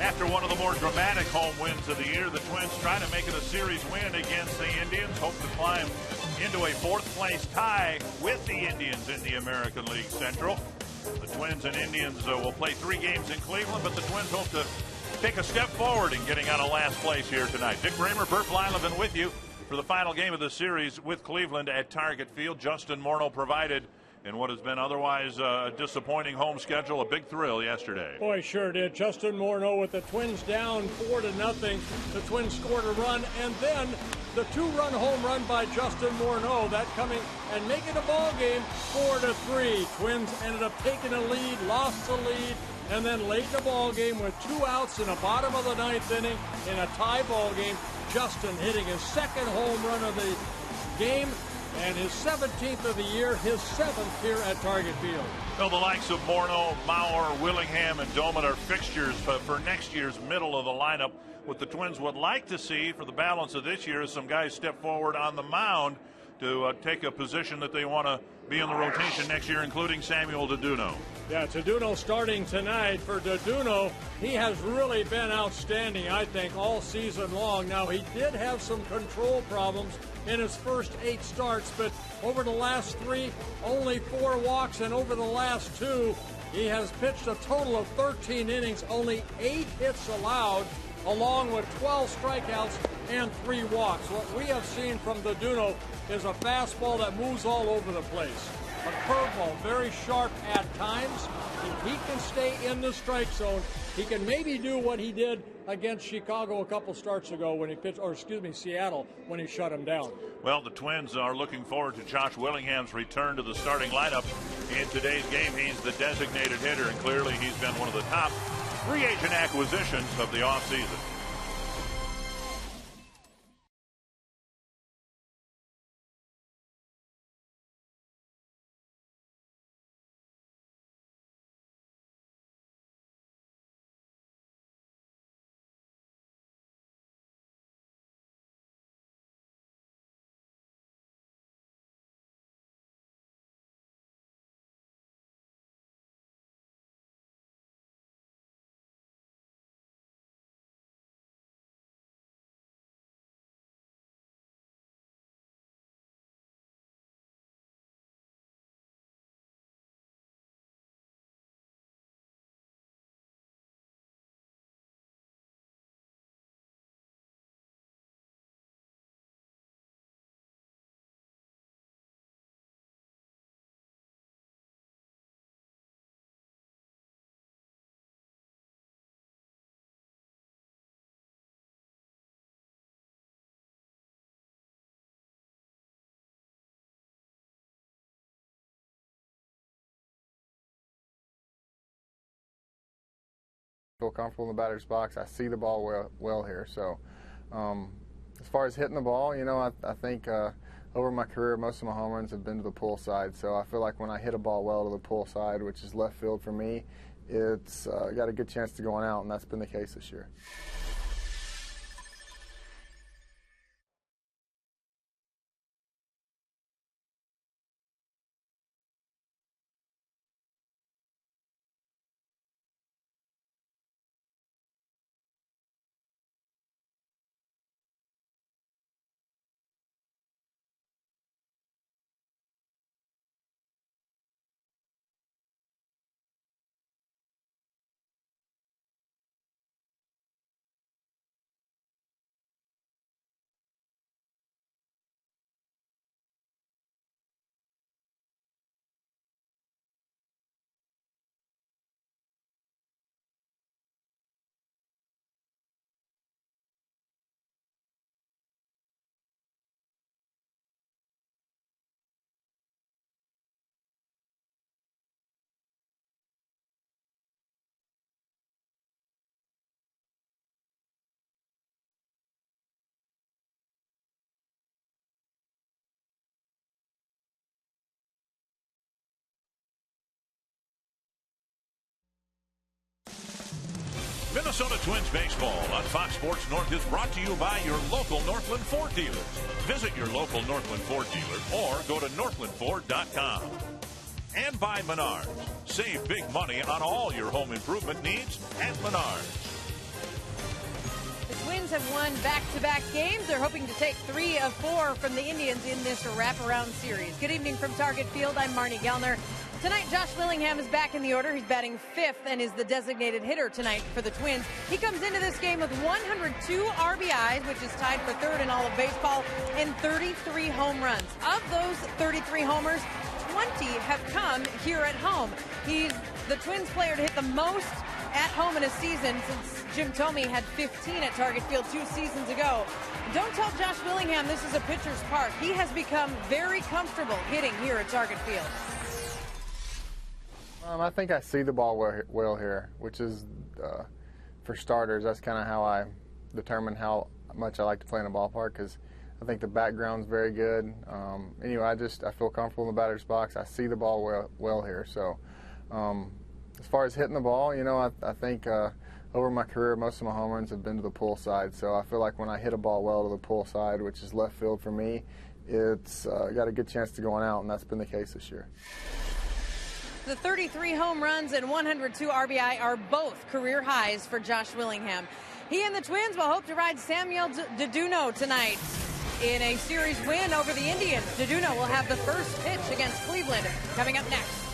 After one of the more dramatic home wins of the year, the Twins try to make it a series win against the Indians, hope to climb into a fourth-place tie with the Indians in the American League Central. The Twins and Indians will play 3 games in Cleveland, but the Twins hope to take a step forward in getting out of last place here tonight. Dick Bramer, Bert Blyleven with you for the final game of the series with Cleveland at Target Field. Justin Morneau provided in what has been otherwise a disappointing home schedule, a big thrill yesterday. Boy, sure did. Justin Morneau with the Twins down 4-0. The Twins scored a run, and then the 2-run home run by Justin Morneau, that coming and making the ball game 4-3. Twins ended up taking a lead, lost the lead, and then late in the ball game with 2 outs in the bottom of the 9th inning in a tie ball game, Justin hitting his 2nd home run of the game and his 17th of the year, his 7th here at Target Field. Well, the likes of Morneau, Mauer, Willingham, and Doman are fixtures for next year's middle of the lineup. What the Twins would like to see for the balance of this year is some guys step forward on the mound to take a position that they want to be in the rotation next year, including Samuel Deduno. Yeah, Deduno starting tonight. For Deduno, he has really been outstanding, I think, all season long. Now, he did have some control problems in his first 8 starts, but over the last 3, only 4 walks, and over the last 2, he has pitched a total of 13 innings, only 8 hits allowed, along with 12 strikeouts and 3 walks. What we have seen from Deduno is a fastball that moves all over the place. A curveball, very sharp at times. If he can stay in the strike zone, he can maybe do what he did against Chicago a couple starts ago when he pitched, or excuse me, Seattle, when he shut him down. Well, the Twins are looking forward to Josh Willingham's return to the starting lineup in today's game. He's the designated hitter, and clearly he's been one of the top free agent acquisitions of the offseason. Feel comfortable in the batter's box. I see the ball well here. So as far as hitting the ball, you know, I think over my career, most of my home runs have been to the pull side. So I feel like when I hit a ball well to the pull side, which is left field for me, it's got a good chance to going out, and that's been the case this year. Minnesota Twins baseball on Fox Sports North is brought to you by your local Northland Ford dealers. Visit your local Northland Ford dealer or go to northlandford.com. And by Menards. Save big money on all your home improvement needs at Menards. Twins have won back-to-back games. They're hoping to take 3 of 4 from the Indians in this wraparound series. Good evening from Target Field. I'm Marnie Gellner. Tonight, Josh Willingham is back in the order. He's batting 5th and is the designated hitter tonight for the Twins. He comes into this game with 102 RBIs, which is tied for 3rd in all of baseball, and 33 home runs. Of those 33 homers, 20 have come here at home. He's the Twins player to hit the most at home in a season since Jim Thome had 15 at Target Field 2 seasons ago. Don't tell Josh Willingham this is a pitcher's park. He has become very comfortable hitting here at Target Field. I think I see the ball well here, which is, for starters, that's kind of how I determine how much I like to play in a ballpark, because I think the background's very good. Anyway, I feel comfortable in the batter's box. I see the ball well here. So as far as hitting the ball, you know, I think over my career, most of my home runs have been to the pull side. So I feel like when I hit a ball well to the pull side, which is left field for me, it's got a good chance to going out, and that's been the case this year. The 33 home runs and 102 RBI are both career highs for Josh Willingham. He and the Twins will hope to ride Samuel Deduno tonight in a series win over the Indians. Deduno will have the first pitch against Cleveland coming up next.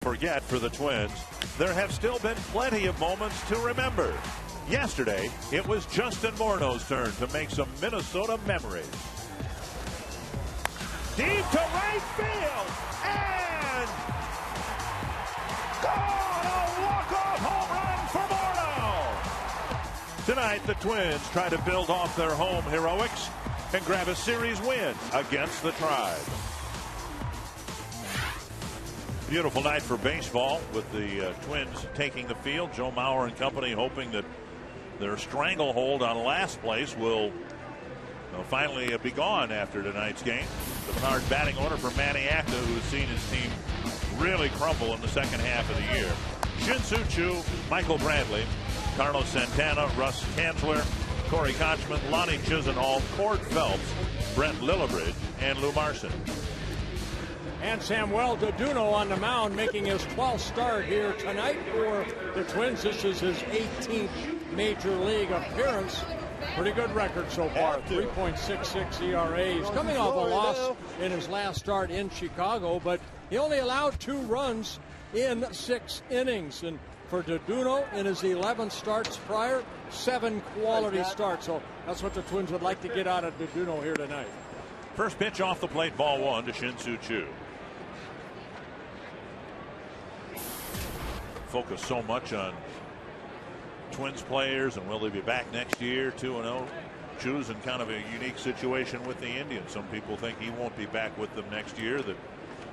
Forget for the Twins, there have still been plenty of moments to remember. Yesterday, it was Justin Morneau's turn to make some Minnesota memories. Deep to right field, and gone! A walk-off home run for Morneau! Tonight, the Twins try to build off their home heroics and grab a series win against the Tribe. Beautiful night for baseball with the Twins taking the field. Joe Mauer and company hoping that their stranglehold on last place will finally be gone after tonight's game. The hard batting order for Manny Acta, who has seen his team really crumble in the second half of the year. Shin-Soo Choo, Michael Bradley, Carlos Santana, Russ Kanzler, Corey Kochman, Lonnie Chisenhall, Cord Phelps, Brent Lillibridge, and Lou Marson. And Samuel Deduno on the mound, making his 12th start here tonight for the Twins. This is his 18th major league appearance. Pretty good record so far, 3.66 ERA. He's coming off a loss in his last start in Chicago, but he only allowed 2 runs in 6 innings. And for Deduno in his 11 starts prior, 7 quality starts. So that's what the Twins would like to get out of Deduno here tonight. First pitch off the plate, ball 1 to Shin-Soo Choo. Focus so much on Twins players and will they be back next year, 2-0. Choo's in kind of a unique situation with the Indians. Some people think he won't be back with them next year, that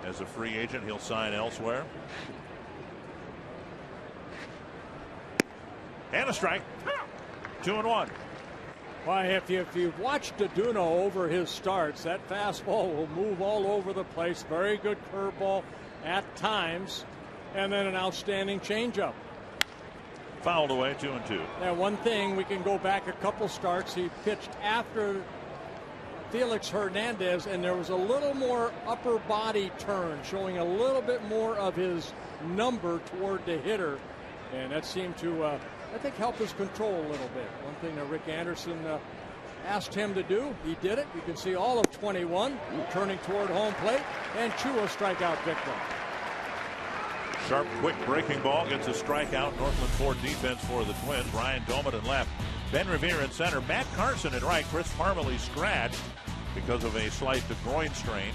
as a free agent he'll sign elsewhere. And a strike. 2-1. Why, if you've watched Deduno over his starts, that fastball will move all over the place. Very good curveball at times, and then an outstanding changeup. Fouled away, 2-2. Now, one thing, we can go back a couple starts. He pitched after Felix Hernandez, and there was a little more upper body turn, showing a little bit more of his number toward the hitter, and that seemed to, I think, help his control a little bit. One thing that Rick Anderson asked him to do, he did it. You can see all of 21 turning toward home plate, and Choo a strikeout victim. Sharp, quick breaking ball gets a strikeout. Northland Ford defense for the Twins. Ryan Doman in left. Ben Revere in center. Matt Carson at right. Chris Parmalee scratched because of a slight groin strain.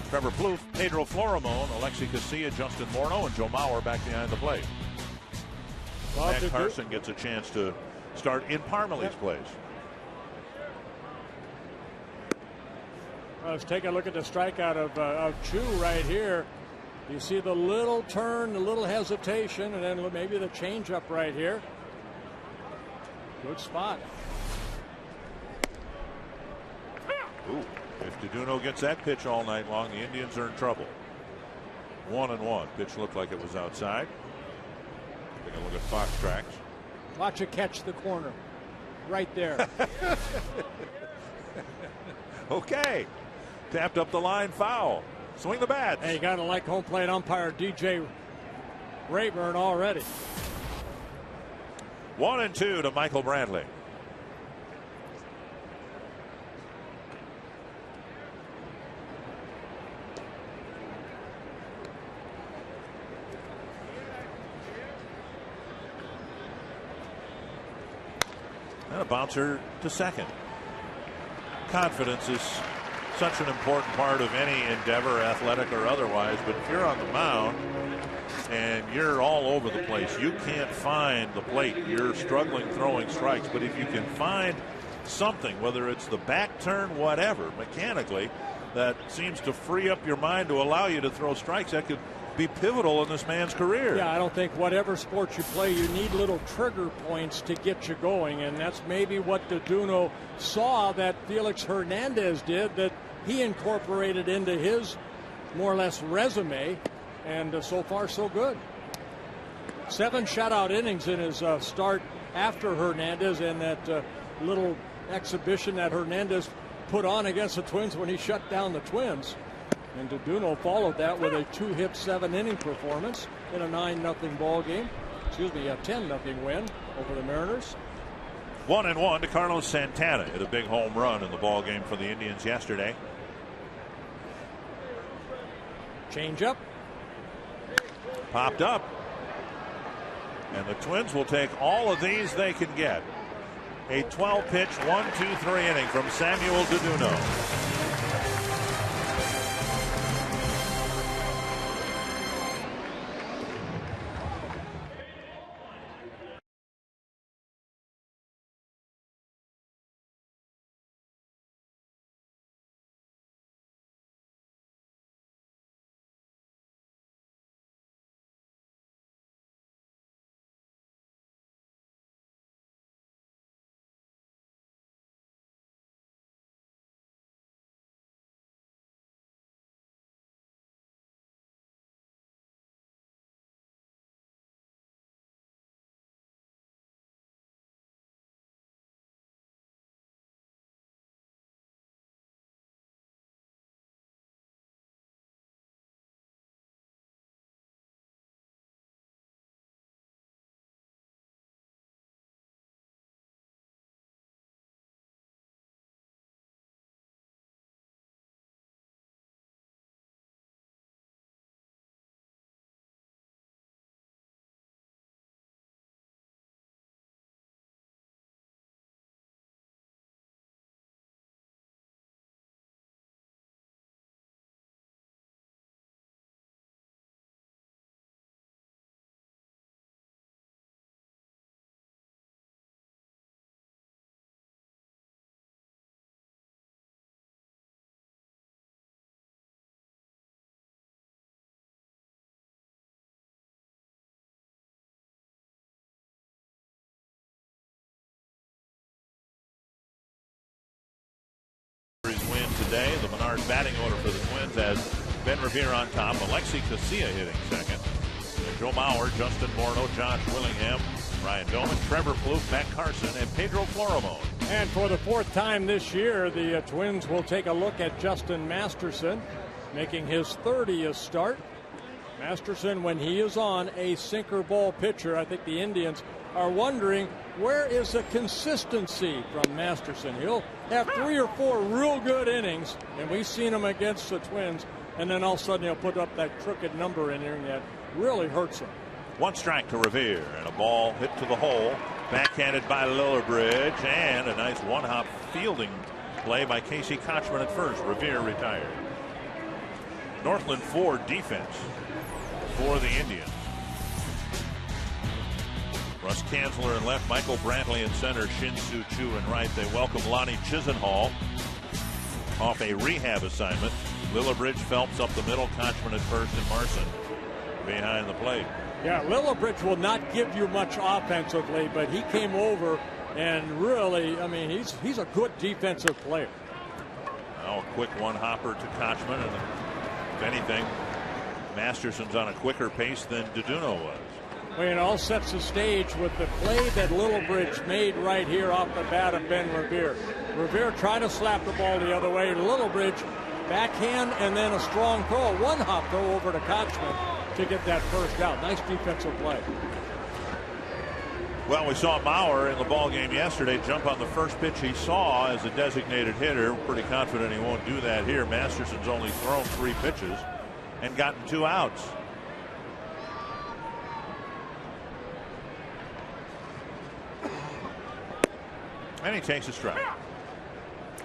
Trevor Plouffe, Pedro Florimon, Alexi Casilla, Justin Morneau, and Joe Mauer back behind the plate. Well, Matt Carson gets a chance to start in Parmalee's place. Let's take a look at the strikeout of Choo right here. You see the little turn, the little hesitation, and then maybe the changeup right here. Good spot. Ooh, if Deduno gets that pitch all night long, the Indians are in trouble. 1-1. Pitch looked like it was outside. Take a look at Fox tracks. Watch it catch the corner. Right there. Okay. Tapped up the line, foul. Swing the bat. Hey, you got to like home plate umpire DJ Rayburn already. 1-2 to Michael Brantley. And a bouncer to second. Confidence is such an important part of any endeavor, athletic or otherwise, but if you're on the mound and you're all over the place, you can't find the plate. You're struggling throwing strikes, but if you can find something, whether it's the back turn, whatever, mechanically, that seems to free up your mind to allow you to throw strikes, that could be pivotal in this man's career. Yeah, I don't think whatever sport you play, you need little trigger points to get you going, and that's maybe what Deduno saw that Felix Hernandez did, that he incorporated into his more or less resume, and so far so good. 7 shutout innings in his start after Hernandez, and that little exhibition that Hernandez put on against the Twins when he shut down the Twins. And Deduno followed that with a 2-hit 7-inning performance in a 9-0 ball game. Excuse me, a 10-0 win over the Mariners. 1-1 to Carlos Santana. Hit a big home run in the ball game for the Indians yesterday. Changeup. Popped up. And the Twins will take all of these they can get. A 12-pitch, 1-2-3 inning from Samuel Deduno. Thursday. The Menard batting order for the Twins has Ben Revere on top, Alexi Casilla hitting second, and Joe Mauer, Justin Morneau, Josh Willingham, Ryan Doman, Trevor Plouffe, Matt Carson, and Pedro Florimon. And for the fourth time this year, the Twins will take a look at Justin Masterson, making his 30th start. Masterson, when he is on, a sinker ball pitcher. I think the Indians are wondering, where is the consistency from Masterson? He'll have 3 or 4 real good innings, and we've seen him against the Twins, and then all of a sudden he'll put up that crooked number in there, and that really hurts him. 1 strike to Revere, and a ball hit to the hole, backhanded by Lillibridge, and a nice one-hop fielding play by Casey Kochman at first. Revere retired. Northland 4 defense for the Indians. Russ Kanzler in left, Michael Brantley in center, Shin-Soo Choo in right. They welcome Lonnie Chisenhall off a rehab assignment. Lillibridge, Phelps up the middle, Kochman at first, and Marson behind the plate. Yeah, Lillibridge will not give you much offensively, but he came over and really, I mean, he's a good defensive player. Now a quick one-hopper to Kochman, and if anything, Masterson's on a quicker pace than Duduno was. Well, it all sets the stage with the play that Lillibridge made right here off the bat of Ben Revere. Revere tried to slap the ball the other way. Lillibridge backhand and then a strong throw, one-hop throw over to Kochman to get that first out. Nice defensive play. Well, we saw Mauer in the ball game yesterday jump on the first pitch he saw as a designated hitter. Pretty confident he won't do that here. Masterson's only thrown 3 pitches and gotten 2 outs. And he takes a strike.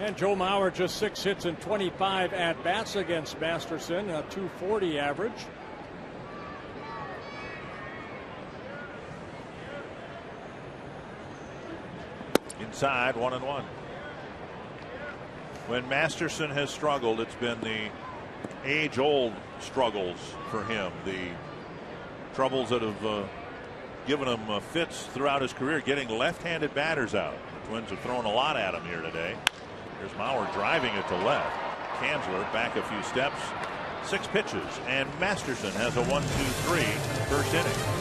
And Joe Mauer just 6 hits and 25 at-bats against Masterson, a .240 average. Inside, 1-1. When Masterson has struggled, it's been the age-old struggles for him. The troubles that have given him fits throughout his career, getting left-handed batters out. The Twins have thrown a lot at him here today. Here's Mauer driving it to left. Kanzler back a few steps. 6 pitches, and Masterson has a 1-2-3 first inning.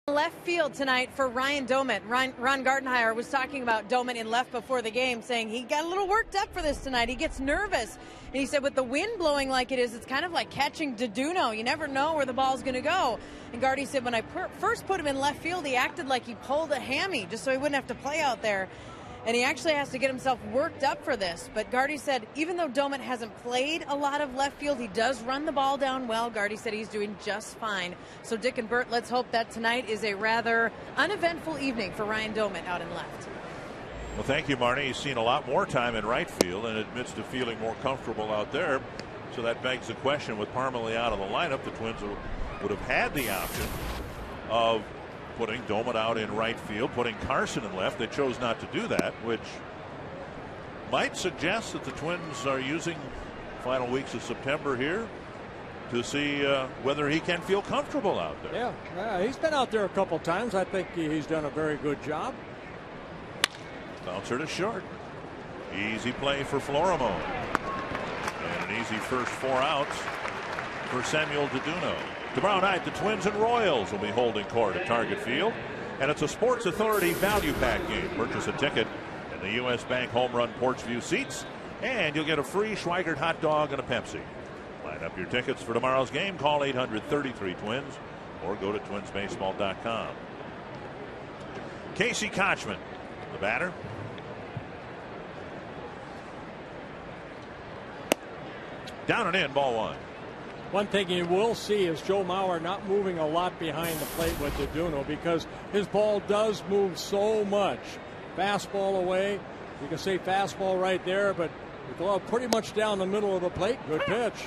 Left field tonight for Ryan Doman. Ron Gardenhire was talking about Doman in left before the game, saying he got a little worked up for this tonight. He gets nervous. And he said with the wind blowing like it is, it's kind of like catching Duduno. You never know where the ball's going to go. And Gardy said when I first put him in left field, he acted like he pulled a hammy just so he wouldn't have to play out there. and he actually has to get himself worked up for this. But Gardy said even though Domet hasn't played a lot of left field, he does run the ball down well. Gardy said he's doing just fine. So Dick and Bert, let's hope that tonight is a rather uneventful evening for Ryan Domet out in left. Well, thank you, Marnie. He's seen a lot more time in right field and admits to feeling more comfortable out there. So that begs the question, with Parmalee out of the lineup, the Twins would have had the option of putting Domet out in right field, putting Carson in left. They chose not to do that, which might suggest that the Twins are using final weeks of September here to see whether he can feel comfortable out there. Yeah, he's been out there a couple times. I think he's done a very good job. Bouncer to short. Easy play for Florimo. And an easy first 4 outs for Samuel Deduno. Tomorrow night, the Twins and Royals will be holding court at Target Field. And it's a Sports Authority value pack game. Purchase a ticket in the U.S. Bank Home Run Porch View seats, and you'll get a free Schweigert hot dog and a Pepsi. Line up your tickets for tomorrow's game. Call 800-33-TWINS or go to twinsbaseball.com. Casey Kochman, the batter. Down and in, ball 1. One thing you will see is Joe Mauer not moving a lot behind the plate with Deduno, because his ball does move so much. Fastball away. You can say fastball right there, but the glove pretty much down the middle of the plate. Good pitch.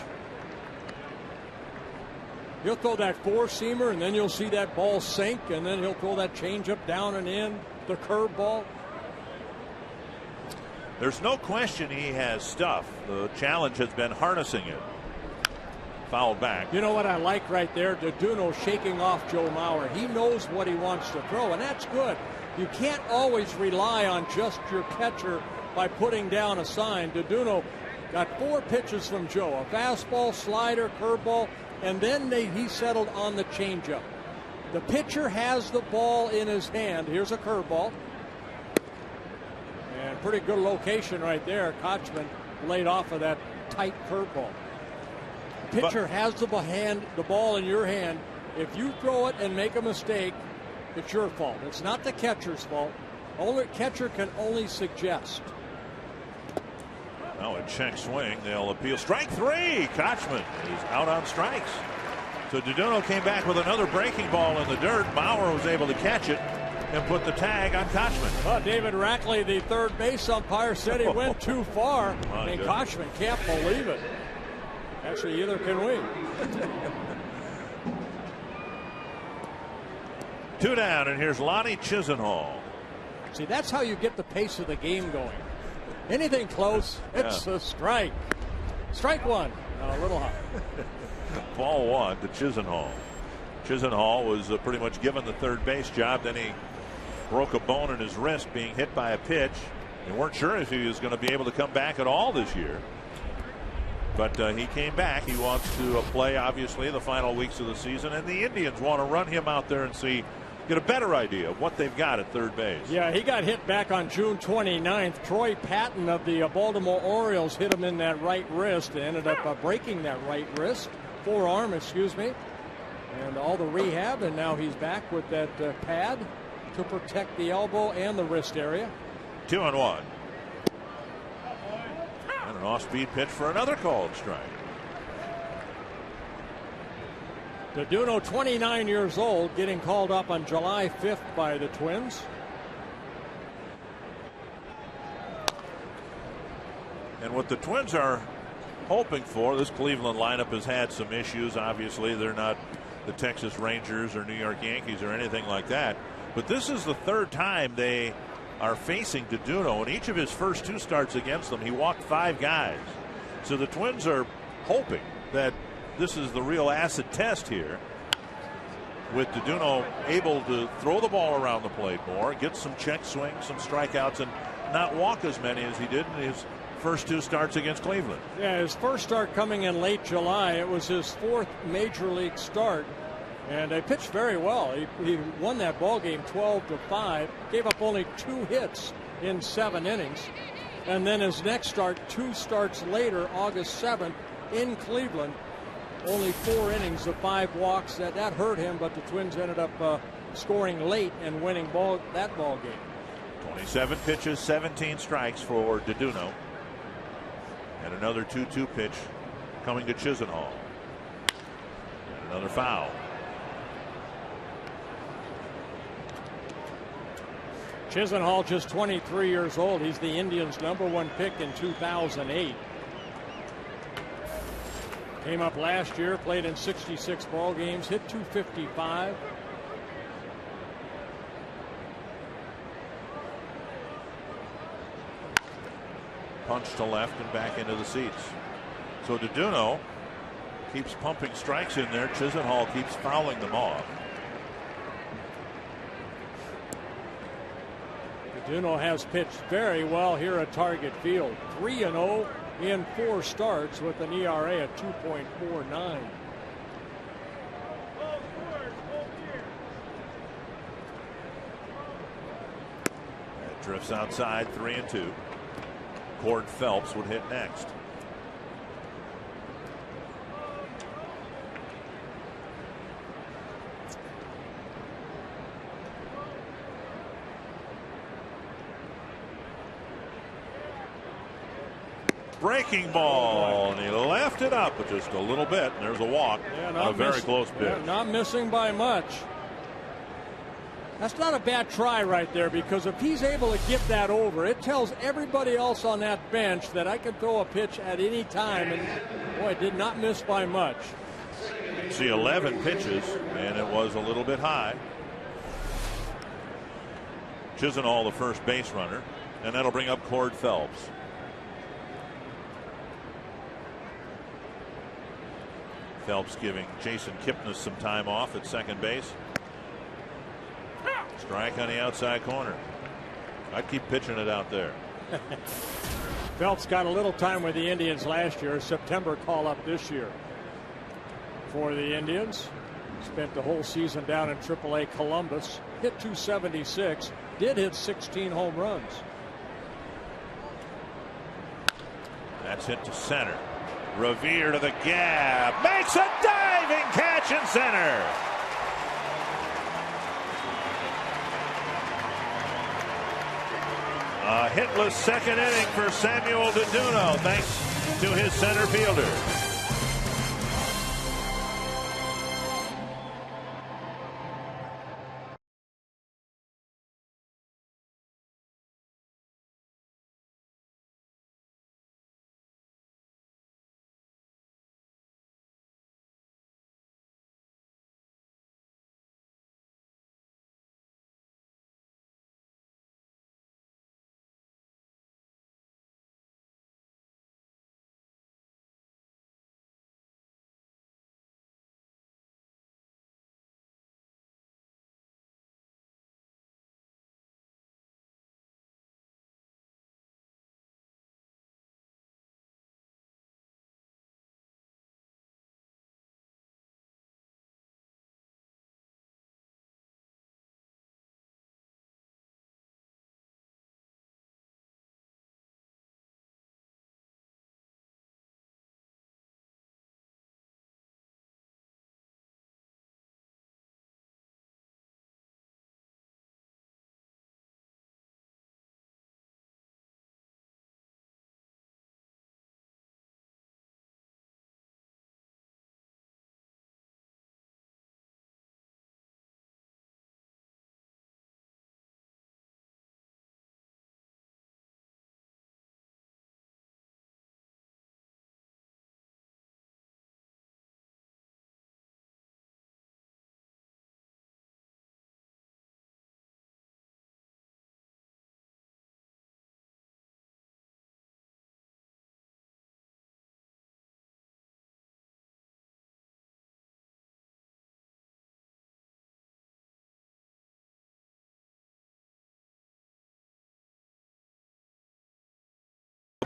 He'll throw that 4-seamer, and then you'll see that ball sink, and then he'll throw that changeup down and in, the curveball. There's no question he has stuff. The challenge has been harnessing it. Fouled back. You know what I like right there? Deduno shaking off Joe Mauer. He knows what he wants to throw, and that's good. You can't always rely on just your catcher by putting down a sign. Deduno got 4 pitches from Joe. A fastball, slider, curveball, and then he settled on the changeup. The pitcher has the ball in his hand. Here's a curveball. And pretty good location right there. Kochman laid off of that tight curveball. Pitcher has the ball in your hand. If you throw it and make a mistake, it's your fault. It's not the catcher's fault. Only catcher can only suggest. Now a check swing. They'll appeal. Strike 3. Kochman is out on strikes. So Deduno came back with another breaking ball in the dirt. Bauer was able to catch it and put the tag on Kochman. Well, David Rackley, the third base umpire, said he went too far. And Kochman can't believe it. Actually, either can we. 2 down, and here's Lonnie Chisenhall. See, that's how you get the pace of the game going. Anything close, it's a strike. Strike 1. A little high. Ball 1 to Chisenhall. Chisenhall was pretty much given the third base job. Then he broke a bone in his wrist being hit by a pitch. They weren't sure if he was going to be able to come back at all this year. But he came back. He wants to play, obviously, the final weeks of the season. And the Indians want to run him out there and get a better idea of what they've got at third base. Yeah, he got hit back on June 29th. Troy Patton of the Baltimore Orioles hit him in that right wrist. They ended up breaking that right wrist. Forearm, excuse me. And all the rehab, and now he's back with that pad to protect the elbow and the wrist area. 2-1. And an off-speed pitch for another called strike. Deduno, 29 years old, getting called up on July 5th by the Twins. And what the Twins are hoping for, this Cleveland lineup has had some issues. Obviously, they're not the Texas Rangers or New York Yankees or anything like that. But this is the third time they are facing Deduno. In each of his first 2 starts against them, he walked 5 guys. So the Twins are hoping that this is the real acid test here, with Deduno able to throw the ball around the plate more, get some check swings, some strikeouts, and not walk as many as he did in his first 2 starts against Cleveland. Yeah, his first start coming in late July. It was his 4th major league start, and they pitched very well. He won that ball game 12-5, gave up only 2 hits in 7 innings, and then his next start, 2 starts later, August 7th in Cleveland, only 4 innings of 5 walks. That hurt him, but the Twins ended up scoring late and winning that ball game. 27 pitches, 17 strikes for Deduno. And another 2-2 pitch coming to Chisenhall. And another foul. Chisenhall just 23 years old. He's the Indians' #1 pick in 2008. Came up last year, played in 66 ball games, hit .255. Punch to left and back into the seats. So Deduno keeps pumping strikes in there. Chisenhall keeps fouling them off. Deduno has pitched very well here at Target Field. 3-0 in 4 starts with an ERA at 2.49. That drifts outside, 3-2. Cord Phelps would hit next. Breaking ball, and he left it up just a little bit, and there's a walk. Yeah, a very close pitch. Yeah, not missing by much. That's not a bad try right there, because if he's able to get that over, it tells everybody else on that bench that I can throw a pitch at any time, and boy, it did not miss by much. See 11 pitches, and it was a little bit high. Chisenhall, the first base runner, and that'll bring up Cord Phelps. Phelps giving Jason Kipnis some time off at second base. Strike on the outside corner. I'd keep pitching it out there. Phelps got a little time with the Indians last year. September call up this year for the Indians. Spent the whole season down in AAA Columbus. Hit .276. Did hit 16 home runs. That's hit to center. Revere to the gap. Makes a diving catch in center. A hitless second inning for Samuel Deduno, thanks to his center fielder.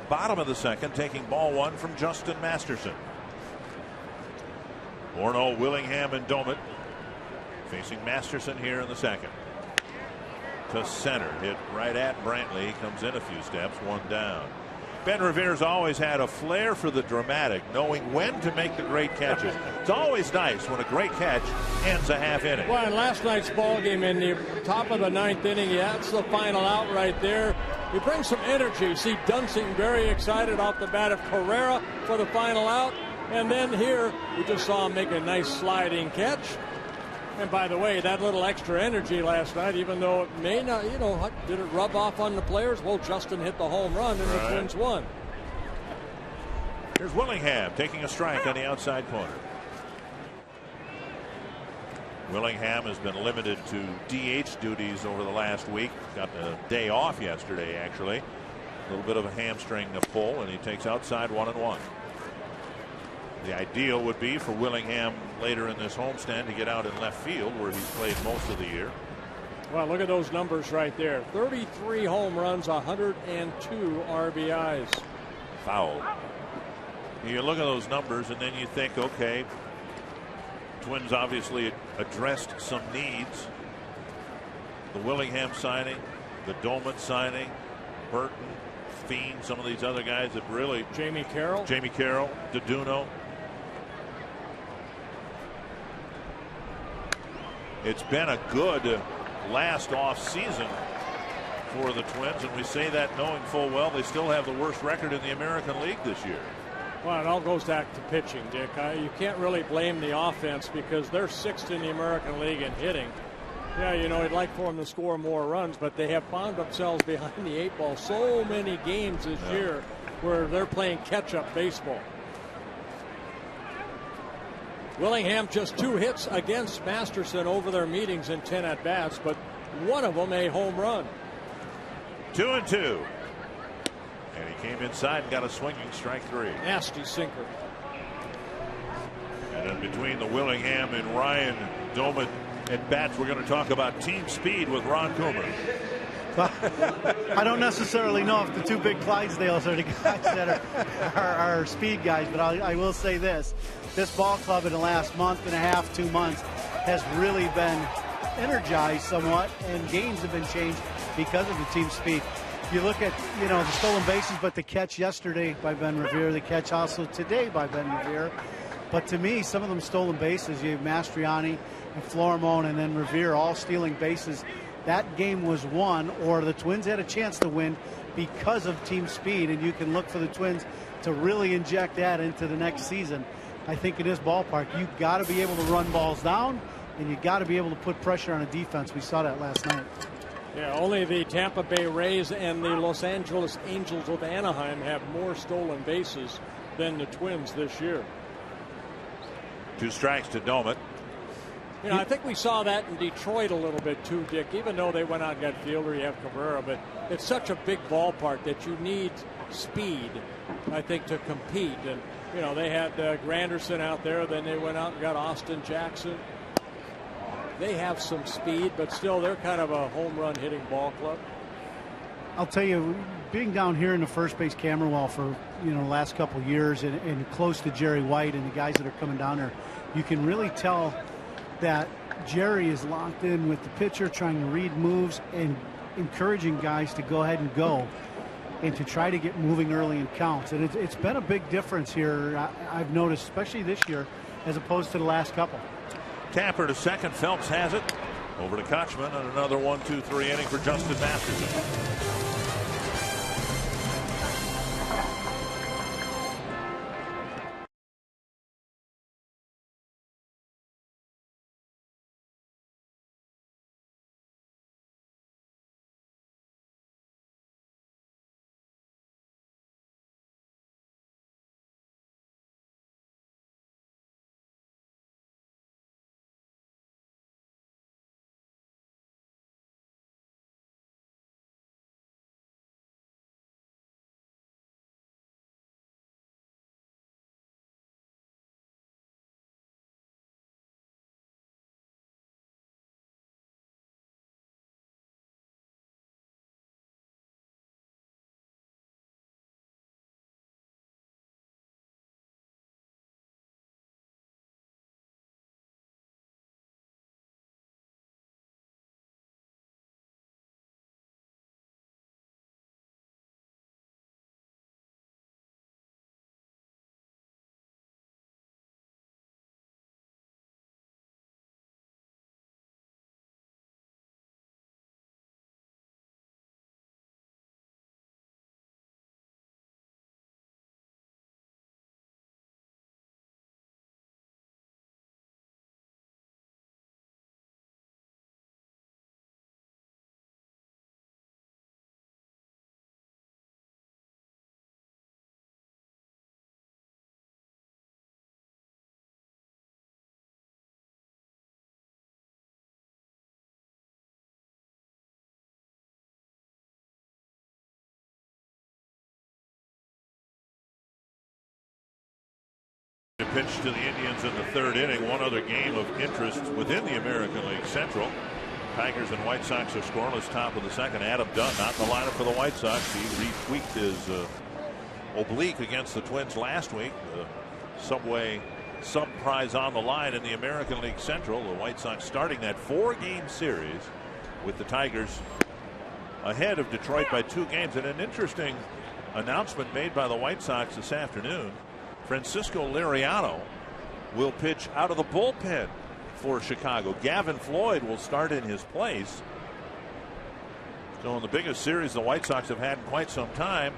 Bottom of the second, taking ball one from Justin Masterson. Orno, Willingham, and Domit facing Masterson here in the second. To center, hit right at Brantley. Comes in a few steps, one down. Ben Revere's always had a flair for the dramatic, knowing when to make the great catches. It's always nice when a great catch ends a half inning. Well, in last night's ball game, in the top of the ninth inning, that's the final out right there. He brings some energy. See Dunsing very excited off the bat of Carrera for the final out. And then here, we just saw him make a nice sliding catch. And by the way, that little extra energy last night, even though it may not, did it rub off on the players? Well, Justin hit the home run and the Twins won. Here's Willingham taking a strike on the outside corner. Willingham has been limited to DH duties over the last week. Got a day off yesterday, actually. A little bit of a hamstring to pull, and he takes outside 1-1. The ideal would be for Willingham later in this homestand to get out in left field where he's played most of the year. Well, look at those numbers right there. 33 home runs, 102 RBIs. Foul. You look at those numbers and then you think, okay, Twins obviously addressed some needs. The Willingham signing, the Doman signing, Burton, Fiend, some of these other guys that really. Jamie Carroll, Deduno. It's been a good last off season for the Twins, and we say that knowing full well they still have the worst record in the American League this year. Well, it all goes back to pitching, Dick. You can't really blame the offense because they're sixth in the American League in hitting. Yeah, you'd like for them to score more runs, but they have found themselves behind the 8 ball so many games this year where they're playing catch-up baseball. Willingham just 2 hits against Masterson over their meetings in 10 at-bats, but one of them a home run. 2-2. And he came inside and got a swinging strike 3. Nasty sinker. And then between the Willingham and Ryan Doman at bats, we're going to talk about team speed with Ron Coomer. I don't necessarily know if the 2 big Clydesdales are the guys that are speed guys, but I will say this ball club in the last month and a half, 2 months has really been energized somewhat, and games have been changed because of the team speed. You look at the stolen bases, but the catch yesterday by Ben Revere, the catch also today by Ben Revere. But to me, some of them stolen bases, you have Mastriani and Florimone and then Revere all stealing bases. That game was won, or the Twins had a chance to win because of team speed, and you can look for the Twins to really inject that into the next season. I think in this ballpark, you've got to be able to run balls down, and you've got to be able to put pressure on a defense. We saw that last night. Yeah, only the Tampa Bay Rays and the Los Angeles Angels of Anaheim have more stolen bases than the Twins this year. 2 strikes to Doman. I think we saw that in Detroit a little bit too, Dick, even though they went out and got Fielder, you have Cabrera, but it's such a big ballpark that you need speed, I think, to compete. And, they had Granderson out there, then they went out and got Austin Jackson. They have some speed, but still they're kind of a home run hitting ball club. I'll tell you, being down here in the first base camera wall for the last couple of years and close to Jerry White and the guys that are coming down there, you can really tell that Jerry is locked in with the pitcher, trying to read moves and encouraging guys to go ahead and go and to try to get moving early in counts. And it's been a big difference here, I've noticed, especially this year, as opposed to the last couple. Tapper to second. Phelps has it. Over to Kochman, and another 1-2-3 inning for Justin Masterson. pitched to the Indians in the third inning. One other game of interest within the American League Central. Tigers and White Sox are scoreless, top of the second. Adam Dunn not in the lineup for the White Sox. He retweaked his oblique against the Twins last week. The Subway sub prize on the line in the American League Central. The White Sox starting that 4-game series with the Tigers ahead of Detroit by 2 games. And an interesting announcement made by the White Sox this afternoon. Francisco Liriano will pitch out of the bullpen for Chicago. Gavin Floyd will start in his place. So in the biggest series the White Sox have had in quite some time,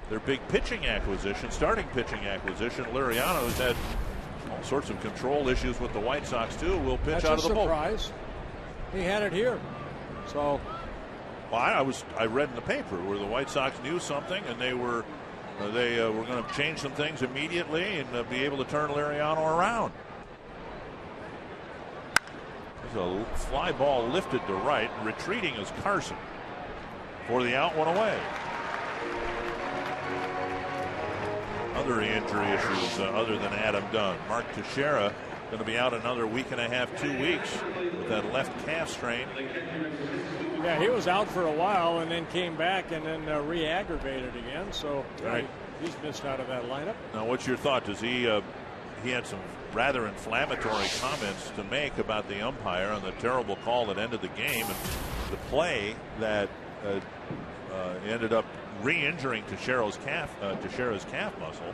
their big pitching acquisition, starting pitching acquisition, Liriano has had all sorts of control issues with the White Sox too. Will pitch out of the bullpen. That's a surprise. He had it here. So well, I read in the paper where the White Sox knew something and they were going to change some things immediately and be able to turn Liriano around. There's a fly ball lifted to right. Retreating is Carson for the out, 1 away. Other injury issues other than Adam Dunn. Mark Teixeira going to be out another week and a half, 2 weeks with that left calf strain. Yeah, he was out for a while and then came back and then re-aggravated again. So right. He's missed out of that lineup. Now, what's your thought? Does he had some rather inflammatory comments to make about the umpire on the terrible call that ended the game and the play that ended up re-injuring Teixeira's calf muscle,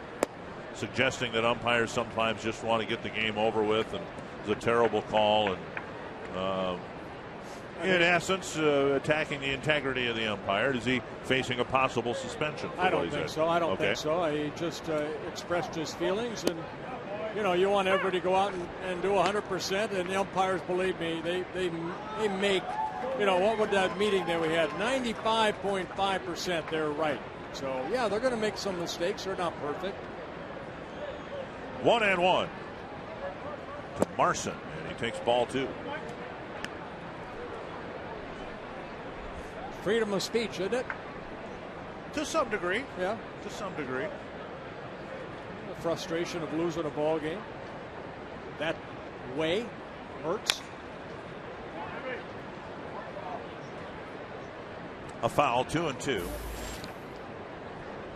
suggesting that umpires sometimes just want to get the game over with, and it was a terrible call, and in essence attacking the integrity of the umpire. Is he facing a possible suspension? I don't think so. I don't think so. He just expressed his feelings, and you want everybody to go out and do 100%, and the umpires, believe me, they make, what would that meeting that we had, 95.5% they're right. So yeah, they're going to make some mistakes. They're not perfect. 1-1 to Marson, and he takes ball 2. Freedom of speech, isn't it? To some degree. Yeah. To some degree. The frustration of losing a ball game that way hurts. A foul, 2-2.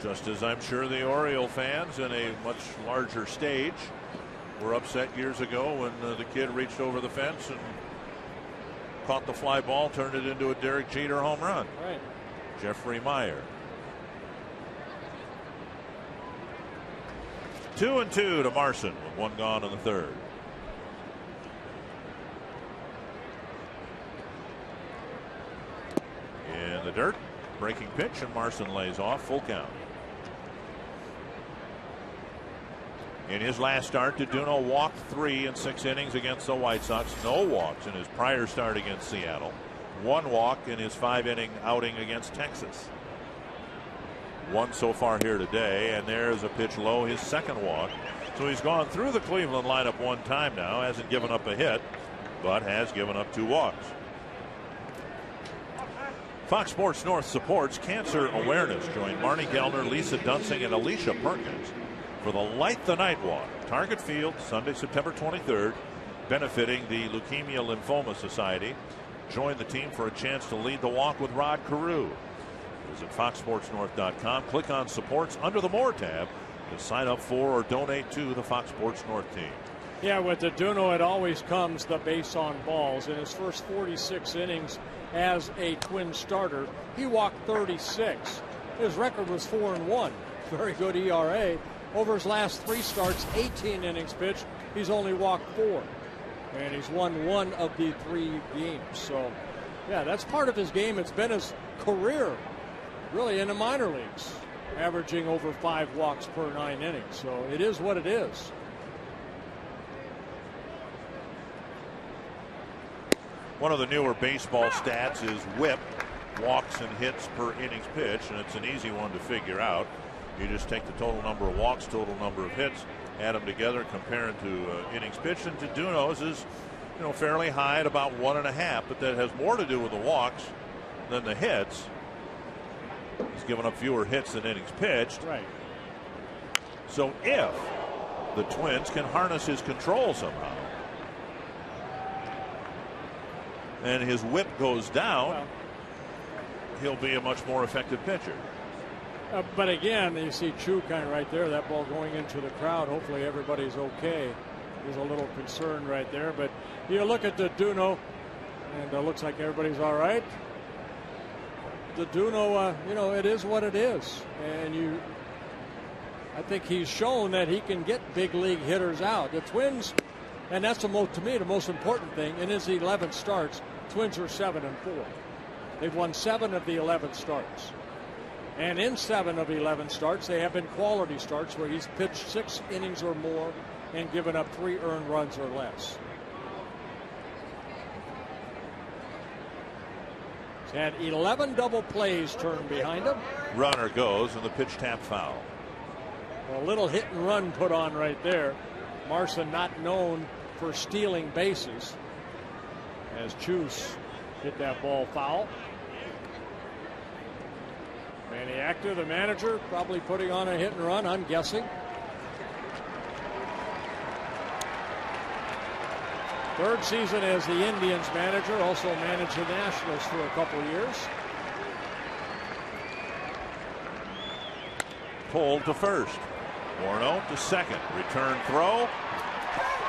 Just as I'm sure the Oriole fans in a much larger stage were upset years ago when the kid reached over the fence and caught the fly ball, turned it into a Derek Jeter home run. Right. Jeffrey Meyer. 2-2 to Marson with 1 gone in the third. In the dirt, breaking pitch, and Marson lays off. Full count. In his last start, Duduno walked 3 in 6 innings against the White Sox. No walks in his prior start against Seattle. 1 walk in his 5-inning outing against Texas. 1 so far here today, and there's a pitch low, his 2nd walk. So he's gone through the Cleveland lineup 1 time now, hasn't given up a hit, but has given up 2 walks. Fox Sports North supports cancer awareness. Join Marnie Gellner, Lisa Dunsing, and Alicia Perkins for the Light the Night Walk. Target Field, Sunday, September 23rd, benefiting the Leukemia Lymphoma Society. Join the team for a chance to lead the walk with Rod Carew. Visit foxsportsnorth.com. Click on Supports under the More tab to sign up for or donate to the Fox Sports North team. Yeah, with Duduno, it always comes the base on balls. In his first 46 innings as a Twin starter, he walked 36. His record was 4-1. Very good ERA. Over his last 3 starts, 18 innings pitched, he's only walked 4. And he's won 1 of the 3 games. So, yeah, that's part of his game. It's been his career, really, in the minor leagues, averaging over 5 walks per 9 innings. So it is what it is. One of the newer baseball stats is WHIP, walks and hits per innings pitched, and it's an easy one to figure out. You just take the total number of walks, total number of hits, add them together, compare it to innings pitched. And Duduno's is, fairly high at about 1.5, but that has more to do with the walks than the hits. He's given up fewer hits than innings pitched. Right. So if the Twins can harness his control somehow. And his whip goes down, he'll be a much more effective pitcher. But again, you see Chu kind of right there, that ball going into the crowd. Hopefully everybody's okay. There's a little concern right there. But you look at the Duno, and it looks like everybody's all right. The Duno, you know, it is what it is. And I think he's shown that he can get big league hitters out. The Twins, and that's to me the most important thing, in his 11 starts, Twins are 7-4. They've won 7 of the 11 starts. And in 7 of 11 starts, they have been quality starts where he's pitched 6 innings or more and given up 3 earned runs or less. He's had 11 double plays turned behind him. Runner goes, and the pitch tap foul. A little hit and run put on right there. Marson not known for stealing bases, as Chus hit that ball foul. Manny Actor, the manager, probably putting on a hit and run, I'm guessing. Third season as the Indians manager, also managed the Nationals for a couple years. Pulled to first. Morneau to second. Return throw.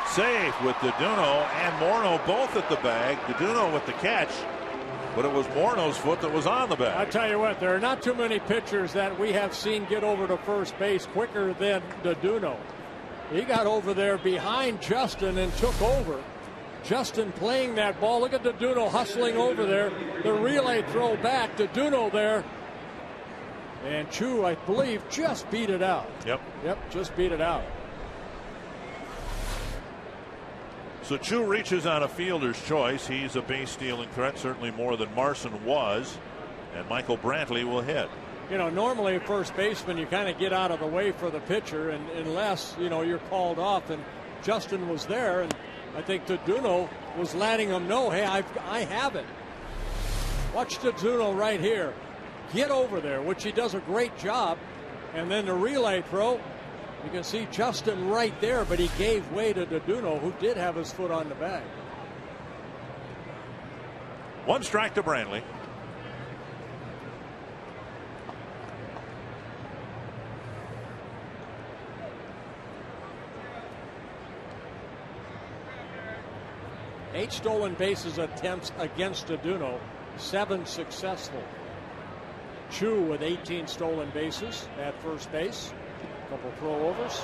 Safe with DeDuno and Morneau both at the bag. DeDuno with the catch. But it was Morneau's foot that was on the bag. I tell you what, there are not too many pitchers that we have seen get over to first base quicker than DeDuno. He got over there behind Justin and took over. Justin playing that ball. Look at DeDuno hustling over there. The relay throw back. DeDuno there. And Chu, I believe, just beat it out. Yep, just beat it out. So Chu reaches on a fielder's choice. He's a base stealing threat, certainly more than Marson was. And Michael Brantley will hit. You know, normally first baseman, you kind of get out of the way for the pitcher, and unless, you know, you're called off. And Justin was there, and I think DeDuno was letting him know, hey, I have it. Watch DeDuno right here. Get over there, which he does a great job. And then the relay throw. You can see Justin right there, but he gave way to DeDuno, who did have his foot on the bag. 1 strike to Brantley. Eight stolen bases attempts against DeDuno, 7 successful. Chu with 18 stolen bases at first base. Couple throwovers.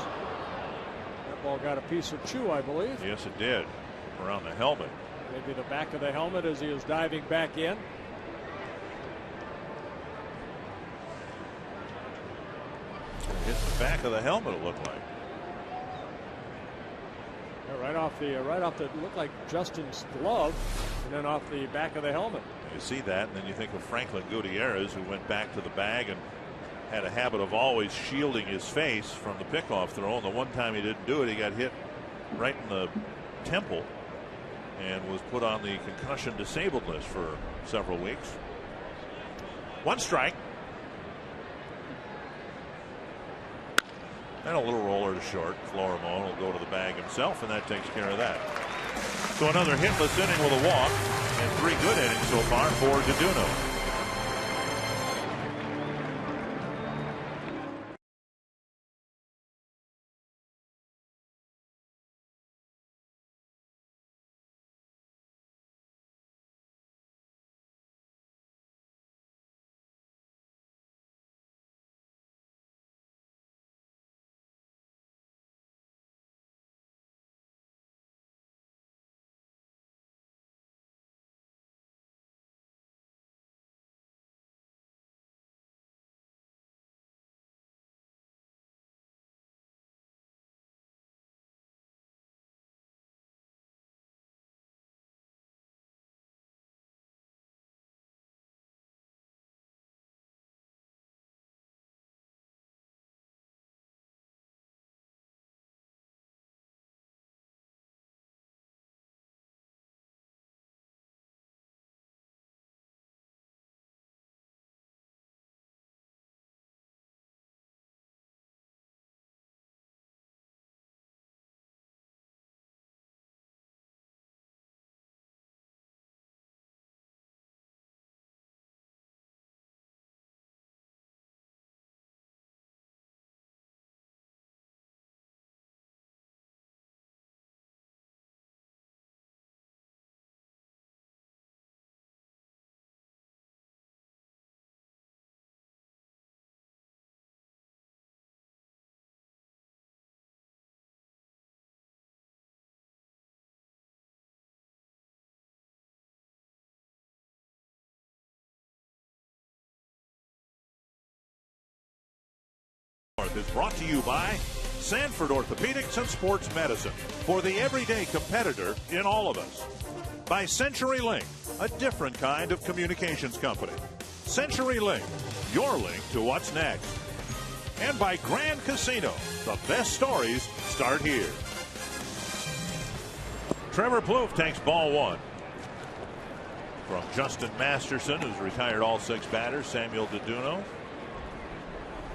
That ball got a piece of Chu, I believe. Yes, it did. Around the helmet. Maybe the back of the helmet as he is diving back in. Hit the back of the helmet, it looked like. Yeah, right off the looked like Justin's glove, and then off the back of the helmet. You see that, and then you think of Franklin Gutierrez, who went back to the bag and had a habit of always shielding his face from the pickoff throw. And the one time he didn't do it, he got hit right in the temple and was put on the concussion disabled list for several weeks. 1 strike. And a little roller to short. Florimon will go to the bag himself, and that takes care of that. So another hitless inning with a walk, and 3 good innings so far for DeDuno. Brought to you by Sanford Orthopedics and Sports Medicine, for the everyday competitor in all of us. By CenturyLink, a different kind of communications company. CenturyLink, your link to what's next. And by Grand Casino, the best stories start here. Trevor Plouffe takes ball one from Justin Masterson, who's retired all 6 batters. Samuel DeDuno.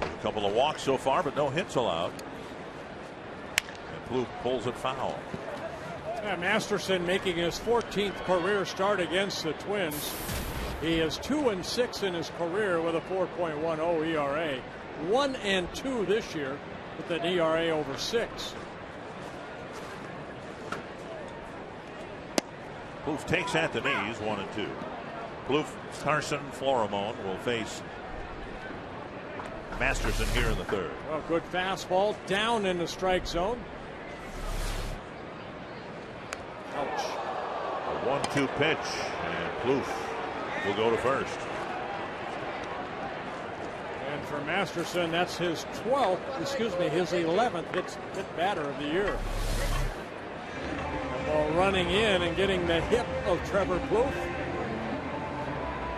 A couple of walks so far, but no hits allowed. And Plouffe pulls it foul. Yeah, Masterson making his 14th career start against the Twins. He is 2-6 in his career with a 4.10 ERA. 1-2 this year with an ERA over 6. Plouffe takes at the knees, 1-2. Plouffe, Carson, Florimone will face Masterson here in the third. Well, good fastball down in the strike zone. Ouch. A 1-2 pitch, and Plouffe will go to first. And for Masterson, that's his 11th hit batter of the year. And ball running in and getting the hip of Trevor Plouffe.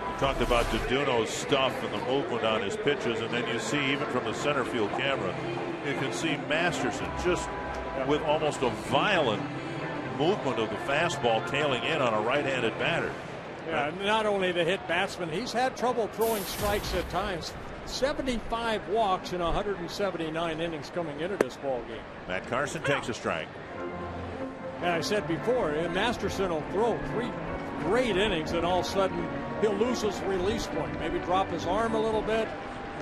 We talked about DeDuno's stuff and the movement on his pitches, and then you see, even from the center field camera, you can see Masterson just with almost a violent movement of the fastball tailing in on a right-handed batter. Yeah, not only the hit batsman, he's had trouble throwing strikes at times. 75 walks in 179 innings coming into this ball game. Matt Carson takes a strike. And I said before, Masterson will throw 3 great innings, and all of a sudden he'll lose his release point, maybe drop his arm a little bit,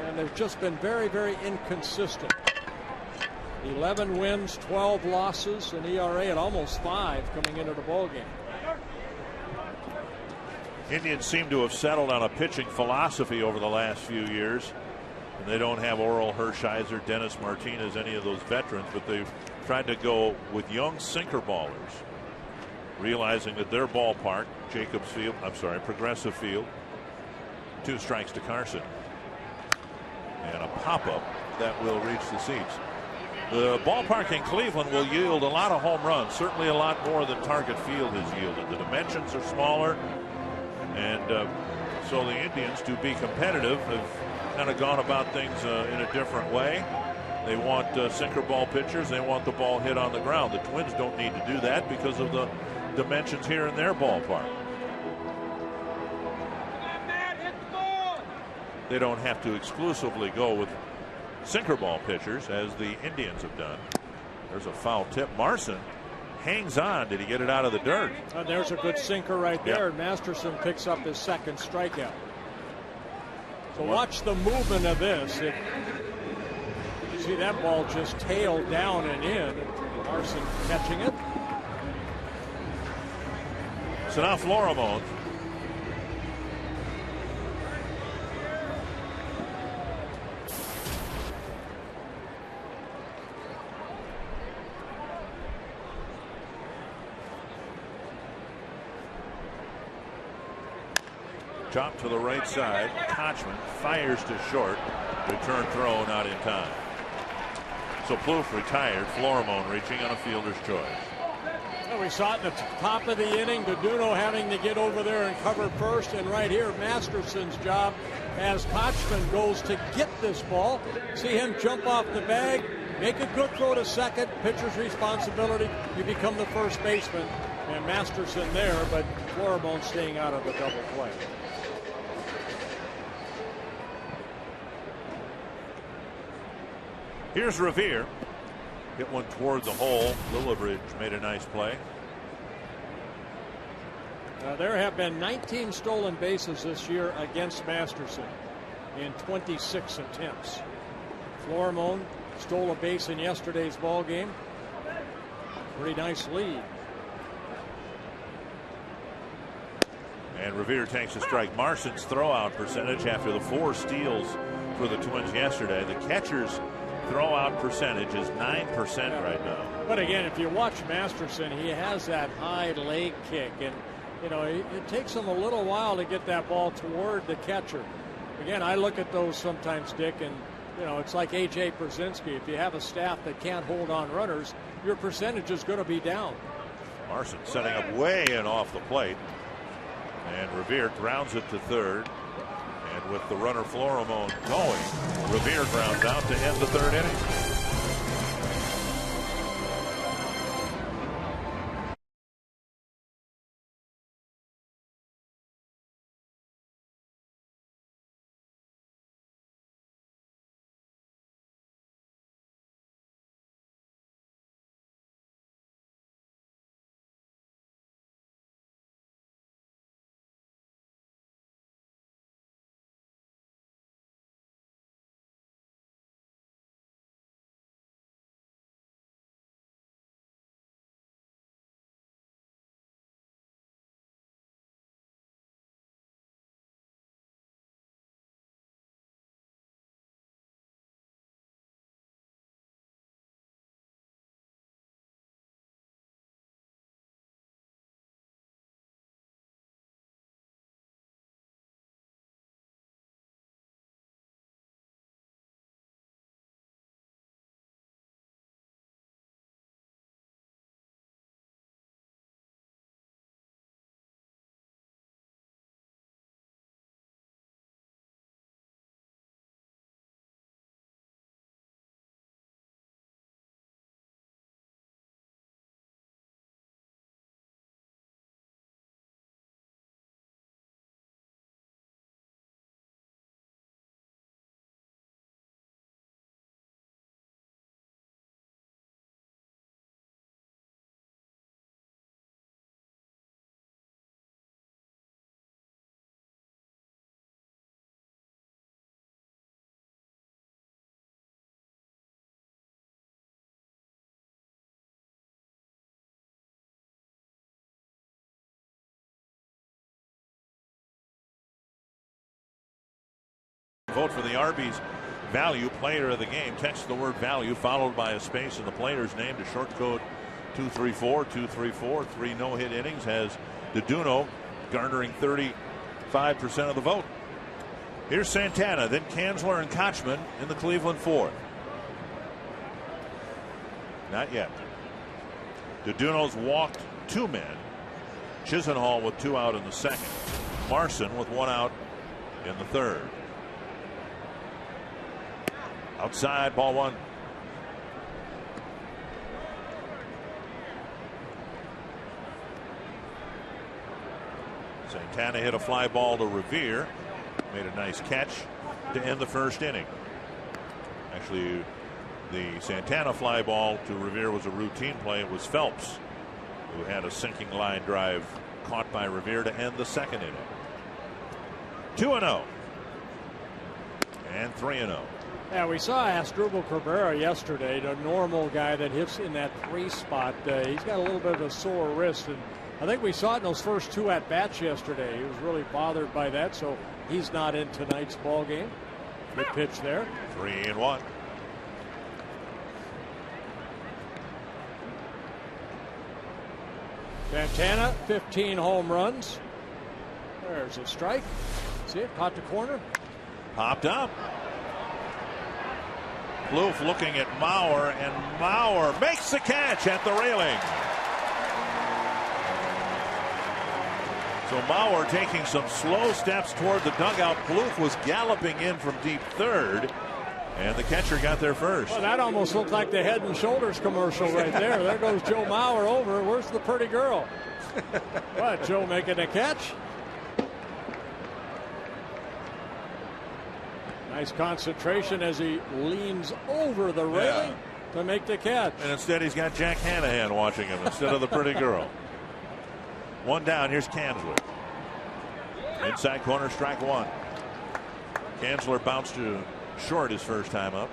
and they've just been very, very inconsistent. 11 wins, 12 losses, an ERA at almost 5 coming into the ball game. Indians seem to have settled on a pitching philosophy over the last few years. And they don't have Oral Hershiser, Dennis Martinez, any of those veterans, but they've tried to go with young sinker ballers, realizing that their ballpark, Progressive Field, 2 strikes to Carson. And a pop-up that will reach the seats. The ballpark in Cleveland will yield a lot of home runs, certainly a lot more than Target Field has yielded. The dimensions are smaller, and so the Indians, to be competitive, have kind of gone about things in a different way. They want sinker ball pitchers. They want the ball hit on the ground. The Twins don't need to do that because of the dimensions here in their ballpark. They don't have to exclusively go with sinker ball pitchers as the Indians have done. There's a foul tip. Marson hangs on. Did he get it out of the dirt? There's a good sinker right there. Yep. Masterson picks up his 2nd strikeout. So watch the movement of this. You see that ball just tailed down and in. Marson catching it. So now Florimone. Chop to the right side. Kochman fires to short. Return throw not in time. So Plouffe retired. Florimone reaching on a fielder's choice. Well, we saw it in the top of the inning. DeDuno having to get over there and cover first. And right here, Masterson's job as Kochman goes to get this ball. See him jump off the bag, make a good throw to second. Pitcher's responsibility. You become the first baseman. And Masterson there, but Florimone staying out of the double play. Here's Revere. Hit one toward the hole. Lillibridge made a nice play. There have been 19 stolen bases this year against Masterson in 26 attempts. Florimone stole a base in yesterday's ball game. Pretty nice lead. And Revere takes a strike. Marson's throwout percentage after the 4 steals for the Twins yesterday. The catcher's throwout percentage is 9% right now. But again, if you watch Masterson, he has that high leg kick, and you know it takes him a little while to get that ball toward the catcher. Again, I look at those sometimes, Dick, and You know, it's like A.J. Brzezinski. If you have a staff that can't hold on runners, your percentage is going to be down. Marson setting up way in off the plate. And Revere grounds it to third. And with the runner Florimone going, Revere grounds out to end the third inning. Vote for the Arby's value player of the game. Text the word value followed by a space in the player's name to short code 234 234. 3 no-hit innings has DeDuno garnering 35% of the vote. Here's Santana, then Kanzler and Kochman in the Cleveland fourth. Not yet. DeDuno's walked 2 men. Chisenhall with 2 out in the second. Marson with 1 out in the third. Outside, ball 1. Santana hit a fly ball to Revere. Made a nice catch to end the first inning. Actually, the Santana fly ball to Revere was a routine play. It was Phelps who had a sinking line drive caught by Revere to end the second inning. 2-0. And 3-0. Yeah, we saw Asdrubal Cabrera yesterday, the normal guy that hits in that 3 spot. He's got a little bit of a sore wrist, and I think we saw it in those first 2 at-bats yesterday. He was really bothered by that, so he's not in tonight's ball game. Good pitch there. 3-1. Santana, 15 home runs. There's a strike. See it? Caught the corner. Popped up. Kloof looking at Mauer, and Mauer makes the catch at the railing. So Mauer taking some slow steps toward the dugout. Kloof was galloping in from deep third, and the catcher got there first. Well, that almost looked like the Head and Shoulders commercial right there. There goes Joe Mauer over. Where's the pretty girl? What, Joe making a catch? Nice concentration as he leans over the railing to make the catch. And instead he's got Jack Hanahan watching him instead of the pretty girl. 1 down. Here's Kanzler. Inside corner, strike 1. Kanzler bounced to short his first time up.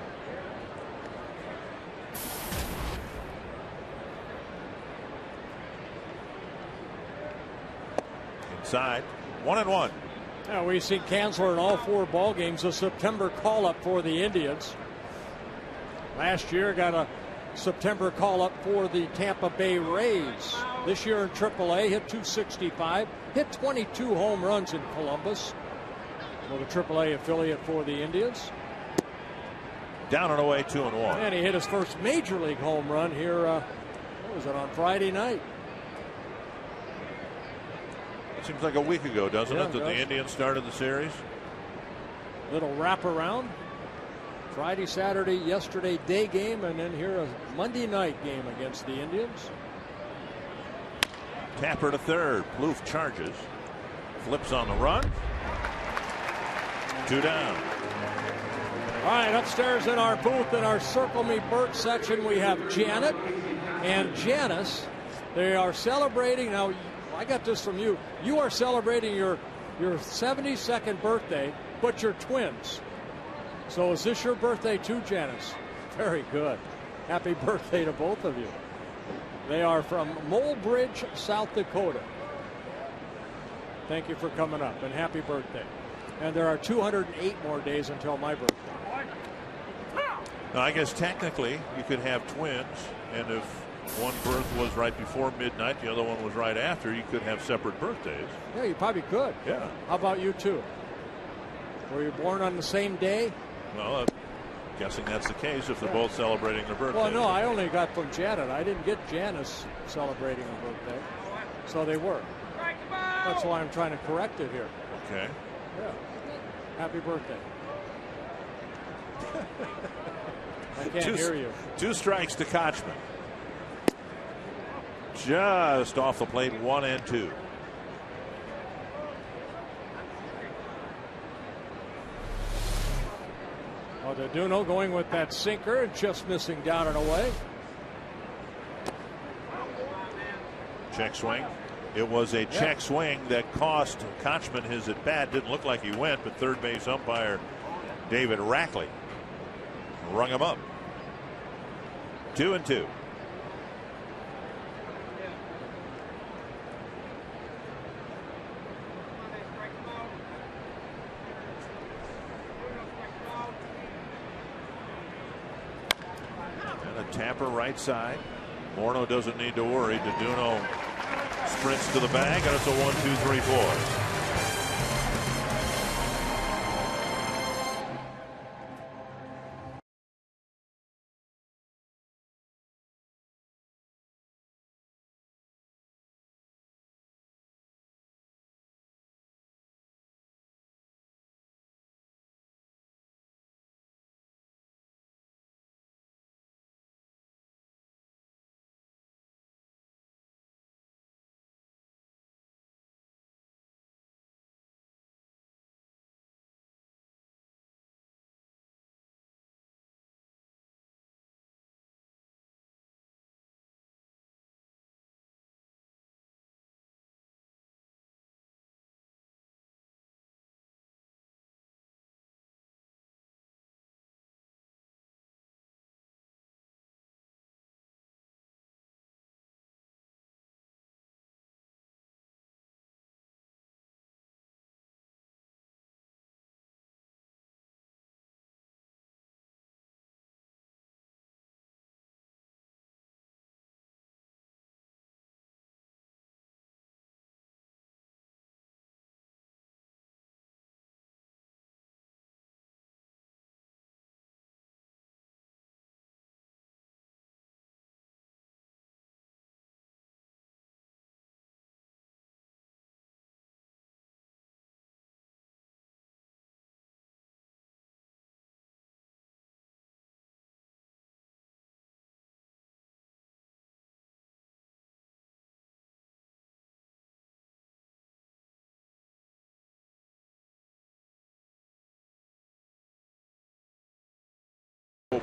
Inside. 1-1. Now, we've seen Kanzler in all 4 ball games, a September call-up for the Indians. Last year got a September call-up for the Tampa Bay Rays. This year in AAA, hit .265, hit 22 home runs in Columbus for the AAA affiliate for the Indians. Down and away, 2-1. And he hit his first major league home run here. What was it, on Friday night? It seems like a week ago, doesn't it, that the Indians started the series? Little wraparound. Friday, Saturday, yesterday day game, and then here a Monday night game against the Indians. Tapper to third. Plouffe charges. Flips on the run. 2 down. All right, upstairs in our booth in our Circle Me Bert section, we have Janet and Janice. They are celebrating. Now, I got this from you. You are celebrating your 72nd birthday, but you're twins. So is this your birthday too, Janice? Very good. Happy birthday to both of you. They are from Mole Bridge, South Dakota. Thank you for coming up, and happy birthday. And there are 208 more days until my birthday. Now, I guess technically you could have twins, and if one birth was right before midnight, the other one was right after, you could have separate birthdays. Yeah, you probably could. Yeah. How about you two? Were you born on the same day? Well, I'm guessing that's the case if they're both celebrating their birthday. Well, no, I only got from Janet. I didn't get Janice celebrating her birthday. So they were. That's why I'm trying to correct it here. Okay. Yeah. Happy birthday. I can't hear you. 2 strikes to Kochman. Just off the plate, 1-2. Oh, Doduno going with that sinker, just missing down and away. Check swing. It was a check swing that cost Kochman his at bat. Didn't look like he went, but third base umpire David Rackley rung him up. 2-2. And a tapper right side. Morneau doesn't need to worry. Doduno sprints to the bag, and it's a 1-2-3-4.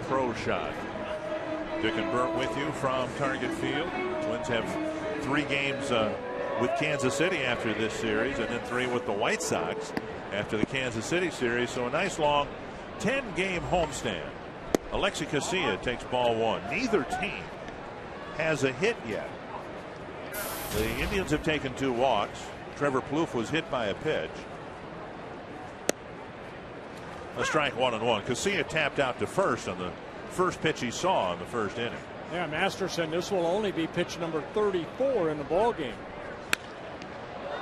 Pro shot. Dick and Burt with you from Target Field. Twins have 3 games with Kansas City after this series, and then 3 with the White Sox after the Kansas City series. So a nice long 10-game homestand. Alexi Casilla takes ball 1. Neither team has a hit yet. The Indians have taken 2 walks. Trevor Plouffe was hit by a pitch. A strike, 1-1. Casilla tapped out to first on the first pitch he saw in the first inning. Yeah, Masterson, this will only be pitch number 34 in the ball game.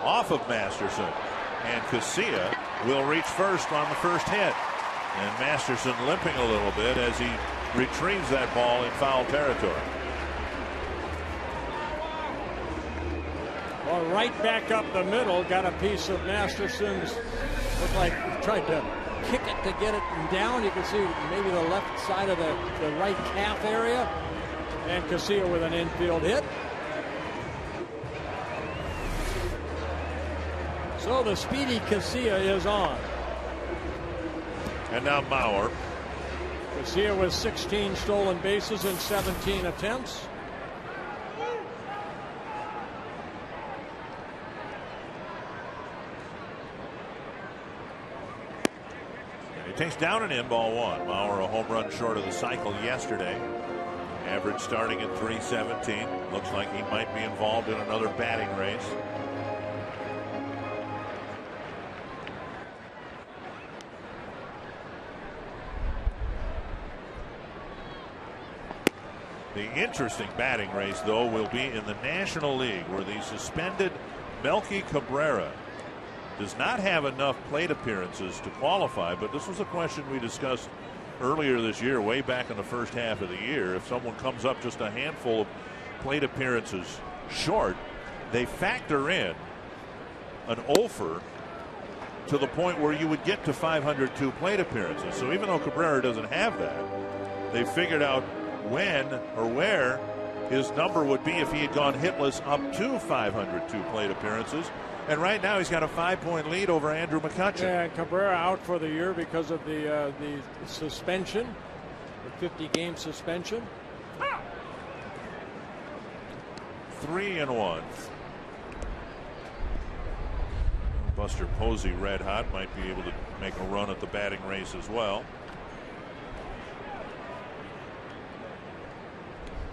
Off of Masterson, and Casilla will reach first on the first hit. And Masterson limping a little bit as he retrieves that ball in foul territory. Well, right back up the middle, got a piece of Masterson's. Looked like he tried to kick it to get it down. You can see maybe the left side of the right calf area. And Casilla with an infield hit. So the speedy Casilla is on. And now Mauer. Casilla with 16 stolen bases in 17 attempts. He takes down an in, ball one. Mauer a home run short of the cycle yesterday. Average starting at 317. Looks like he might be involved in another batting race. The interesting batting race, though, will be in the National League, where the suspended Melky Cabrera does not have enough plate appearances to qualify. But this was a question we discussed earlier this year, way back in the first half of the year. If someone comes up just a handful of plate appearances short, they factor in an offer to the point where you would get to 502 plate appearances. So even though Cabrera doesn't have that, they figured out when or where his number would be if he had gone hitless up to 502 plate appearances. And right now he's got a 5-point lead over Andrew McCutchen. Yeah, Cabrera out for the year because of the suspension, the 50-game suspension. 3-1. Buster Posey, red hot, might be able to make a run at the batting race as well.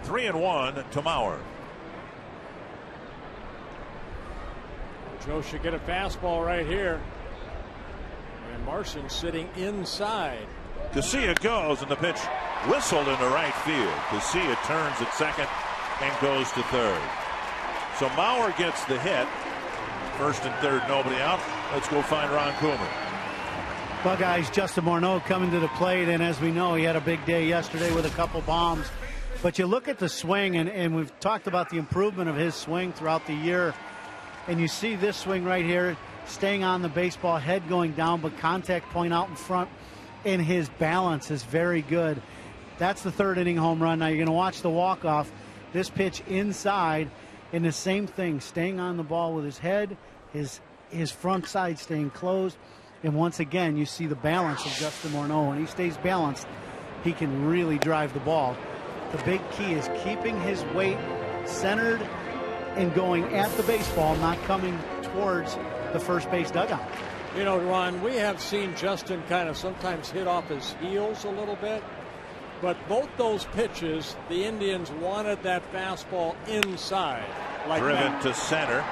3-1 to Mauer. Joe should get a fastball right here. And Marson sitting inside. Casilla goes, and the pitch whistled into right field. Casilla turns at second and goes to third. So Mauer gets the hit. First and third, nobody out. Let's go find Ron Coomer. Well, guys, Justin Morneau coming to the plate, and as we know, he had a big day yesterday with a couple bombs. But you look at the swing, and we've talked about the improvement of his swing throughout the year. And you see this swing right here, staying on the baseball, head going down, but contact point out in front, and his balance is very good. That's the third inning home run. Now you're going to watch the walk-off. This pitch inside, and the same thing, staying on the ball with his head, his front side staying closed. And once again, you see the balance of Justin Morneau. When he stays balanced, he can really drive the ball. The big key is keeping his weight centered and going at the baseball, not coming towards the first base dugout. You know, Ron, we have seen Justin kind of sometimes hit off his heels a little bit. But both those pitches, the Indians wanted that fastball inside. Like driven that. To center.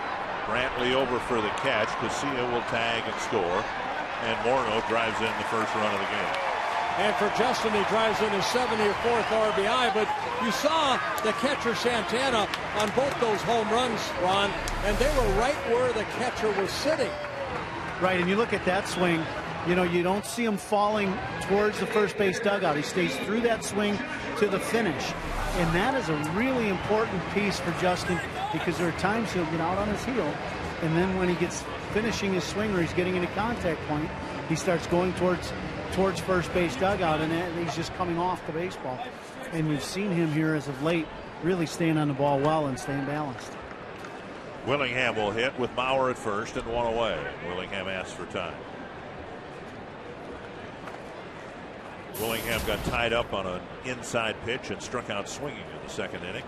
Brantley over for the catch. Casilla will tag and score. And Morneau drives in the first run of the game. And for Justin, he drives in his 74th RBI. But you saw the catcher Santana on both those home runs, Ron, and they were right where the catcher was sitting. Right, and you look at that swing, you know, you don't see him falling towards the first base dugout. He stays through that swing to the finish. And that is a really important piece for Justin, because there are times he'll get out on his heel, and then when he gets finishing his swing or he's getting into contact point, he starts going towards first base dugout, and he's just coming off the baseball. And we've seen him here as of late really staying on the ball well and staying balanced. Willingham will hit with Mauer at first and one away. Willingham asks for time. Willingham got tied up on an inside pitch and struck out swinging in the second inning.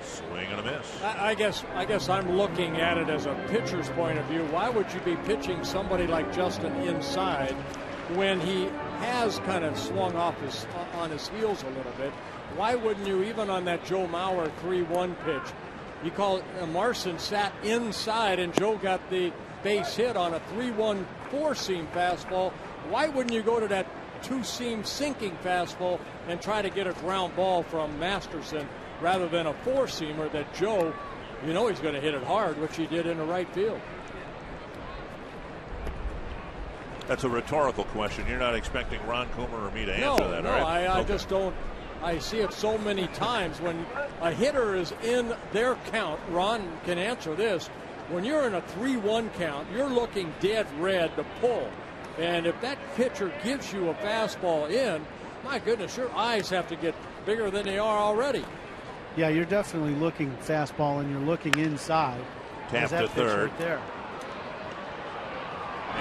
Swing and a miss. I guess I'm looking at it as a pitcher's point of view. Why would you be pitching somebody like Justin inside when he has kind of swung off on his heels a little bit? Why wouldn't you, even on that Joe Mauer 3-1 pitch, you call it Marson sat inside and Joe got the base hit on a 3-1 four-seam fastball. Why wouldn't you go to that two-seam sinking fastball and try to get a ground ball from Masterson rather than a four-seamer that Joe, you know he's going to hit it hard, which he did in the right field. That's a rhetorical question. You're not expecting Ron Coomer or me to answer that, no, are you? I just don't. I see it so many times when a hitter is in their count. Ron can answer this. When you're in a 3-1 count, you're looking dead red to pull. And if that pitcher gives you a fastball in, my goodness, your eyes have to get bigger than they are already. Yeah, you're definitely looking fastball, and you're looking inside. Tap to third. Right there.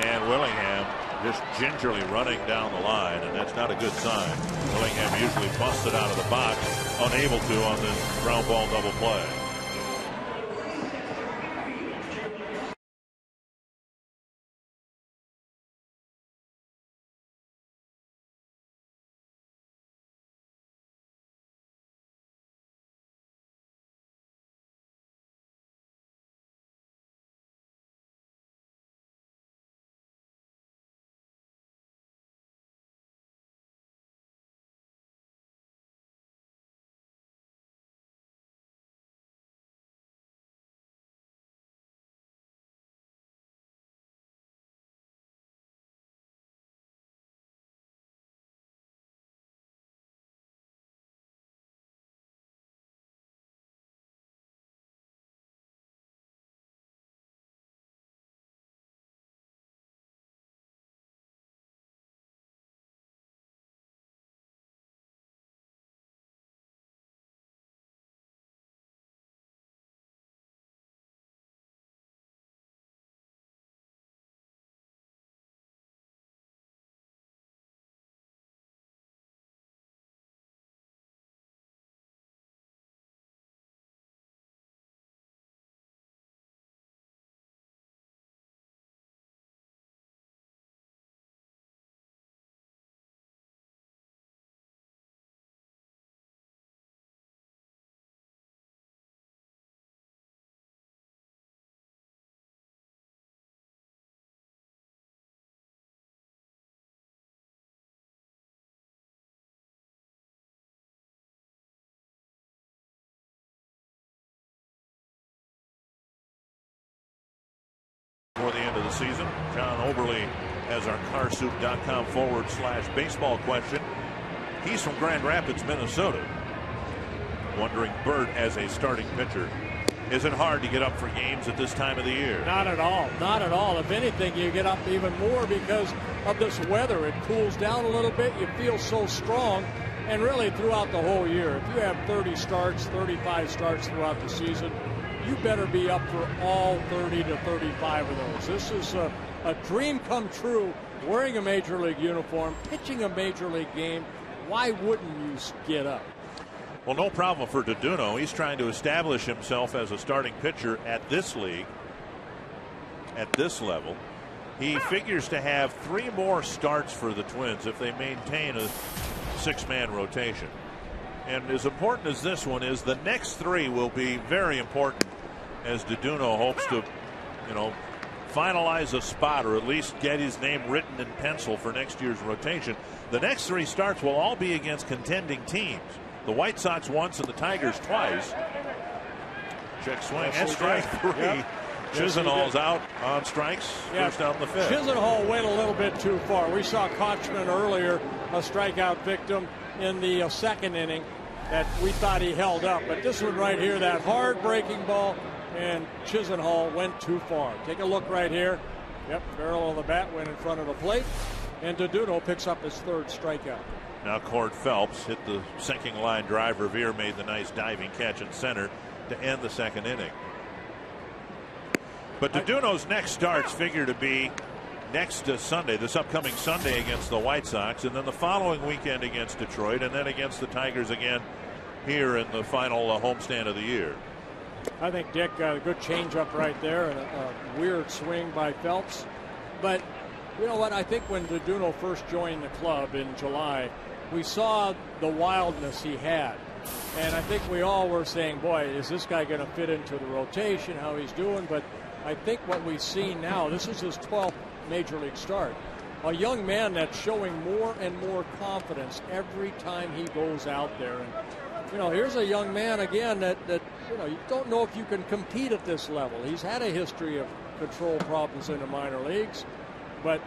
And Willingham just gingerly running down the line, and that's not a good sign. Willingham usually busted out of the box, unable to on this ground ball double play. For the end of the season, John Oberle has our carsoup.com /baseball question. He's from Grand Rapids, Minnesota. Wondering, Bert, as a starting pitcher, is it hard to get up for games at this time of the year? Not at all. Not at all. If anything, you get up even more because of this weather. It cools down a little bit. You feel so strong. And really throughout the whole year, if you have 30 starts, 35 starts throughout the season, you better be up for all 30 to 35 of those. This is a dream come true, wearing a major league uniform, pitching a major league game. Why wouldn't you get up? Well, no problem for Deduno. He's trying to establish himself as a starting pitcher at this league, at this level. He figures to have 3 more starts for the Twins if they maintain a 6-man rotation. And as important as this one is, the next 3 will be very important as Deduno hopes to, finalize a spot or at least get his name written in pencil for next year's rotation. The next 3 starts will all be against contending teams. The White Sox once and the Tigers twice. Check swing and strike 3. Yep. Chisenhall's out on strikes. First out in the 5th. Chisenhall went a little bit too far. We saw Kochman earlier, a strikeout victim in the 2nd inning that we thought he held up. But this one right here, that hard breaking ball, and Chisenhall went too far. Take a look right here. Yep, barrel of the bat went in front of the plate, and Deduno picks up his 3rd strikeout. Now Cord Phelps hit the sinking line drive. Revere made the nice diving catch in center to end the 2nd inning. But Deduno's next starts figure to be next Sunday, this upcoming Sunday against the White Sox, and then the following weekend against Detroit, and then against the Tigers again here in the final homestand of the year. I think Dick got a good changeup right there and a weird swing by Phelps. But you know what? I think when Deduno first joined the club in July, we saw the wildness he had. And I think we all were saying, boy, is this guy going to fit into the rotation, how he's doing? But I think what we see now, this is his 12th major league start. A young man that's showing more and more confidence every time he goes out there. And here's a young man again that you don't know if you can compete at this level. He's had a history of control problems in the minor leagues, but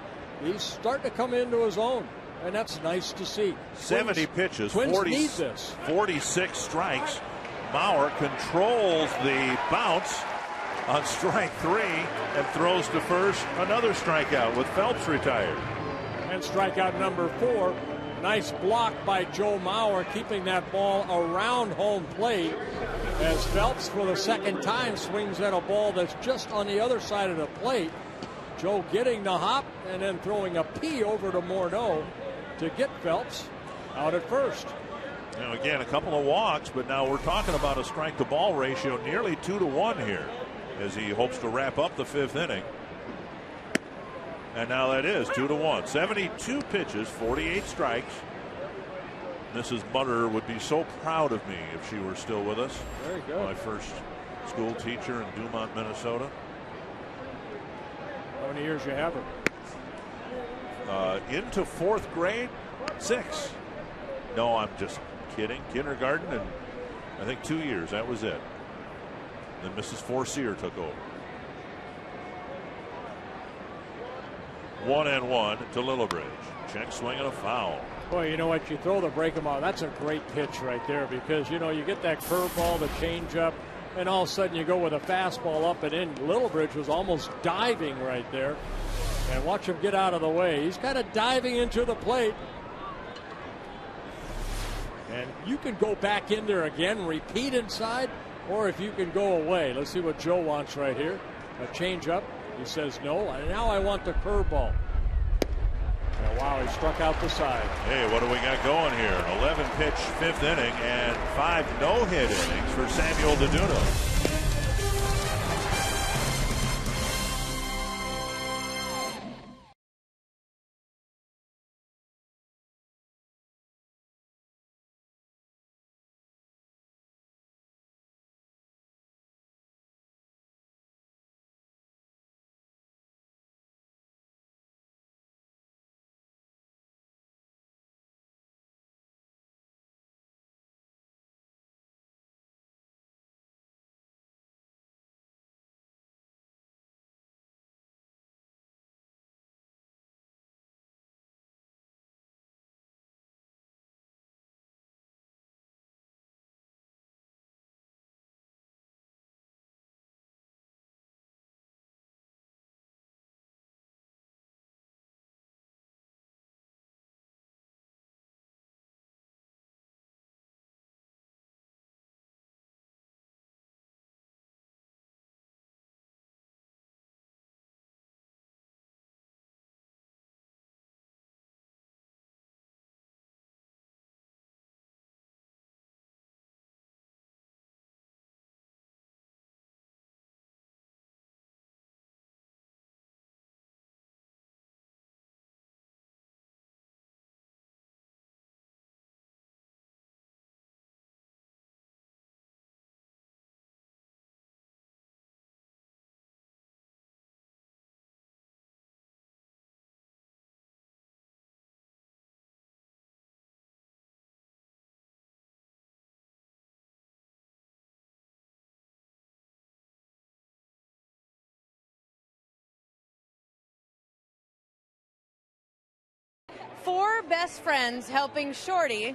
he's starting to come into his own, and that's nice to see. 70 pitches, Twins 40, need this. 46 strikes. Mauer controls the bounce on strike 3 and throws to first. Another strikeout with Phelps retired. And strikeout number 4. Nice block by Joe Mauer, keeping that ball around home plate as Phelps for the second time swings at a ball that's just on the other side of the plate. Joe getting the hop and then throwing a P over to Morneau to get Phelps out at first. Now again, a couple of walks, but now we're talking about a strike-to-ball ratio nearly 2-1 here as he hopes to wrap up the 5th inning. And now that is 2-1. 72 pitches, 48 strikes. Mrs. Butter would be so proud of me if she were still with us. Very good. My first school teacher in Dumont, Minnesota. How many years you have her? Into 4th grade, 6. No, I'm just kidding. Kindergarten and I think 2 years. That was it. Then Mrs. Forcier took over. 1-1 to Lillibridge. Check swing and a foul. Boy, you know what? You throw the break 'em out. That's a great pitch right there because, you know, you get that curveball, the changeup, and all of a sudden you go with a fastball up and in. Lillibridge was almost diving right there. And watch him get out of the way. He's kind of diving into the plate. And you can go back in there again, repeat inside, or if you can go away. Let's see what Joe wants right here. A changeup. He says no, and now I want the curveball. Wow, he struck out the side. Hey, what do we got going here? An 11-pitch 5th inning and 5 no-hit innings for Samuel Deduno. Four best friends helping Shorty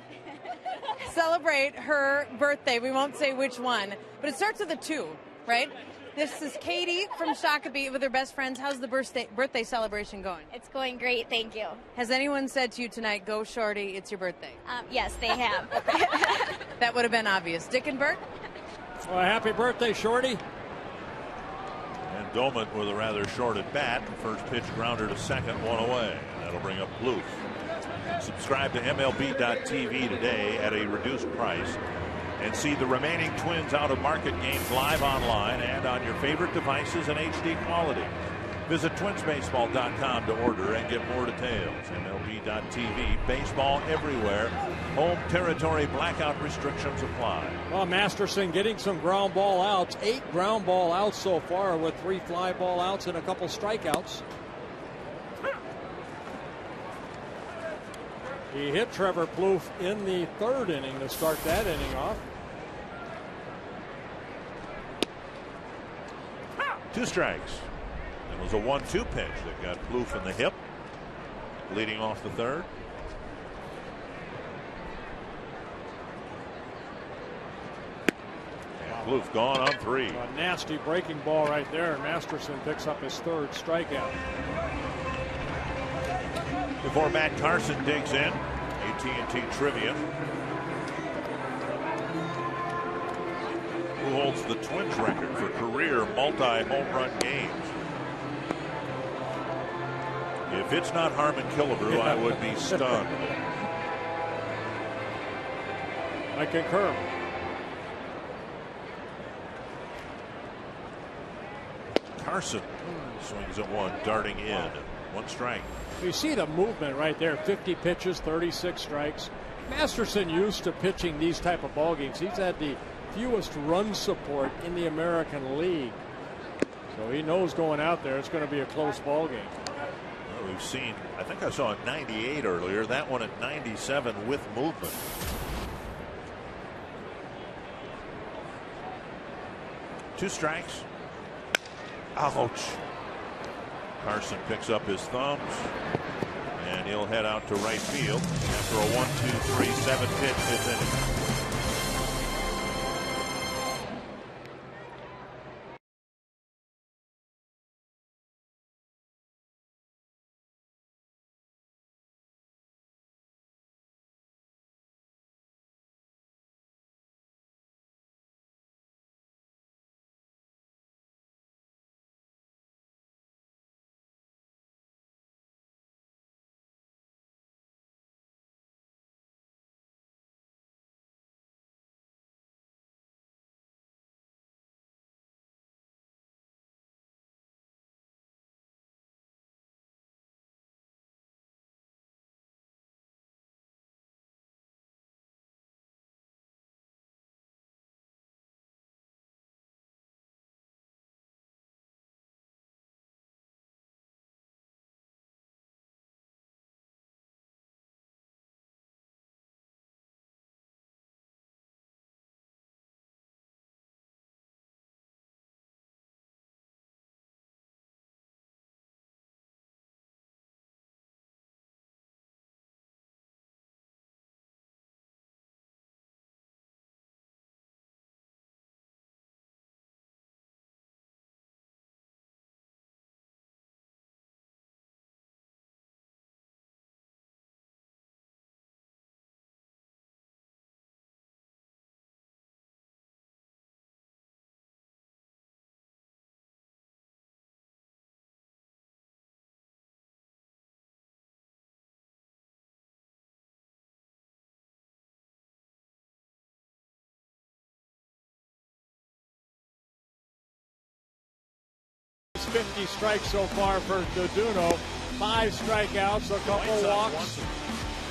celebrate her birthday. We won't say which one, but it starts with a 2, right? This is Katie from Shakopee with her best friends. How's the birthday celebration going? It's going great, thank you. Has anyone said to you tonight, go Shorty, it's your birthday? Yes, they have. That would have been obvious. Dickenberg? Well, happy birthday, Shorty. And Doman with a rather short at bat. First pitch grounder to second, 1 away. That'll bring up Plouffe. Subscribe to MLB.TV today at a reduced price and see the remaining Twins out-of-market games live online and on your favorite devices in HD quality. Visit twinsbaseball.com to order and get more details. MLB.TV, baseball everywhere. Home territory blackout restrictions apply. Well, Masterson getting some ground ball outs. 8 ground ball outs so far with 3 fly ball outs and a couple strikeouts. He hit Trevor Plouffe in the 3rd inning to start that inning off. 2 strikes. It was a 1-2 pitch that got Plouffe in the hip. leading off the third. Plouffe gone on 3. A nasty breaking ball right there, and Masterson picks up his 3rd strikeout. Before Matt Carson digs in, AT&T Trivia. Who holds the Twins record for career multi-home run games? If it's not Harmon Killebrew, I would be stunned. I concur. Carson swings at 1, darting in. 1 strike. You see the movement right there. 50 pitches, 36 strikes. Masterson used to pitching these type of ball games. He's had the fewest run support in the American League. So he knows going out there it's going to be a close ball game. Well, we've seen, I think I saw a 98 earlier, that one at 97 with movement. Two strikes. Ouch. Carson picks up his thumbs, and he'll head out to right field after a 1-2-3 7-pitch 5th inning. It's 50 strikes so far for Doduno. 5 strikeouts, a couple walks.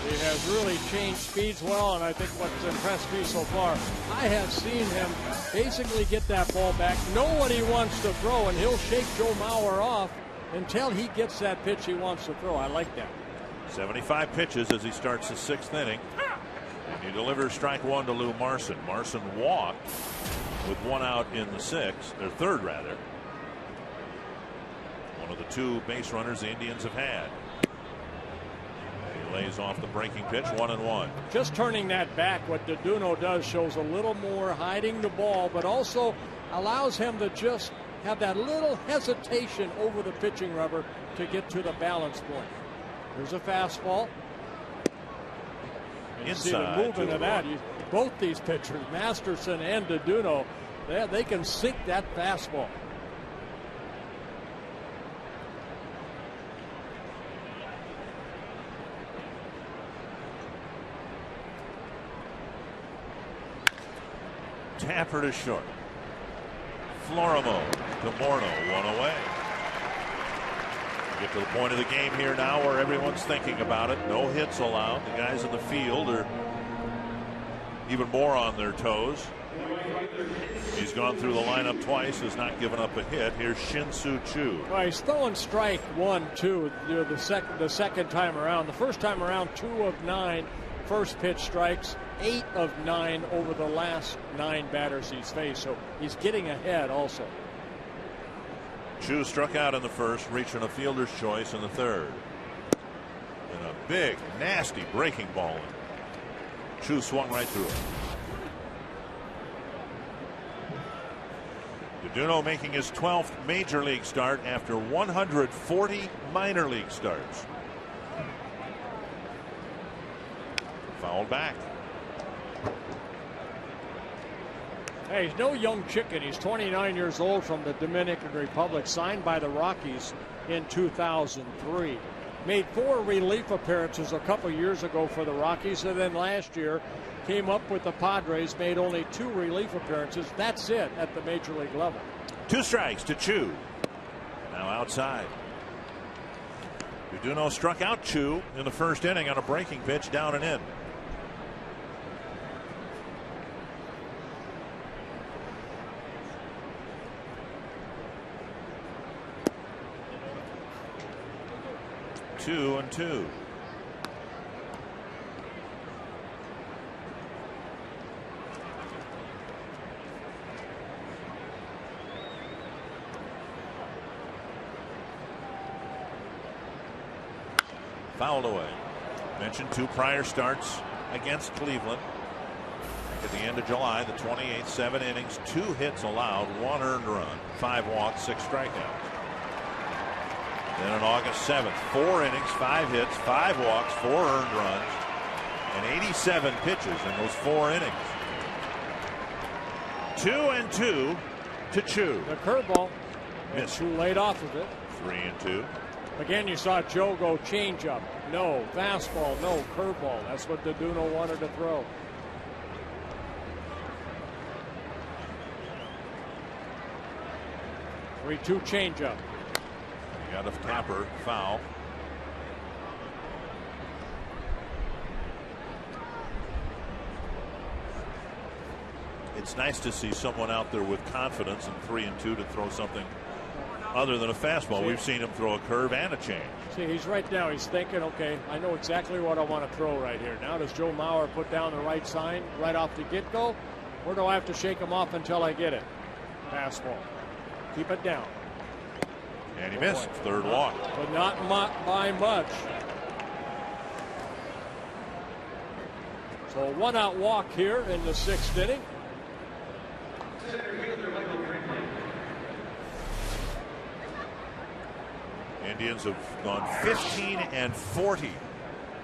He has really changed speeds well, and I think what's impressed me so far, I have seen him basically get that ball back, know what he wants to throw, and he'll shake Joe Mauer off until he gets that pitch he wants to throw. I like that. 75 pitches as he starts the 6th inning. And he delivers strike 1 to Lou Marson. Marson walked with 1 out in the 6th, or 3rd rather. One of the 2 base runners the Indians have had. He lays off the breaking pitch, 1-1. Just turning that back, what Doduno does shows a little more hiding the ball, but also allows him to just have that little hesitation over the pitching rubber to get to the balance point. Here's a fastball. And you see the movement of that. Both these pitchers, Masterson and Doduno, they can sink that fastball. Tapper to short. Florimo to Morneau, 1 away. Get to the point of the game here now where everyone's thinking about it. No hits allowed. The guys in the field are even more on their toes. He's gone through the lineup twice, has not given up a hit. Here's Shin-Soo Choo. Well, he's throwing strike 1, 2 the second time around. The first time around, 2 of 9 first pitch strikes, 8 of 9 over the last 9 batters he's faced. So he's getting ahead also. Choo struck out in the first, reaching a fielder's choice in the 3rd. And a big, nasty breaking ball. Chu swung right through it. Duno making his 12th major league start after 140 minor league starts. Fouled back. Hey, he's no young chicken. He's 29 years old from the Dominican Republic, signed by the Rockies in 2003. Made 4 relief appearances a couple years ago for the Rockies, and then last year came up with the Padres, made only 2 relief appearances. That's it at the major league level. 2 strikes to Chu. Now outside. Duno struck out Chu in the first inning on a breaking pitch down and in. Two and two. Fouled away. Mentioned 2 prior starts against Cleveland. At the end of July, the 28th, 7 innings, 2 hits allowed, 1 earned run, 5 walks, 6 strikeouts. Then on August 7th, 4 innings, 5 hits, 5 walks, 4 earned runs, and 87 pitches in those 4 innings. 2 and 2 to Chu. The curveball. Missed. Chu laid off of it. 3 and 2. Again, you saw Joe go changeup. No. Fastball. No. Curveball. That's what Duno wanted to throw. Three-two changeup. Got a tapper, foul. It's nice to see someone out there with confidence in 3 and 2 to throw something other than a fastball. We've seen him throw a curve and a change. See, he's right now. He's thinking, okay, I know exactly what I want to throw right here. Now does Joe Mauer put down the right sign right off the get-go? Or do I have to shake him off until I get it? Fastball. Keep it down. And he missed. Third walk. But not by much. So a 1-out walk here in the 6th inning. Indians have gone 15 and 40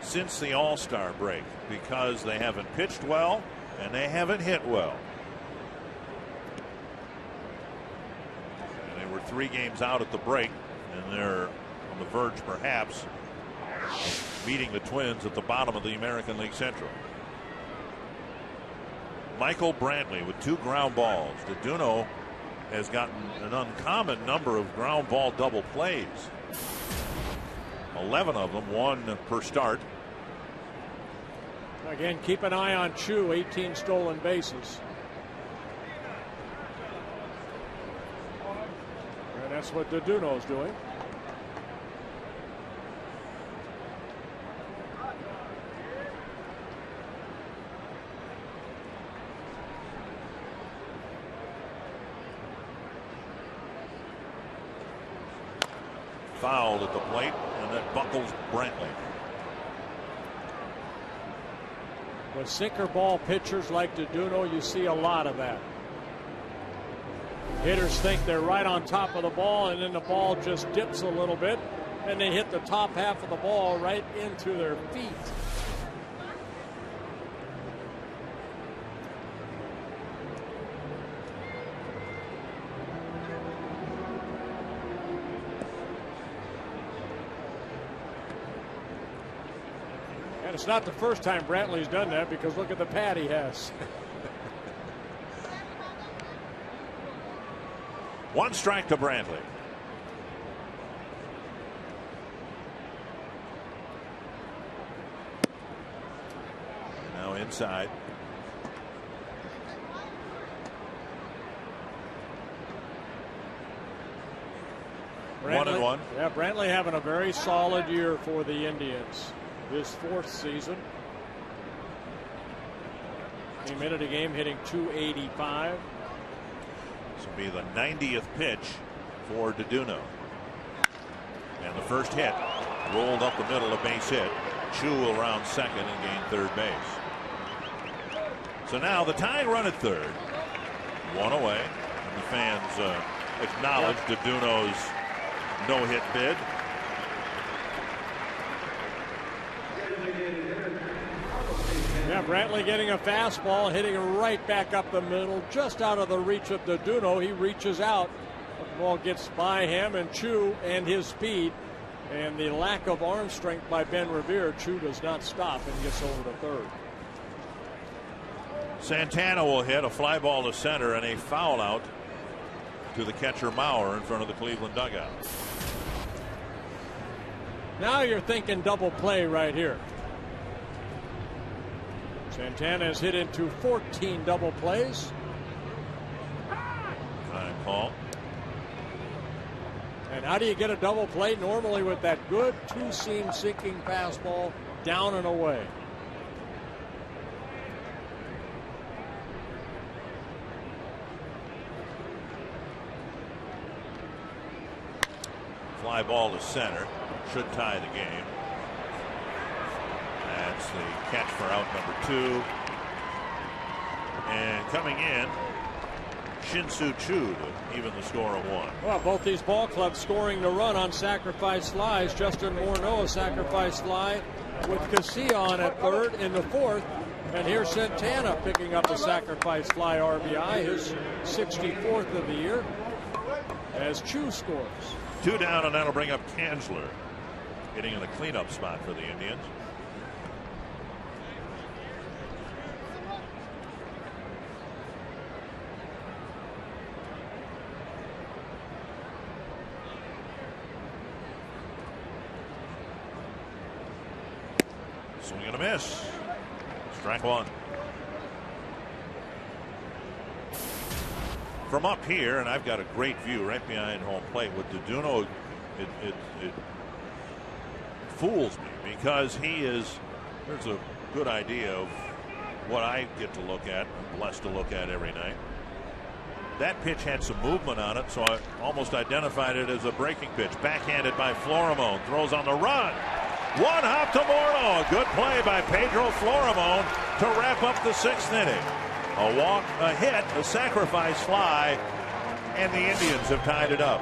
since the All-Star break because they haven't pitched well and they haven't hit well. And they were 3 games out at the break, and they're on the verge perhaps of beating the Twins at the bottom of the American League Central. Michael Brantley with 2 ground balls. Duno has gotten an uncommon number of ground ball double plays. 11 of them, 1 per start. Again, keep an eye on Chu, 18 stolen bases. And that's what Duno's doing. Fouled at the plate, and that buckles Brantley. With sinker ball pitchers like Duno, you see a lot of that. Hitters think they're right on top of the ball, and then the ball just dips a little bit, and they hit the top half of the ball right into their feet. And it's not the first time Brantley's done that, because look at the pad he has. 1 strike to Brantley. Now inside. Brantley, 1-1. Yeah, Brantley having a very solid year for the Indians. His 4th season. He minute a game, hitting .285. This will be the 90th pitch for Duno. And the first hit rolled up the middle, a base hit. Chu will round second and gain third base. So now the tying run at third, one away, and the fans acknowledge Duduno's no-hit bid. Yeah, Brantley getting a fastball, hitting it right back up the middle, just out of the reach of Duduno. He reaches out. The ball gets by him, and Chu and his speed and the lack of arm strength by Ben Revere, Chu does not stop and gets over to third. Santana will hit a fly ball to center and a foul out to the catcher Maurer in front of the Cleveland dugout. Now you're thinking double play right here. Santana has hit into 14 double plays. Time call. And how do you get a double play? Normally with that good two-seam sinking fastball down and away. Fly ball to center. Should tie the game. That's the catch for out number 2. And coming in, Shin-Soo Choo to even the score of 1. Well, both these ball clubs scoring the run on sacrifice flies. Justin Morneau, a sacrifice fly with Casilla on at third in the 4th. And here's Santana picking up a sacrifice fly RBI, his 64th of the year, as Chu scores. 2 down, and that'll bring up Kanzler, hitting in the cleanup spot for the Indians. Swing and a miss. Strike 1. From up here, and I've got a great view right behind home plate with Duduno, it fools me because there's a good idea of what I get to look at, I'm blessed to look at every night. That pitch had some movement on it, so I almost identified it as a breaking pitch. Backhanded by Florimon, throws on the run. One hop to Morneau. A good play by Pedro Florimon to wrap up the 6th inning. A walk, a hit, a sacrifice fly, and the Indians have tied it up.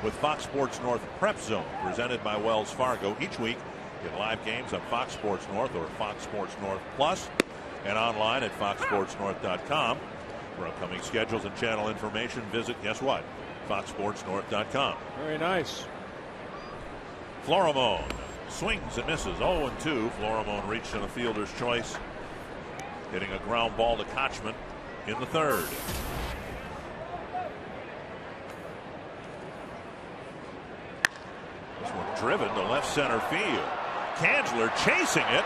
With Fox Sports North Prep Zone, presented by Wells Fargo. Each week, get live games on Fox Sports North or Fox Sports North Plus, and online at foxsportsnorth.com. For upcoming schedules and channel information, visit, guess what? foxsportsnorth.com. Very nice. Florimon swings and misses. 0-2. Florimon reached in a fielder's choice hitting a ground ball to Kochman in the third. This one driven to left center field. Kanzler chasing it.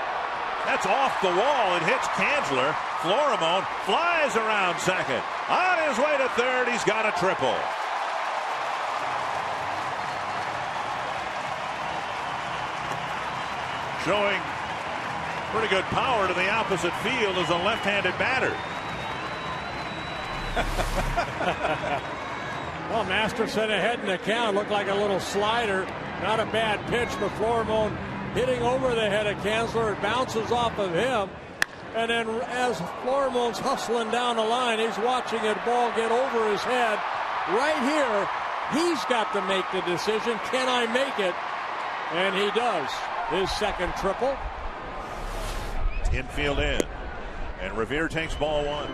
That's off the wall. It hits Kanzler. Florimon flies around second. On his way to third, he's got a triple. Showing pretty good power to the opposite field as a left-handed batter. Well, Masterson ahead in the count. Looked like a little slider. Not a bad pitch, but Florimon hitting over the head of Kanzler. It bounces off of him. And then as Florimon's hustling down the line, he's watching a ball get over his head. Right here, he's got to make the decision. Can I make it? And he does. His second triple. Infield in. And Revere takes ball one.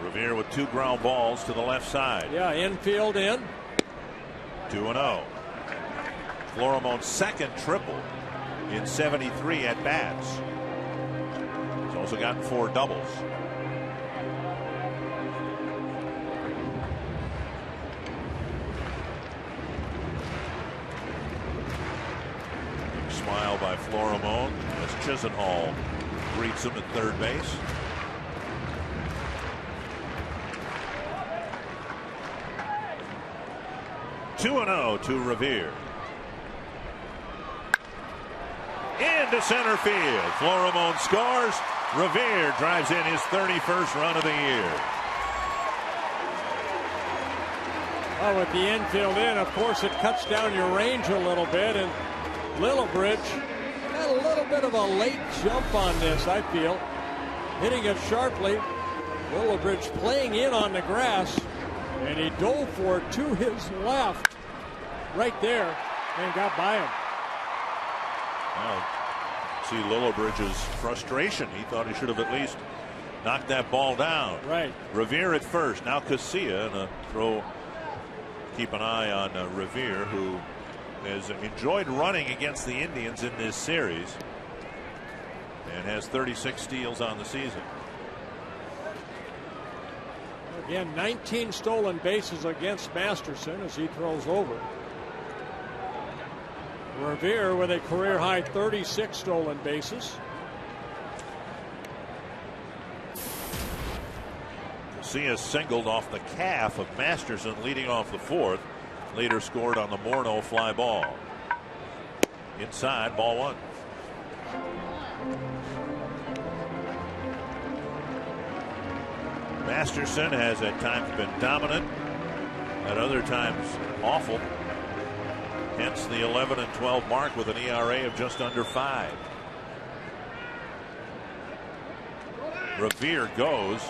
Revere with 2 ground balls to the left side. Yeah, infield in. 2-0. Florimon's second triple in 73 at bats. He's also gotten 4 doubles. Big smile by Florimon as Chisenhall greets him at third base. (2-0) to Revere. Into center field. Florimon scores. Revere drives in his 31st run of the year. Well, with the infield in, of course, it cuts down your range a little bit. And Lillibridge had a little bit of a late jump on this, I feel. Hitting it sharply. Lillibridge playing in on the grass. And he dove for it to his left, right there, and got by him. Well, see Lillibridge's frustration. He thought he should have at least knocked that ball down. Right. Revere at first. Now Casilla, and a throw. Keep an eye on Revere, who has enjoyed running against the Indians in this series and has 36 steals on the season. Again, 19 stolen bases against Masterson as he throws over. Revere with a career high 36 stolen bases. Casilla singled off the calf of Masterson leading off the fourth. Later scored on the Morneau fly ball. Inside, ball one. Masterson has at times been dominant, at other times awful. Hence the 11-12 mark with an ERA of just under 5. Revere goes,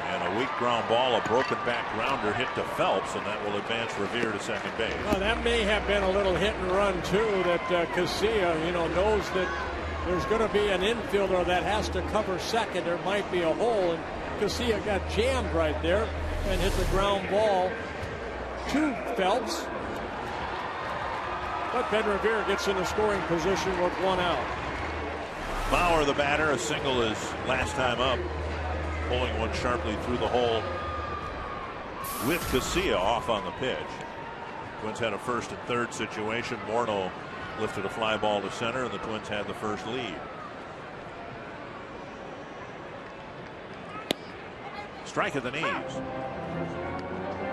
and a weak ground ball, a broken back grounder hit to Phelps, and that will advance Revere to second base. Well, that may have been a little hit and run too. That Casilla, knows that there's going to be an infielder that has to cover second. There might be a hole, and Casilla got jammed right there and hit the ground ball to Phelps. But Ben Revere gets in the scoring position with 1 out. Bauer, the batter, a single is last time up, pulling one sharply through the hole with Casilla off on the pitch. Twins had a first and third situation. Morneau lifted a fly ball to center, and the Twins had the first lead. Strike at the knees.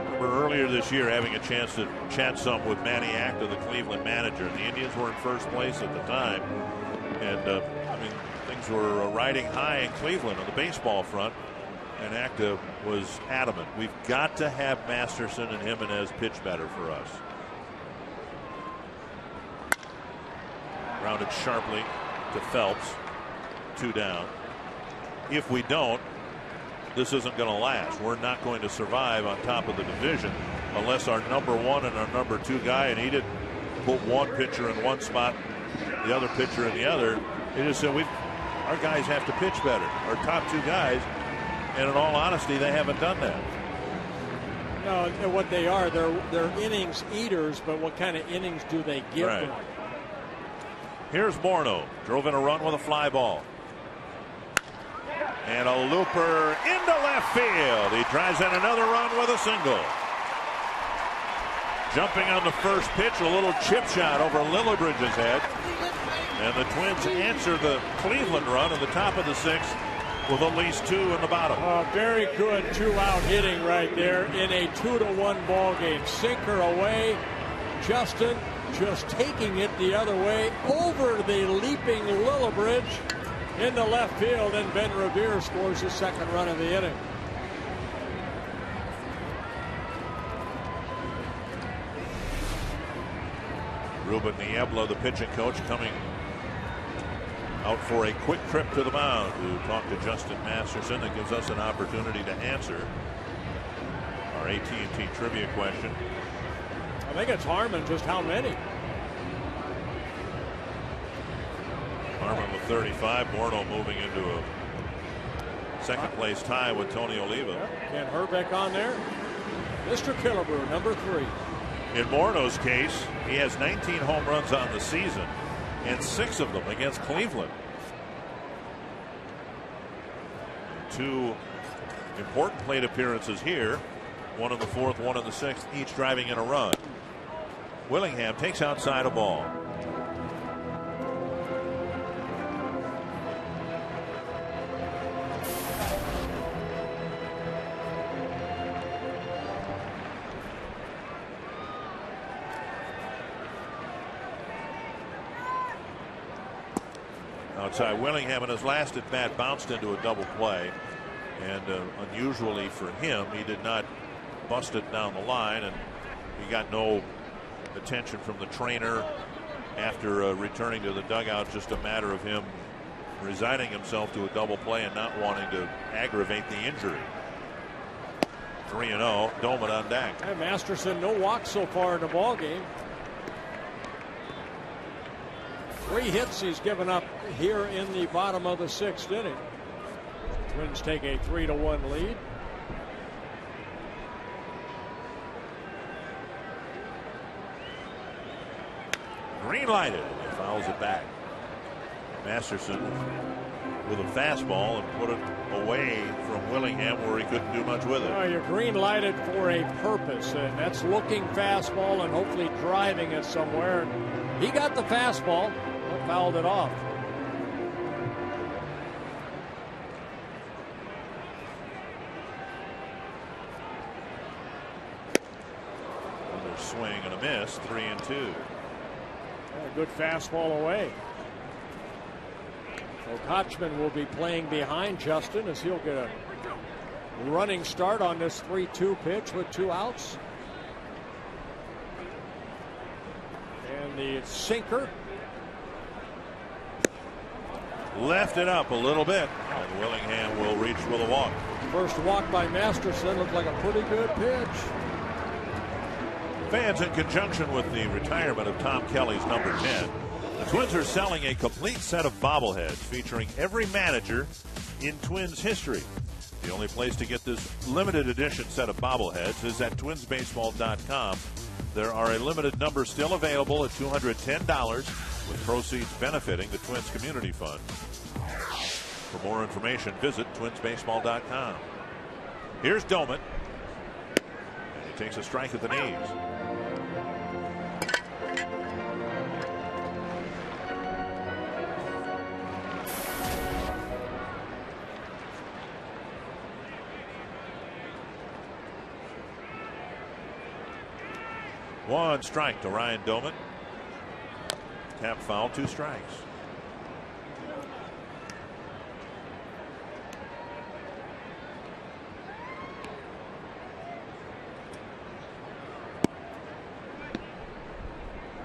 Remember earlier this year having a chance to chat some with Manny Acta, the Cleveland manager. The Indians were in first place at the time, and things were riding high in Cleveland on the baseball front, and Acta was adamant. We've got to have Masterson and Jimenez pitch better for us. Grounded sharply to Phelps. 2 down. If we don't, this isn't going to last. We're not going to survive on top of the division unless our number 1 and our number 2 guy, and he didn't put one pitcher in one spot, the other pitcher in the other. He just said our guys have to pitch better, our top 2 guys, and in all honesty, they haven't done that. No, and what they are, they're innings eaters, but what kind of innings do they give them? Here's Morneau. Drove in a run with a fly ball. And a looper into left field. He drives in another run with a single. Jumping on the first pitch, a little chip shot over Lillibridge's head. And the Twins answer the Cleveland run in the top of the sixth with at least 2 in the bottom. Very good 2-out hitting right there in a 2-1 ball game. Sinker away. Justin just taking it the other way over the leaping Lillibridge into left field, and Ben Revere scores his second run of the inning. Ruben Niebla, the pitching coach, coming out for a quick trip to the mound to talk to Justin Masterson. That gives us an opportunity to answer our AT&T trivia question. I think it's Harmon. Just how many? Harmon with 35. Morneau moving into a second place tie with Tony Oliva. Ken Herbeck on there. Mr. Killebrew, number 3. In Morneau's case, he has 19 home runs on the season, and 6 of them against Cleveland. 2 important plate appearances here, 1 in the 4th, 1 in the 6th, each driving in a run. Willingham takes outside a ball. Outside Willingham, in his last at bat, bounced into a double play, and unusually for him, he did not bust it down the line, and he got no attention from the trainer after returning to the dugout. Just a matter of him resigning himself to a double play and not wanting to aggravate the injury. 3-0, Doman on deck. And Masterson, no walks so far in the ball game. 3 hits he's given up here in the bottom of the 6th inning. Twins take a 3-1 lead. Green lighted. He fouls it back. Masterson with a fastball and put it away from Willingham where he couldn't do much with it. You're green lighted for a purpose, and that's looking fastball and hopefully driving it somewhere. He got the fastball. Fouled it off. Another swing and a miss. 3-2. A good fastball away. So Kochman will be playing behind Justin as he'll get a running start on this 3-2 pitch with 2 outs. And the sinker. Left it up a little bit, and Willingham will reach with a walk. First walk by Masterson looked like a pretty good pitch. Fans, in conjunction with the retirement of Tom Kelly's number 10, the Twins are selling a complete set of bobbleheads featuring every manager in Twins history. The only place to get this limited edition set of bobbleheads is at twinsbaseball.com. There are a limited number still available at $210, with proceeds benefiting the Twins Community Fund. For more information, visit twinsbaseball.com. Here's Doman. And he takes a strike at the knees. One strike to Ryan Doman. Tap foul, 2 strikes.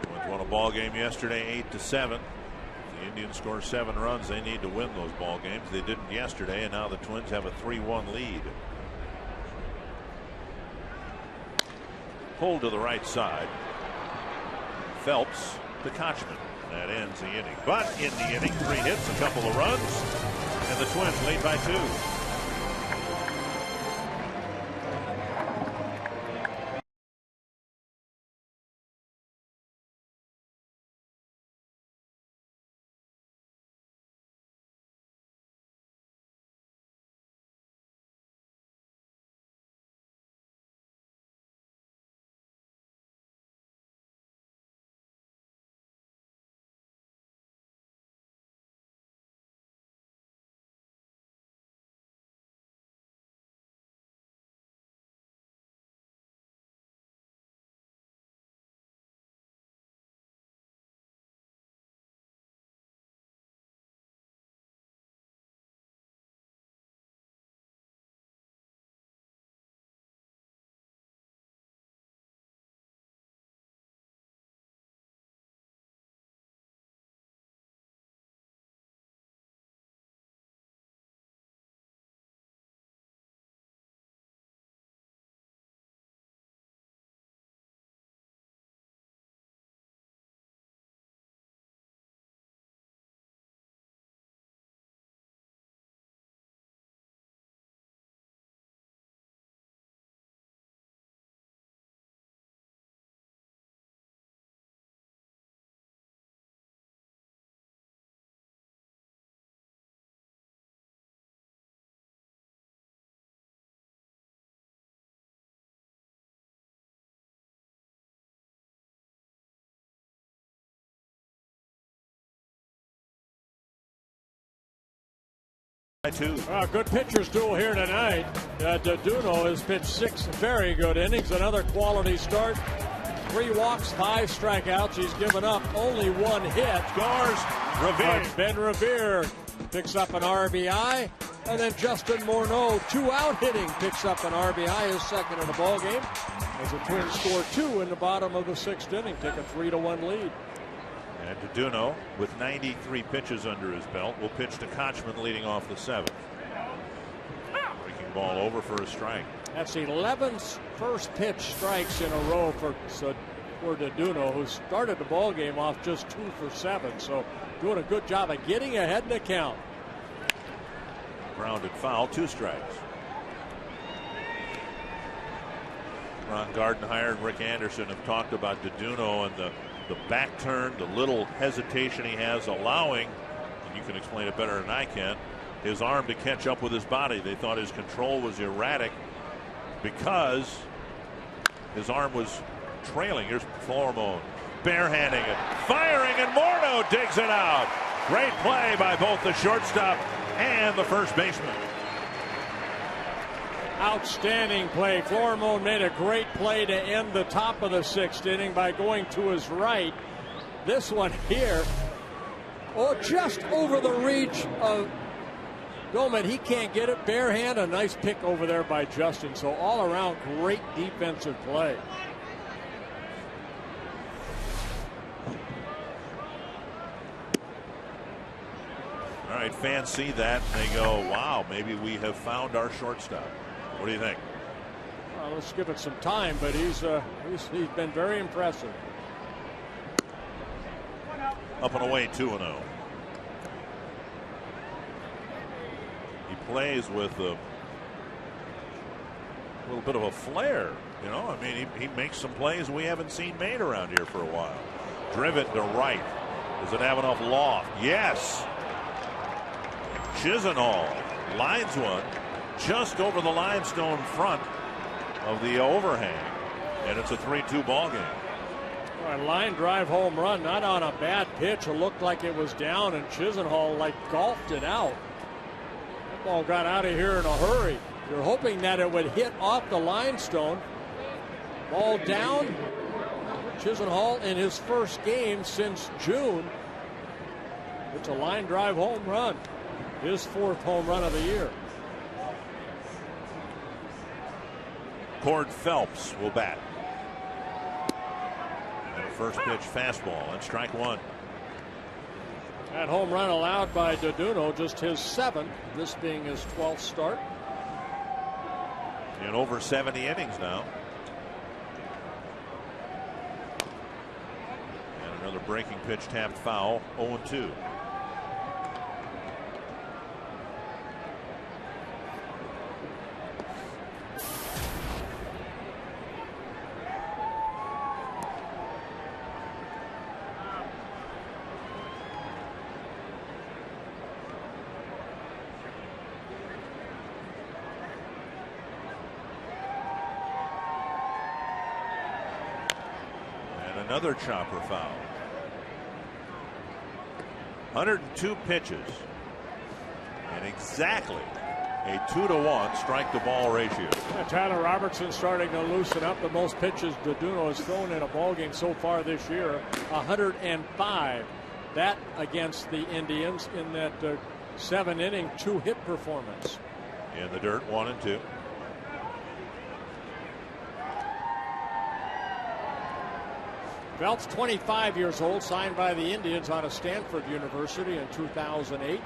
Twins won a ball game yesterday, 8-7. The Indians score 7 runs. They need to win those ball games. They didn't yesterday, and now the Twins have a 3-1 lead. Pulled to the right side. Phelps to Kochman. That ends the inning. But in the inning, 3 hits, a couple of runs, and the Twins lead by 2. Good pitcher's duel here tonight. Doduno has pitched 6 very good innings. Another quality start. 3 walks, 5 strikeouts. He's given up only 1 hit. Scores. Revere. Ben Revere picks up an RBI. And then Justin Morneau, 2-out hitting, picks up an RBI, his second in the ball game. As the Twins score 2 in the bottom of the 6th inning, take a 3-1 lead. And Doduno, with 93 pitches under his belt, will pitch to Kochman leading off the 7th. Breaking ball over for a strike. That's 11 first pitch strikes in a row for Doduno, who started the ball game off just 2 for 7. So doing a good job of getting ahead in the count. Grounded foul, 2 strikes. Ron Gardenhire and Rick Anderson have talked about Doduno and the back turn, the little hesitation he has, allowing, and you can explain it better than I can, his arm to catch up with his body. They thought his control was erratic because his arm was trailing. Here's Flormone barehanding it, firing, and Morneau digs it out. Great play by both the shortstop and the first baseman. Outstanding play. Flormone made a great play to end the top of the 6th inning by going to his right. This one here, just over the reach of Goldman. He can't get it. Bare hand, a nice pick over there by Justin. So all around, great defensive play. All right, fans see that and they go, wow, maybe we have found our shortstop. What do you think? Well, let's give it some time, but he's been very impressive. Up and away, 2-0. He plays with a little bit of a flair, you know. I mean, he makes some plays we haven't seen made around here for a while. Driven to right. Does it have enough loft? Yes. Chisenhall lines one just over the limestone front of the overhang, and it's a 3-2 ball game. A line drive home run, not on a bad pitch. It looked like it was down, and Chisenhall golfed it out. That ball got out of here in a hurry. You're hoping that it would hit off the limestone. Ball down. Chisenhall in his first game since June. It's a line drive home run. His 4th home run of the year. Cord Phelps will bat. And first pitch fastball and strike 1. That home run allowed by Doduno, just his 7th, this being his 12th start. In over 70 innings now. And another breaking pitch tapped foul, 0-2. Another chopper foul. 102 pitches and exactly a 2-to-1 strike to ball ratio. Tyler Robertson starting to loosen up. The most pitches Doduno has thrown in a ball game so far this year, 105. That against the Indians in that 7-inning 2-hit performance. In the dirt, 1-2. Phelps, 25 years old, signed by the Indians out of Stanford University in 2008.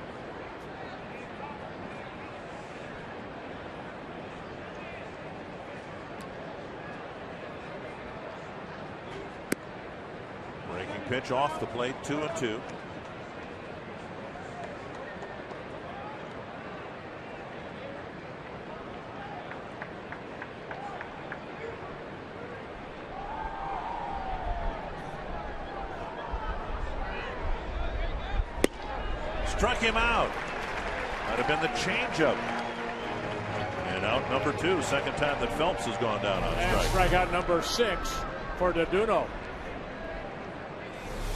Breaking pitch off the plate, 2-2. Struck him out. Might have been the changeup. And out number 2, second time that Phelps has gone down on strike. And strikeout number 6 for Doduno.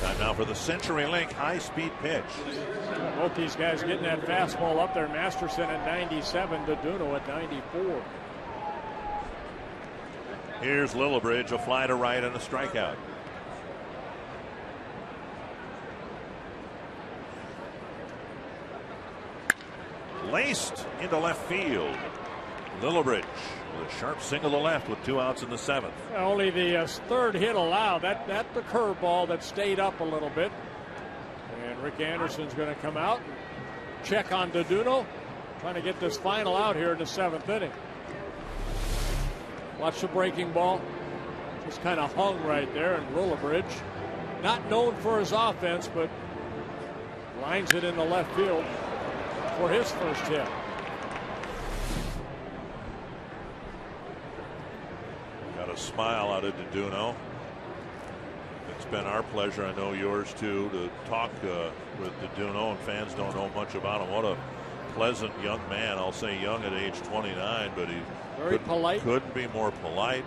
Time now for the CenturyLink high-speed pitch. Both these guys getting that fastball up there. Masterson at 97, Deduno at 94. Here's Lillibridge, a fly to right and a strikeout. Laced into left field. Lillibridge with a sharp single to left with 2 outs in the 7th. Only the third hit allowed. That's the curveball that stayed up a little bit. And Rick Anderson's going to come out and check on Deduno, trying to get this final out here in the 7th inning. Watch the breaking ball. Just kind of hung right there. And Lillibridge, not known for his offense, but lines it in the left field for his first hit. Got a smile out of Deduno. It's been our pleasure, I know yours too, to talk with Deduno, and fans don't know much about him. What a pleasant young man. I'll say young at age 29, but he very polite. Couldn't be more polite.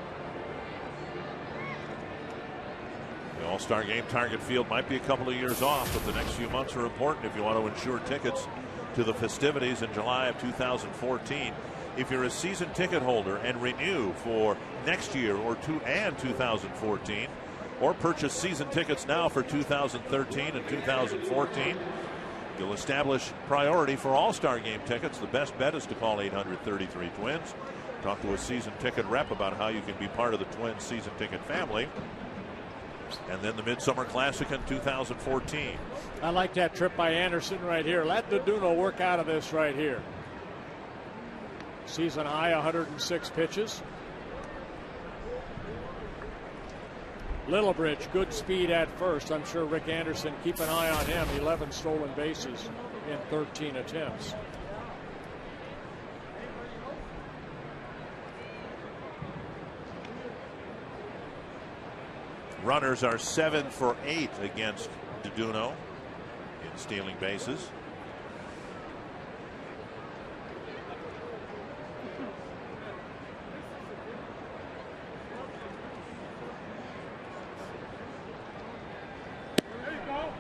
The All-Star Game Target Field might be a couple of years off, but the next few months are important if you want to ensure tickets to the festivities in July of 2014. If you're a season ticket holder and renew for next year or 2014, or purchase season tickets now for 2013 and 2014, you'll establish priority for All-Star Game tickets. The best bet is to call 833 Twins. Talk to a season ticket rep about how you can be part of the Twins season ticket family. And then the Midsummer Classic in 2014. I like that trip by Anderson right here. Let Deduno work out of this right here. Season high 106 pitches. Lillibridge, good speed at first. I'm sure Rick Anderson, keep an eye on him. 11 stolen bases in 13 attempts. Runners are 7 for 8 against Deduno in stealing bases.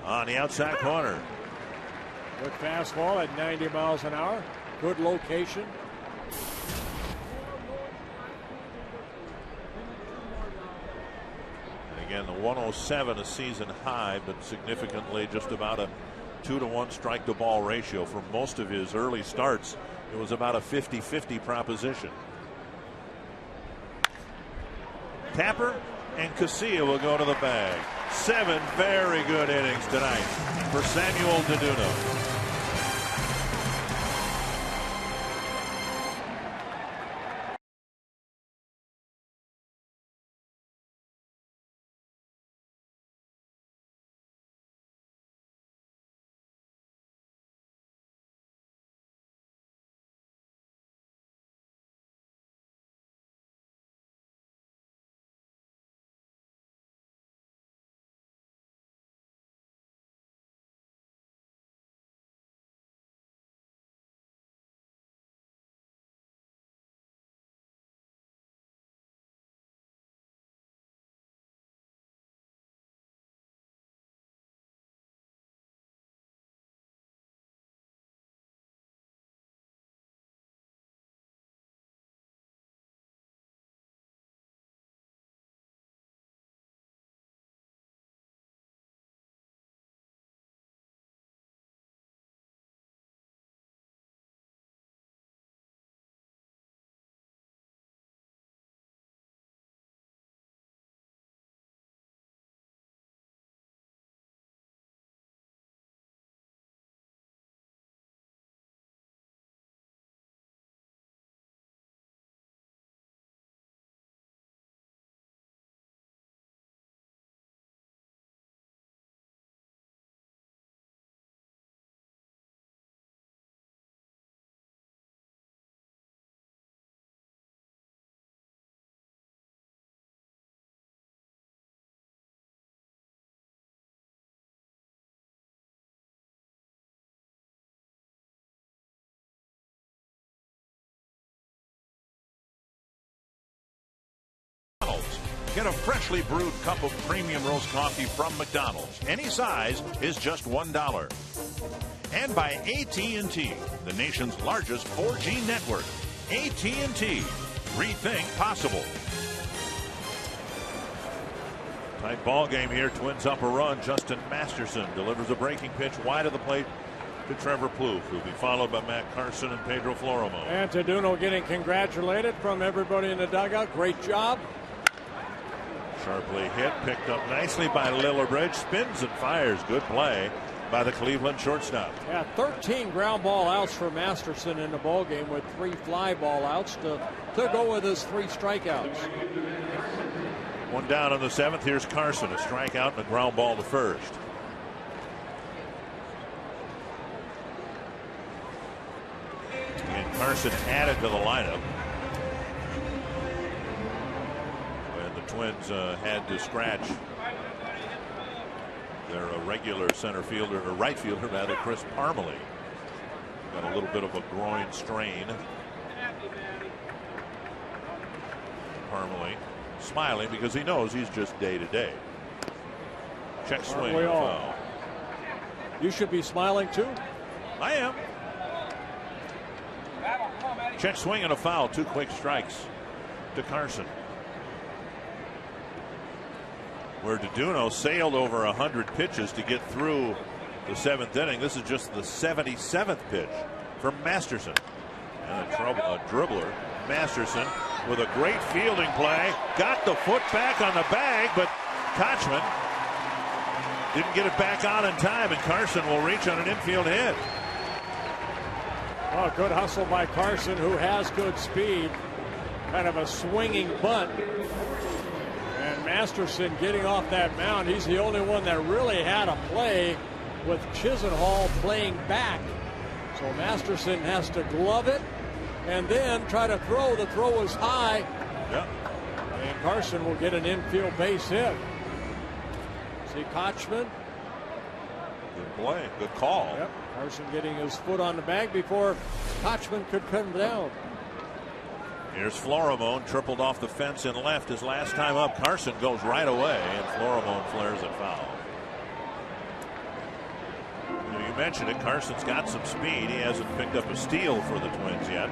On the outside corner. Good fastball at 90 miles an hour. Good location. And again, the 107, a season high, but significantly just about a 2-to-1 strike to ball ratio. For most of his early starts, it was about a 50-50 proposition. Tapper and Casilla will go to the bag. 7 very good innings tonight for Samuel Deduno. Get a freshly brewed cup of premium roast coffee from McDonald's. Any size is just $1. And by AT&T, the nation's largest 4G network. AT&T. Rethink possible. Tight ball game here. Twins up a run. Justin Masterson delivers a breaking pitch wide of the plate to Trevor Plouffe, who'll be followed by Matt Carson and Pedro Florimo. And Taduno getting congratulated from everybody in the dugout. Great job. Sharply hit, picked up nicely by Lillibridge, spins and fires. Good play by the Cleveland shortstop. Yeah, 13 ground ball outs for Masterson in the ball game with 3 fly ball outs to go with his 3 strikeouts. One down in the 7th. Here's Carson, a strikeout and a ground ball to first. And Carson added to the lineup when the Twins had to scratch their regular center fielder, or right fielder rather, Chris Parmalee. Got a little bit of a groin strain. Parmalee smiling because he knows he's just day to day. Check swing. Foul. You should be smiling too. I am. Check swing and a foul. 2 quick strikes to Carson. Where Taduno sailed over 100 pitches to get through the 7th inning. This is just the 77th pitch from Masterson. And a dribbler. Masterson with a great fielding play. Got the foot back on the bag, but Kochman didn't get it back on in time, and Carson will reach on an infield hit. Oh, good hustle by Carson, who has good speed. Kind of a swinging bunt. And Masterson getting off that mound. He's the only one that really had a play with Chisenhall playing back. So Masterson has to glove it and then try to throw. The throw is high. Yep. And Carson will get an infield base hit. See Kochman. Good play. Good call. Yep. Carson getting his foot on the bag before Kochman could come down. Here's Florimone, tripled off the fence and left his last time up. Carson goes right away, and Florimone flares it foul. You mentioned it. Carson's got some speed. He hasn't picked up a steal for the Twins yet.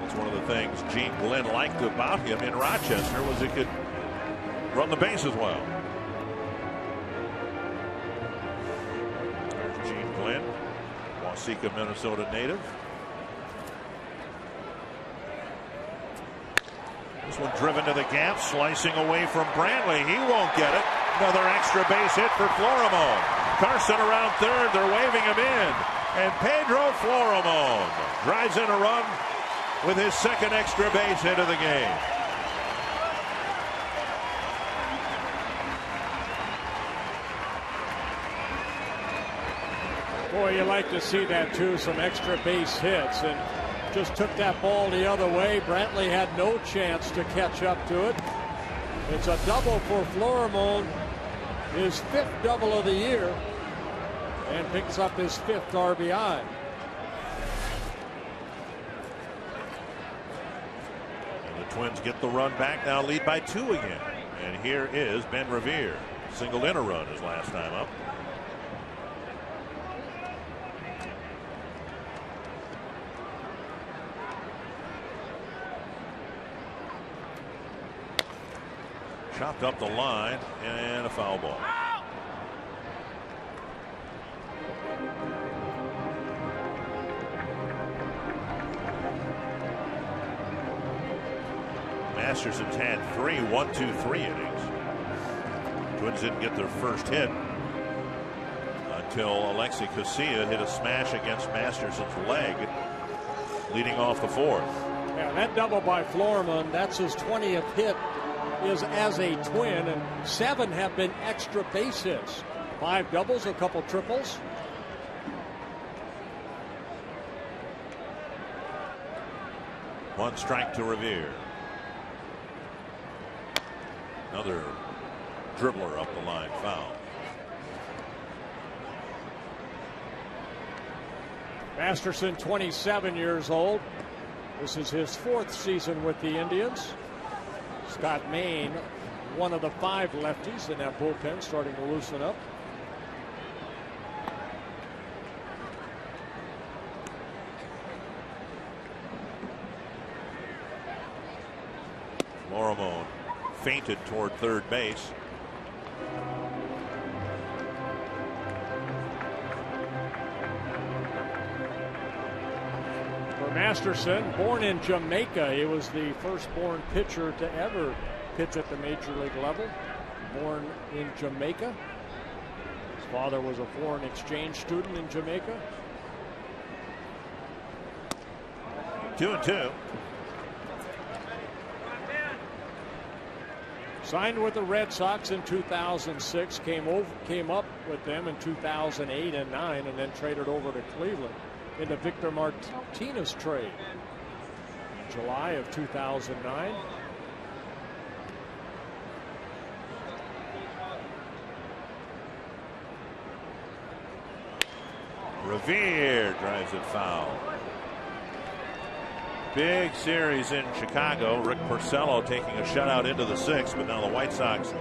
That's one of the things Gene Glenn liked about him in Rochester, was he could run the bases well. There's Gene Glenn, Waseca, Minnesota native. This one driven to the gap, slicing away from Brantley. He won't get it. Another extra base hit for Florimone. Carson around third. They're waving him in. And Pedro Florimone drives in a run with his 2nd extra base hit of the game. Boy, you like to see that too, some extra base hits, and just took that ball the other way. Brantley had no chance to catch up to it. It's a double for Florimone, his 5th double of the year, and picks up his 5th RBI. And the Twins get the run back, now lead by 2 again. And here is Ben Revere. Singled in a run his last time up. Chopped up the line, and a foul ball. Masterson's had 3 1-2-3 innings. Twins didn't get their first hit until Alexi Casilla hit a smash against Masterson's leg, leading off the 4th. Yeah, that double by Florimone, that's his 20th hit is as a Twin, and 7 have been extra base hits. 5 doubles, a couple triples. One strike to Revere. Another dribbler up the line, foul. Masterson, 27 years old. This is his 4th season with the Indians. Scott Main, one of the 5 lefties in that bullpen, starting to loosen up. Florimone feinted toward third base. For Masterson, born in Jamaica, he was the first-born pitcher to ever pitch at the major league level. Born in Jamaica. His father was a foreign exchange student in Jamaica. 2-2. Signed with the Red Sox in 2006, came up with them in 2008 and 9, and then traded over to Cleveland in the Victor Martinez trade in July of 2009. Revere drives it foul. Big series in Chicago. Rick Porcello taking a shutout into the 6th, but now the White Sox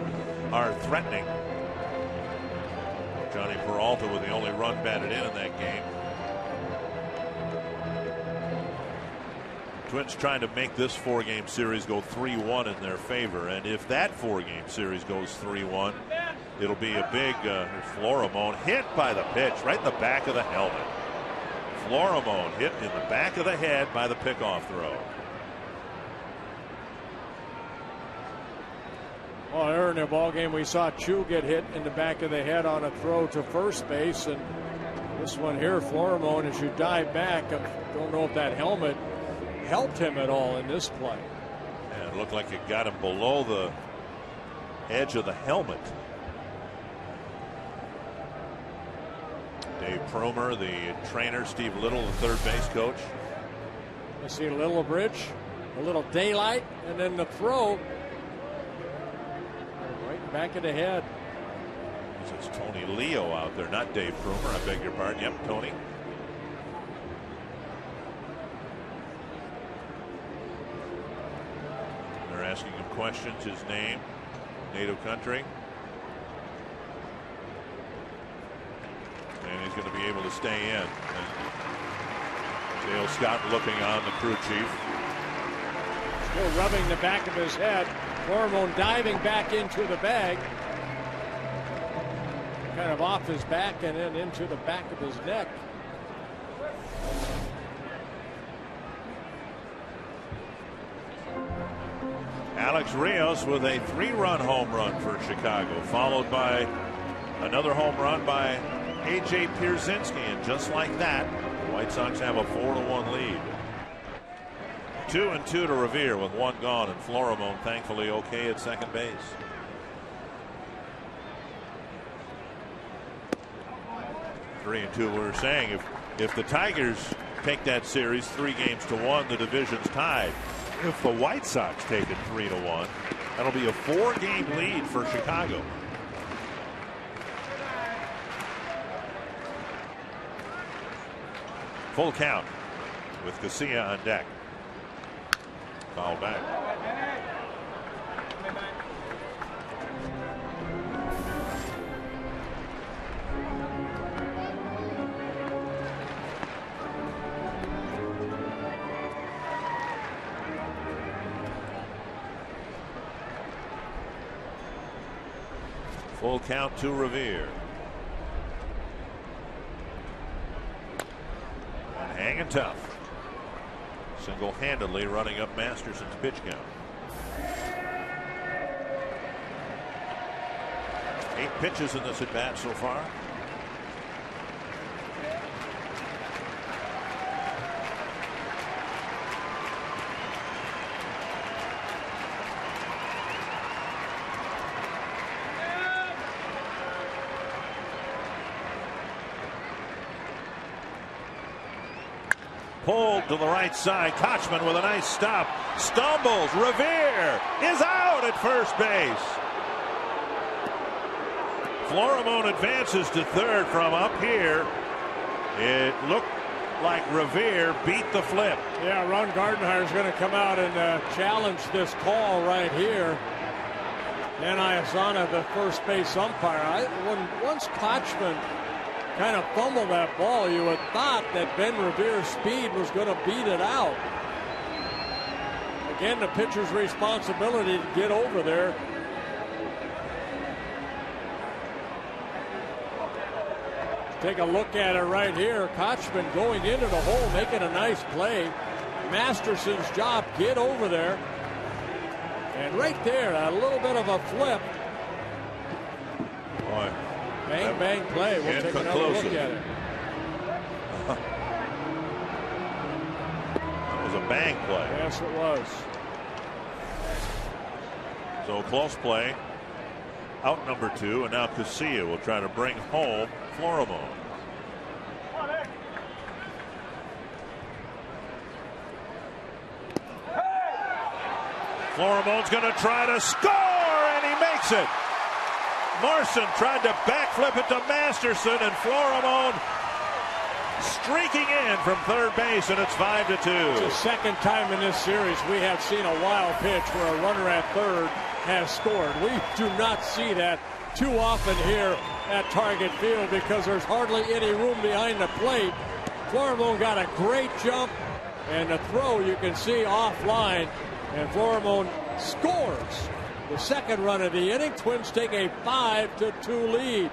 are threatening. Johnny Peralta with the only run batted in that game. Twins trying to make this 4-game series go 3-1 in their favor, and if that 4-game series goes 3-1, it'll be a big Florimone hit by the pitch right in the back of the helmet. Florimone hit in the back of the head by the pickoff throw. Well, earlier in the ball game, we saw Chu get hit in the back of the head on a throw to first base, and this one here, Florimone, as you dive back, I don't know if that helmet helped him at all in this play. And it looked like it got him below the edge of the helmet. Dave Promer, the trainer, Steve Little, the third base coach. I see a little bridge, a little daylight, and then the throw right back of the head. It's Tony Leo out there, not Dave Promer. I beg your pardon. Yep, Tony. They're asking him questions, his name, native country. And he's going to be able to stay in. And Dale Scott looking on, the crew chief. Still rubbing the back of his head. Florimone diving back into the bag. Kind of off his back and then into the back of his neck. Alex Rios with a 3-run home run for Chicago, followed by another home run by A.J. Pierzynski, and just like that, the White Sox have a 4-1 lead. 2-2 to Revere with 1 gone, and Florimone thankfully okay at second base. Three and 2. We were saying if the Tigers take that series 3-1, the division's tied. If the White Sox take it 3-1, that'll be a 4-game lead for Chicago. Full count with Casilla on deck. Foul back. Full count to Revere. And hanging tough. Single-handedly running up Masterson's pitch count. 8 pitches in this at-bat so far. Pulled to the right side. Kochman with a nice stop. Stumbles. Revere is out at first base. Florimone advances to third from up here. It looked like Revere beat the flip. Yeah, Ron Gardenhire is going to come out and challenge this call right here. And Iasana, the first base umpire. Once Kochman kind of fumbled that ball, you would thought that Ben Revere's speed was going to beat it out. Again, the pitcher's responsibility to get over there. Take a look at it right here. Kochman going into the hole, making a nice play. Masterson's job, get over there. And right there, a little bit of a flip. Boy. Bang, bang play. We'll take another look at it. That was a bang play. Yes, it was. So close play. Out number 2, and now Casilla will try to bring home Florimon. Florimon's going to try to score, and he makes it. Marson tried to backflip it to Masterson, and Florimon streaking in from third base, and it's 5-2. It's the second time in this series we have seen a wild pitch where a runner at third has scored. We do not see that too often here at Target Field because there's hardly any room behind the plate. Florimon got a great jump, and the throw you can see offline, and Florimon scores the second run of the inning. Twins take a 5-2 lead.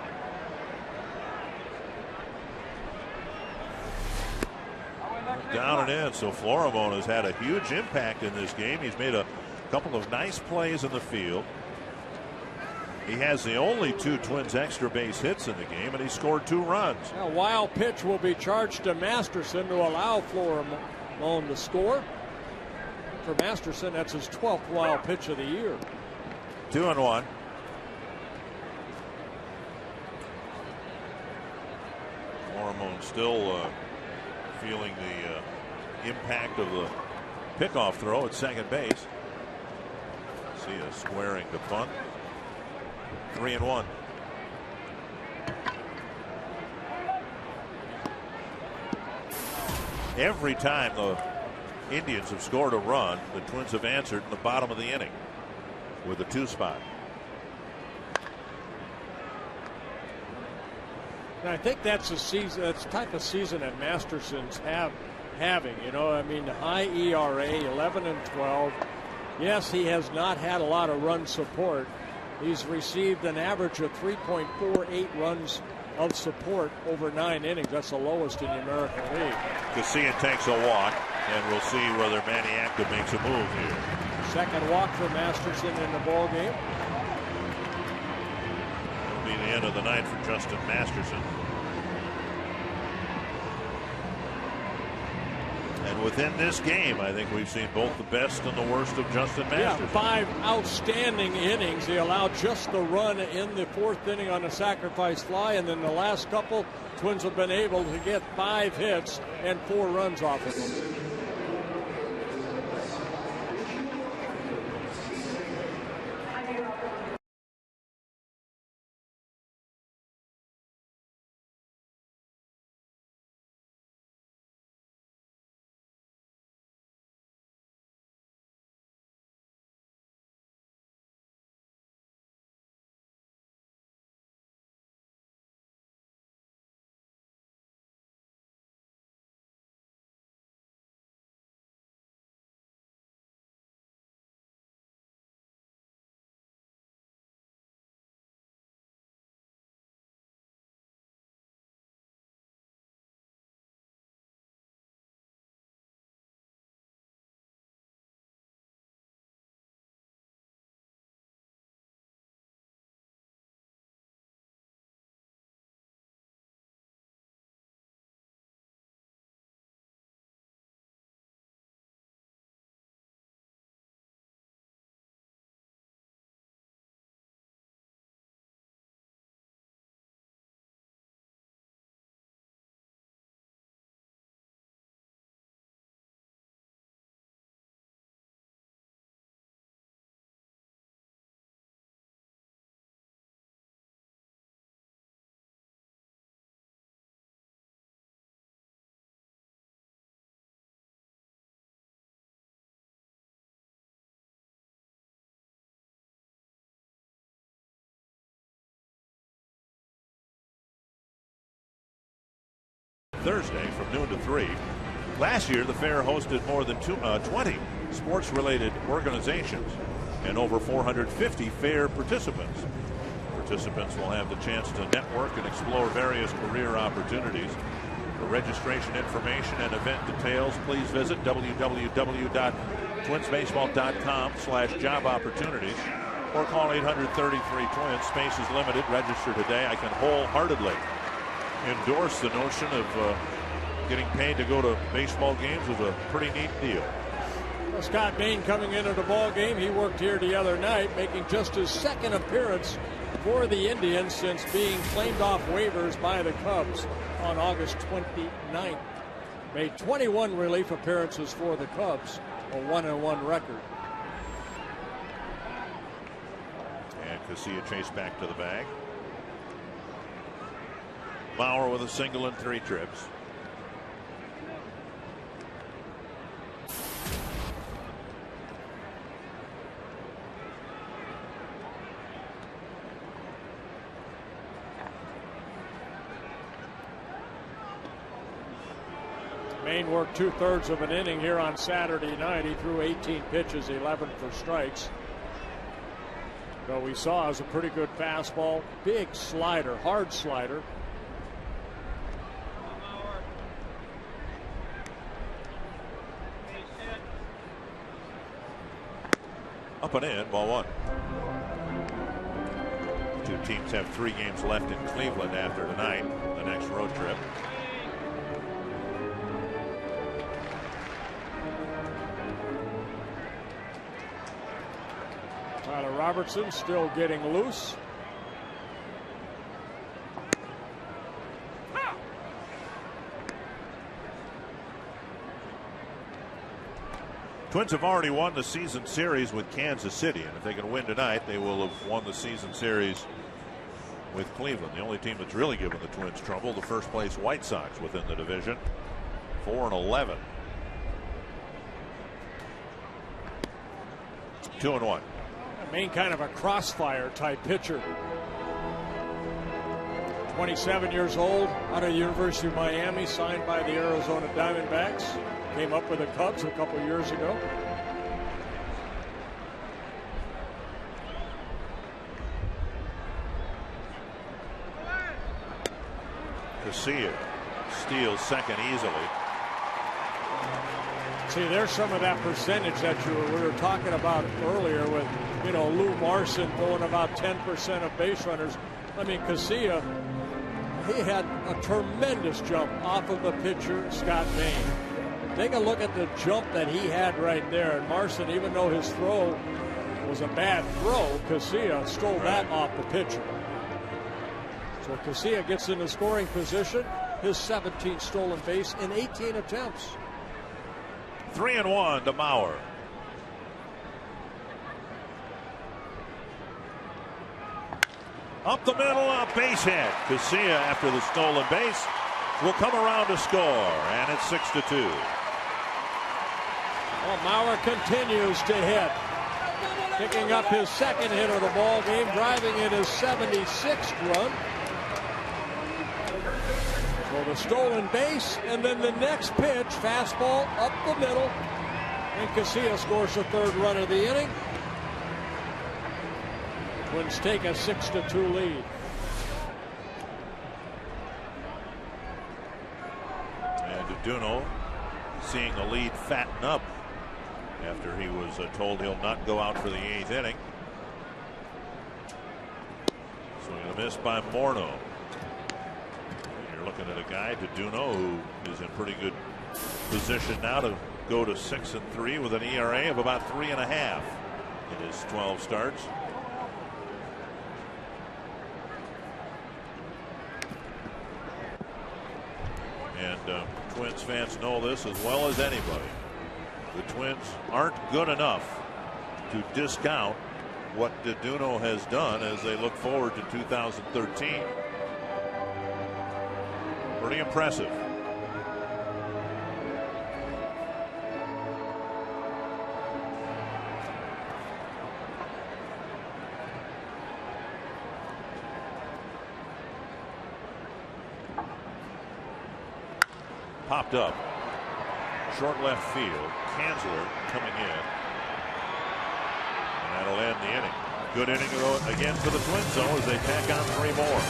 Down and in, so Florimon has had a huge impact in this game. He's made a couple of nice plays in the field. He has the only 2 Twins extra base hits in the game, and he scored 2 runs. A wild pitch will be charged to Masterson to allow Florimon to score. For Masterson, that's his 12th wild pitch of the year. 2-1. Florimon still feeling the impact of the pickoff throw at second base. See a squaring to bunt. 3-1. Every time the Indians have scored a run, the Twins have answered in the bottom of the inning with a 2 spot. And I think that's a season, that's the type of season that Masterson's having. You know, I mean, high ERA, 11-12. Yes, he has not had a lot of run support. He's received an average of 3.48 runs of support over 9 innings. That's the lowest in the American League. Casilla takes a walk, and we'll see whether Maniacta makes a move here. Second walk for Masterson in the ball game. It'll be the end of the night for Justin Masterson. And within this game, I think we've seen both the best and the worst of Justin Masterson. Yeah, 5 outstanding innings. He allowed just the run in the 4th inning on a sacrifice fly, and then the last couple, Twins have been able to get 5 hits and 4 runs off of them. Thursday from noon to 3. Last year, the fair hosted more than 20 sports-related organizations and over 450 fair participants. Participants will have the chance to network and explore various career opportunities. For registration information and event details, please visit www.twinsbaseball.com/job opportunities or call 800-33-TWINS. Space is limited. Register today. I can wholeheartedly endorse the notion of getting paid to go to baseball games is a pretty neat deal. Well, Scott Bain coming into the ball game. He worked here the other night, making just his second appearance for the Indians since being claimed off waivers by the Cubs on August 29th. Made 21 relief appearances for the Cubs, a 1-1 record. And Casilla chased back to the bag. Bauer with a single and 3 trips. Bain worked 2/3 of an inning here on Saturday night. He threw 18 pitches, 11 for strikes. But we saw it was a pretty good fastball, big slider, hard slider. Up and in, ball 1. Two teams have 3 games left in Cleveland after tonight, the next road trip. Tyler Robertson still getting loose. Twins have already won the season series with Kansas City, and if they can win tonight, they will have won the season series with Cleveland. The only team that's really given the Twins trouble, the first place White Sox within the division, 4-11. 2-1. Main kind of a crossfire type pitcher. 27 years old, out of the University of Miami, signed by the Arizona Diamondbacks. Came up with the Cubs a couple years ago. Casilla steals second easily. See, there's some of that percentage that we were talking about earlier with, you know, Lou Marson throwing about 10% of base runners. I mean, Casilla, he had a tremendous jump off of the pitcher, Scott Bain. Take a look at the jump that he had right there. And Marson, even though his throw was a bad throw, Casilla stole that off the pitcher. So Casilla gets in the scoring position, his 17th stolen base in 18 attempts. 3-1 to Mauer. Up the middle, a base hit. Casilla, after the stolen base, will come around to score, and it's 6-2. Well, Mauer continues to hit, picking up his second hit of the ball game, driving in his 76th run. So the stolen base, and then the next pitch, fastball up the middle, and Casilla scores the 3rd run of the inning. Twins take a 6-2 lead. And Duno seeing the lead fatten up after he was told he'll not go out for the 8th inning. Swing and a miss by Morneau. You're looking at a guy, Duno, who is in pretty good position now to go to 6-3 with an ERA of about 3.5 in his 12 starts. And Twins fans know this as well as anybody. The Twins aren't good enough to discount what Duno has done as they look forward to 2013. Pretty impressive. Popped up. Short left field. Kanzler coming in. And that'll end the inning. Good inning again for the Twins, though, as they tack on 3 more.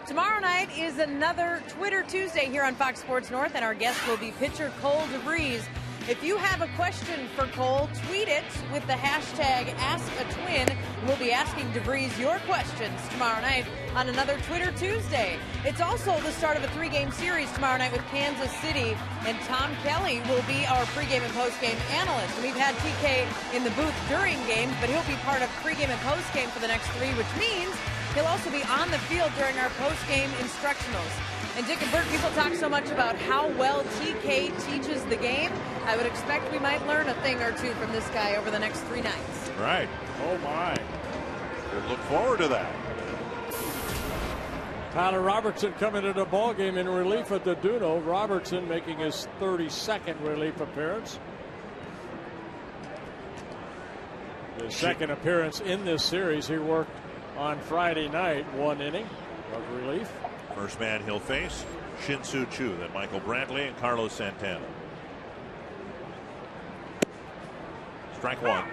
Tomorrow night is another Twitter Tuesday here on Fox Sports North, and our guest will be pitcher Cole DeVries. If you have a question for Cole, tweet it with the hashtag #AskATwin. We'll be asking DeVries your questions tomorrow night on another Twitter Tuesday. It's also the start of a 3-game series tomorrow night with Kansas City, and Tom Kelly will be our pregame and postgame analyst. We've had TK in the booth during games, but he'll be part of pregame and postgame for the next 3, which means he'll also be on the field during our post-game instructionals. And Dick and Bert, people talk so much about how well TK teaches the game. I would expect we might learn a thing or two from this guy over the next 3 nights. Right. Oh, my. We'll look forward to that. Tyler Robertson coming to the ballgame in relief at the Duno. Robertson making his 32nd relief appearance. His second appearance in this series. He worked on Friday night, 1 inning of relief. First man he'll face, Shin-Soo Choo, then Michael Brantley and Carlos Santana. Strike 1.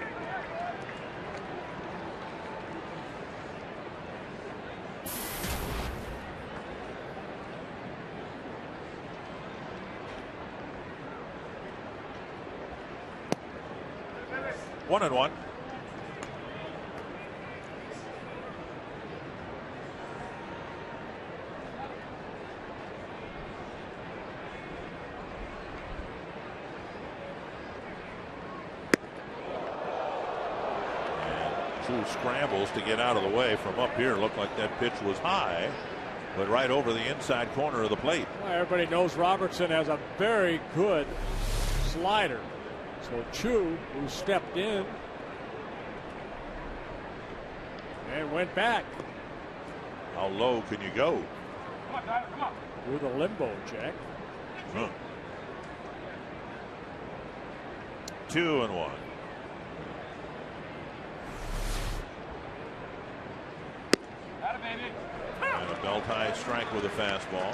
One and one. Choo scrambles to get out of the way from up here. Looked like that pitch was high, but right over the inside corner of the plate. Well, everybody knows Robertson has a very good slider. So Choo, who stepped in and went back. How low can you go? With a limbo check. 2-1. And a belt high strike with a fastball.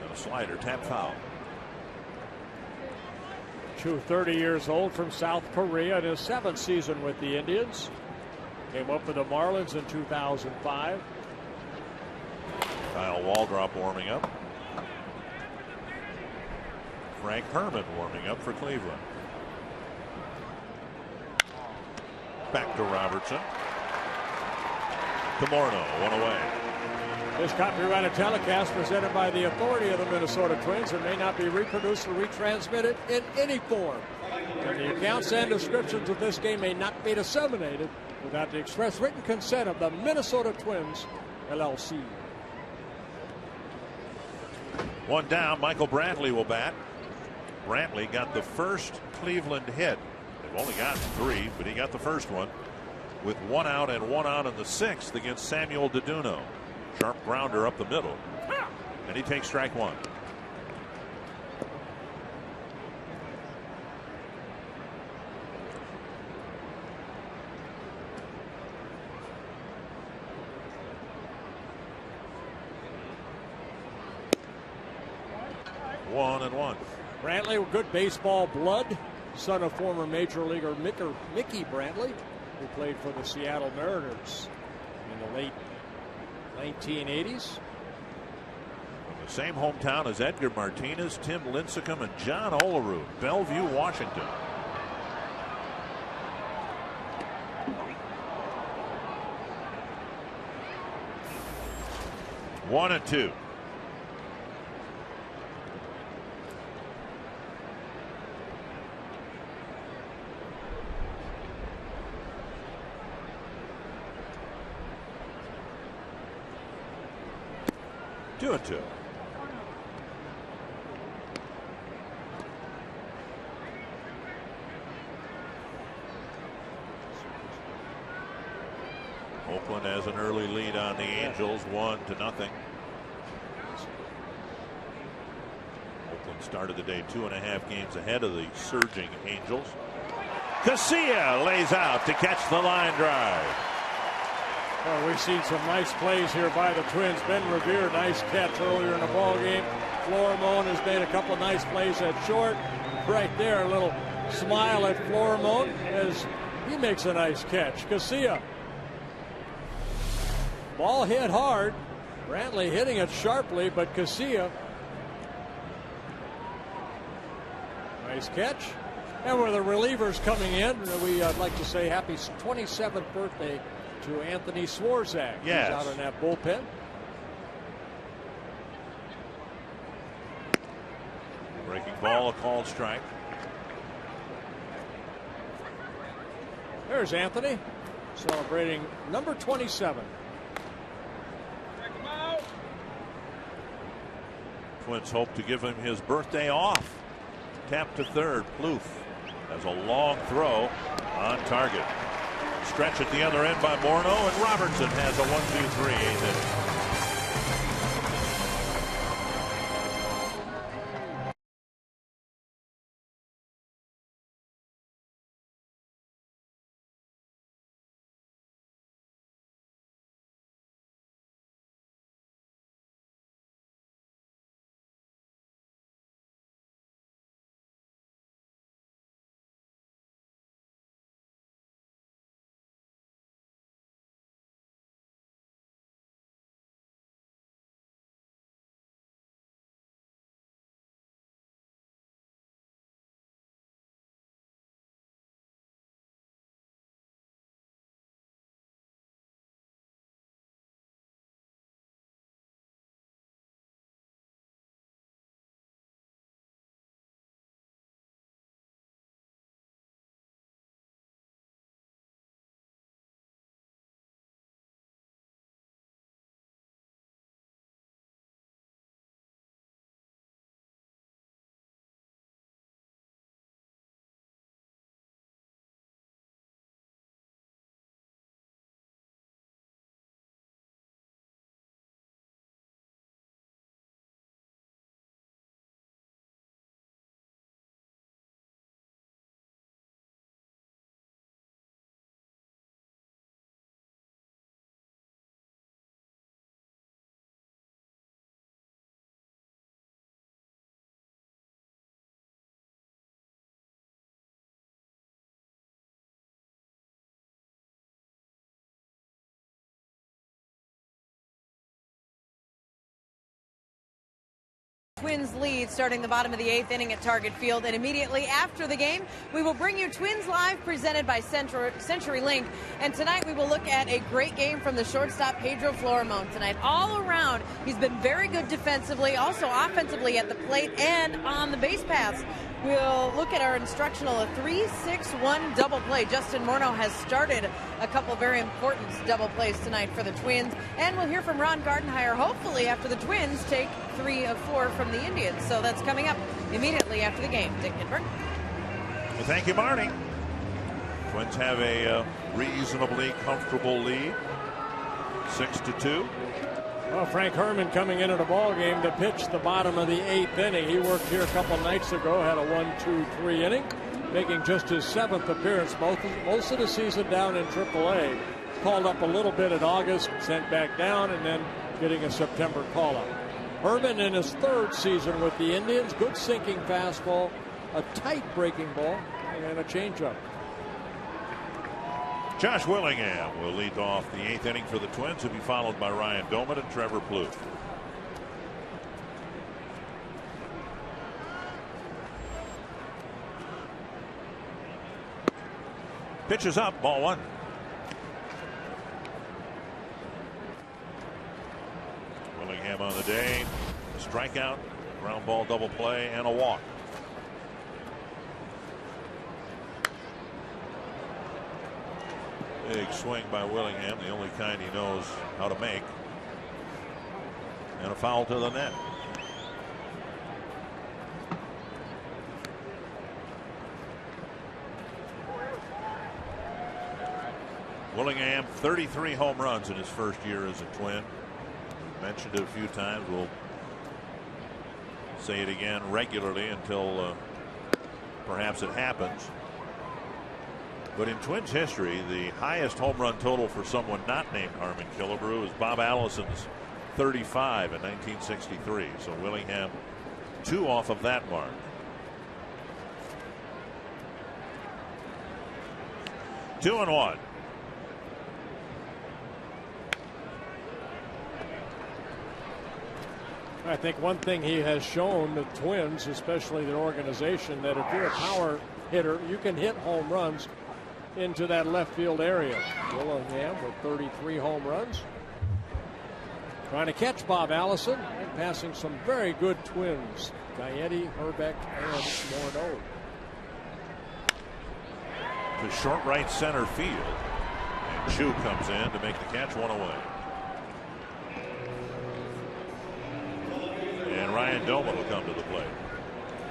And a slider, tap foul. Choo, 30 years old, from South Korea, in his 7th season with the Indians. Came up with the Marlins in 2005. Kyle Waldrop warming up. Frank Herman warming up for Cleveland. Back to Robertson. To Morneau, 1 away. This copyrighted telecast presented by the authority of the Minnesota Twins and may not be reproduced or retransmitted in any form. And the accounts and descriptions of this game may not be disseminated without the express written consent of the Minnesota Twins, LLC. One down, Michael Brantley will bat. Brantley got the first Cleveland hit. They've only got 3, but he got the first one with 1 out and 1 out in the 6th against Samuel DeDuno. Sharp grounder up the middle, and he takes strike 1. One and one. Brantley with good baseball blood, son of former major leaguer Mickey Brantley, who played for the Seattle Mariners in the late 1980s. From the same hometown as Edgar Martinez, Tim Lincecum, and John Olerud, Bellevue, Washington. One and two. Two and two. Oakland has an early lead on the Angels, 1-0. Oakland started the day 2.5 games ahead of the surging Angels. Casilla lays out to catch the line drive. Well, we've seen some nice plays here by the Twins. Ben Revere, nice catch earlier in the ball game. Florimone has made a couple nice plays at short. Right there, a little smile at Florimone as he makes a nice catch. Casilla. Ball hit hard. Brantley hitting it sharply, but Casilla. Nice catch. And with the relievers coming in, we'd like to say happy 27th birthday to Anthony Swarzak. Yes. He's out in that bullpen. Breaking ball, a called strike. There's Anthony celebrating number 27. Twins hope to give him his birthday off. Tap to third. Plouffe has a long throw on target. Stretch at the other end by Morneau, and Robertson has a 1-2-3 8th inning. Twins lead starting the bottom of the 8th inning at Target Field, and immediately after the game we will bring you Twins Live presented by CenturyLink, and tonight we will look at a great game from the shortstop Pedro Florimone tonight. All around he's been very good defensively, also offensively at the plate and on the base paths. We'll look at our instructional, a 3-6-1 double play. Justin Morneau has started a couple very important double plays tonight for the Twins. And we'll hear from Ron Gardenhire, hopefully after the Twins take 3 of 4 from the Indians. So that's coming up immediately after the game. Dick Kidburn. Well, thank you, Marnie. Twins have a reasonably comfortable lead, 6-2. Well, Frank Herman coming into the ball game to pitch the bottom of the 8th inning. He worked here a couple nights ago, had a 1-2-3 inning, making just his 7th appearance, most of the season down in AAA. Called up a little bit in August, sent back down, and then getting a September call-up. Herman in his 3rd season with the Indians, good sinking fastball, a tight breaking ball, and a changeup. Josh Willingham will lead off the 8th inning for the Twins. He'll be followed by Ryan Doman and Trevor Plouffe. Pitch is up, ball 1. Willingham on the day, a strikeout, ground ball double play, and a walk. Big swing by Willingham, the only kind he knows how to make. And a foul to the net. Willingham, 33 home runs in his first year as a Twin. Mentioned it a few times. We'll say it again regularly until perhaps it happens. But in Twins history, the highest home run total for someone not named Harmon Killebrew is Bob Allison's 35 in 1963. So Willingham 2 off of that mark. Two and one. I think one thing he has shown the Twins, especially the organization, that if you're a power hitter, you can hit home runs into that left field area. Willingham with 33 home runs. Trying to catch Bob Allison and passing some very good Twins. Gaetti, Herbeck, and Morneau. To short right center field. And Chu comes in to make the catch, 1 away. And Ryan Doman will come to the plate.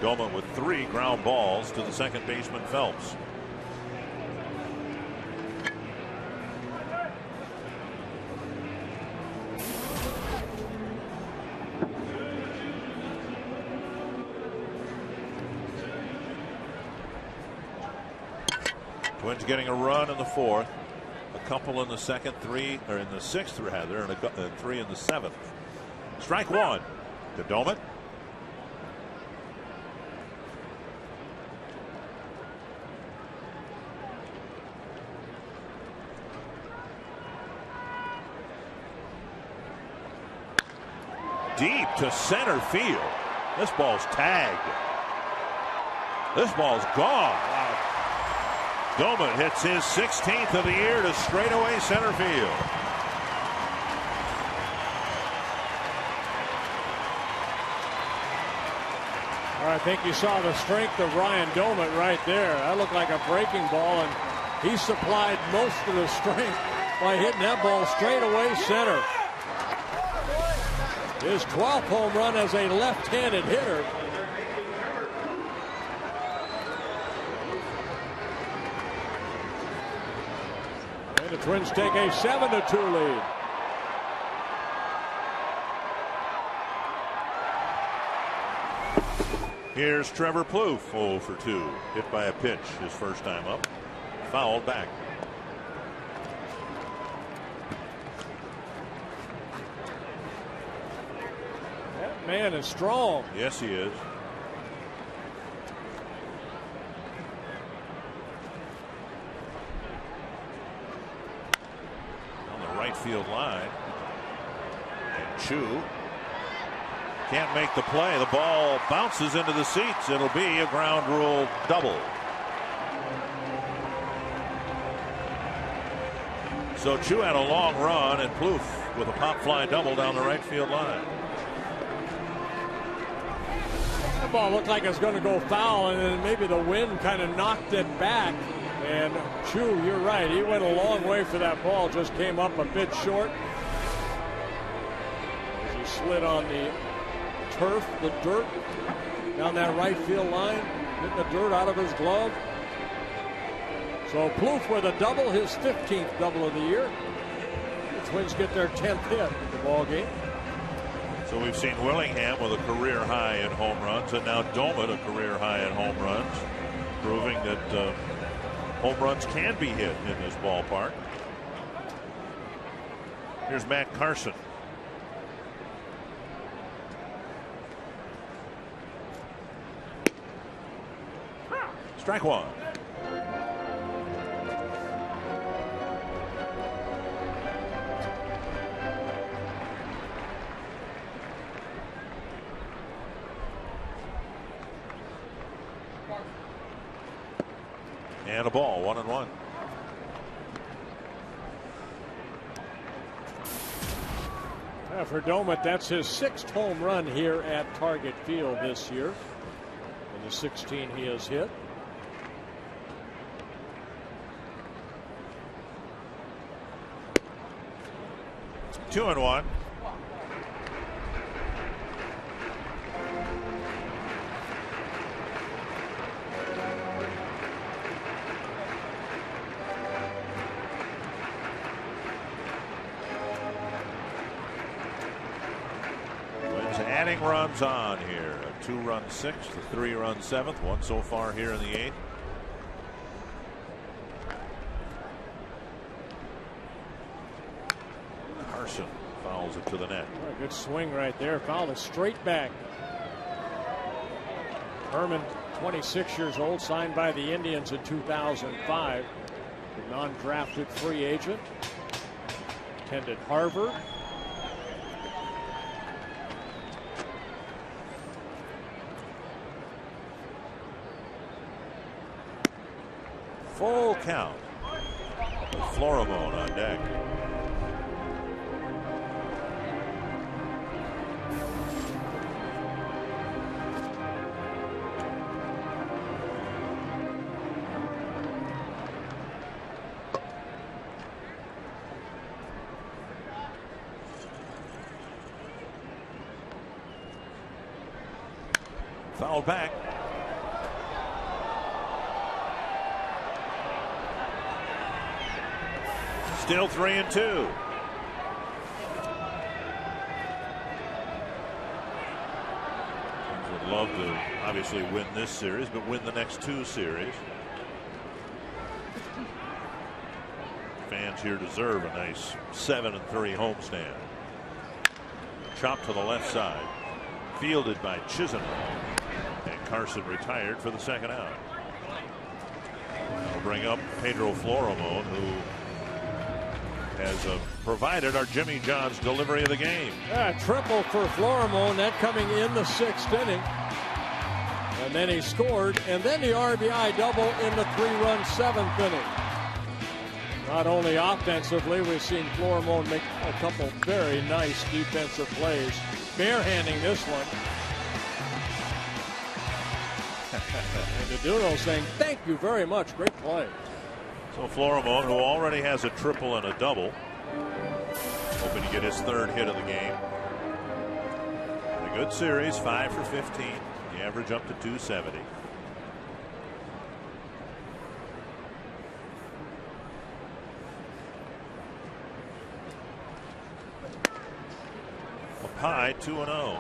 Doman with 3 ground balls to the second baseman Phelps. Twins getting a run in the 4th, a couple in the 2nd, 3 or in the 6th rather, and 3 in the 7th. Strike 1 to Doman. Deep to center field. This ball's tagged. This ball's gone. Doman hits his 16th of the year to straightaway center field. I think you saw the strength of Ryan Doman right there. That looked like a breaking ball, and he supplied most of the strength by hitting that ball straight away center. His 12th home run as a left-handed hitter. And the Twins take a 7-2 lead. Here's Trevor Plouffe, 0 for 2. Hit by a pitch his first time up. Fouled back. That man is strong. Yes, he is. On the right field line. And Chu can't make the play. The ball bounces into the seats. It'll be a ground rule double. So Chu had a long run, and Plouffe with a pop fly double down the right field line. That ball looked like it was going to go foul, and then maybe the wind kind of knocked it back. And Chu, you're right. He went a long way for that ball. Just came up a bit short. As he slid on the turf, the dirt, down that right field line, getting the dirt out of his glove. So Plouffe with a double, his 15th double of the year. The Twins get their 10th hit in the ball game. So we've seen Willingham with a career high in home runs, and now Domet a career high in home runs, proving that home runs can be hit in this ballpark. Here's Matt Carson. Strike one. And a ball, 1-1. For Domet, that's his 6th home run here at Target Field this year. And the 16 he has hit. Two and one. Adding runs on here. A 2-run 6th, a 3-run 7th, one so far here in the 8th. Carson fouls it to the net. Oh, good swing right there. Fouled it straight back. Herman, 26 years old, signed by the Indians in 2005. A non-drafted free agent. Attended Harvard. Full count. Florimone on deck. Fouled back. Still 3-2. Would love to obviously win this series, but win the next 2 series. Fans here deserve a nice 7-3 homestand. Chopped to the left side. Fielded by Chisholm. And Carson retired for the 2nd out. I'll bring up Pedro Florimone, who has provided our Jimmy John's delivery of the game. Triple for Florimone, that coming in the 6th inning. And then he scored, and then the RBI double in the 3-run 7th inning. Not only offensively, we've seen Florimone make a couple very nice defensive plays. Barehanding this one. And Doduno saying, thank you very much, great play. So Florimone, who already has a triple and a double, hoping to get his 3rd hit of the game. A good series, 5 for 15. The average up to 270. Up high, 2-0.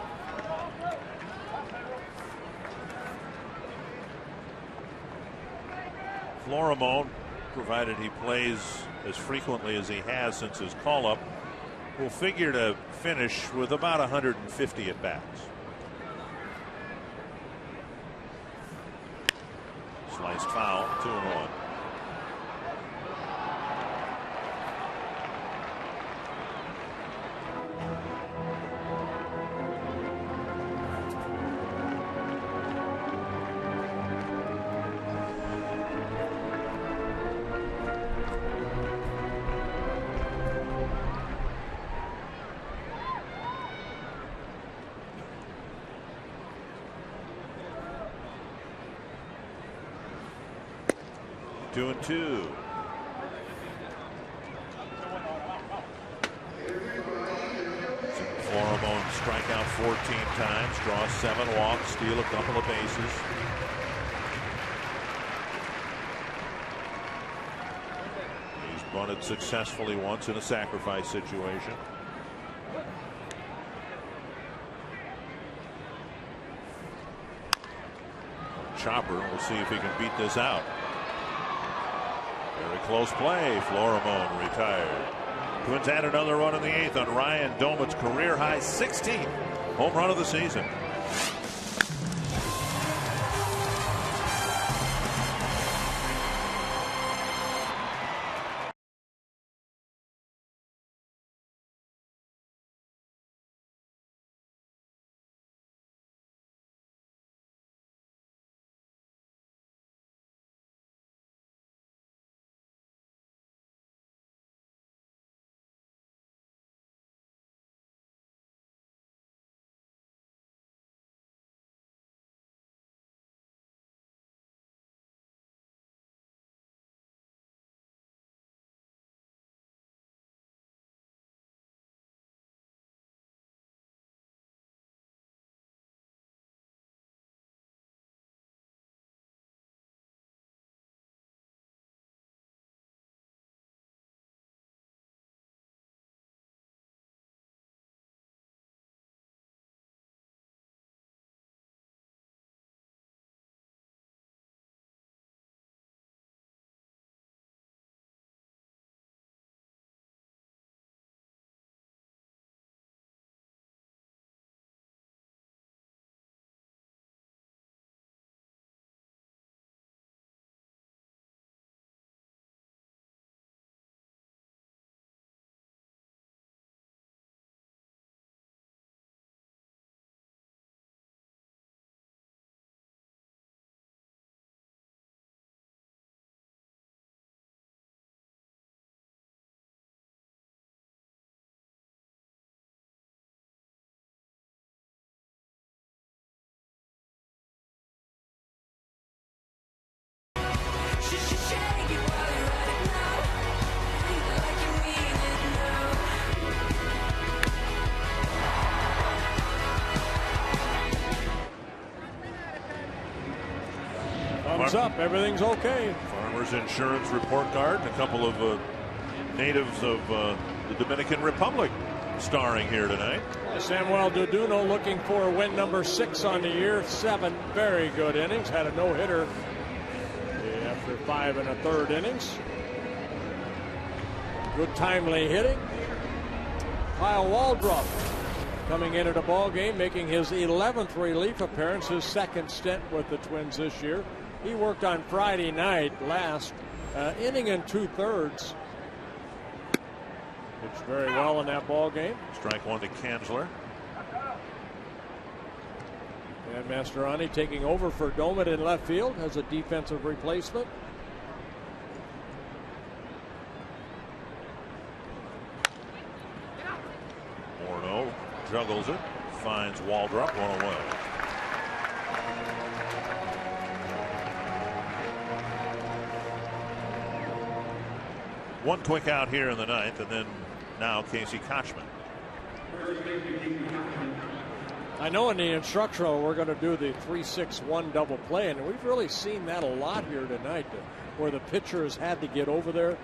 Florimone, provided he plays as frequently as he has since his call-up, will figure to finish with about 150 at-bats. Sliced foul, 2-1. 2-2. Florimone strike out 14 times, draws 7 walks, steal a couple of bases. He's bunted successfully once in a sacrifice situation. Chopper, we'll see if he can beat this out. Very close play. Florimone retired. Twins add another run in the 8th on Ryan Domit's career high 16th home run of the season. Thumbs up, everything's okay. Farmers Insurance report card and a couple of natives of the Dominican Republic starring here tonight. Samuel Duduno looking for win number 6 on the year. 7 very good innings. Had a no-hitter after 5 1/3 innings. Good timely hitting. Kyle Waldrop coming into the ball game, making his 11th relief appearance, his 2nd stint with the Twins this year. He worked on Friday night, last inning and 2/3. Pitched very well in that ball game. Strike 1 to Kanzler. And Mastroianni taking over for Domit in left field as a defensive replacement. Morneau juggles it, finds Waldrop, 1 away. One quick out here in the 9th, and then now Casey Kochman. I know in the instructional we're going to do the 3-6-1 double play, and we've really seen that a lot here tonight, where the pitchers had to get over there.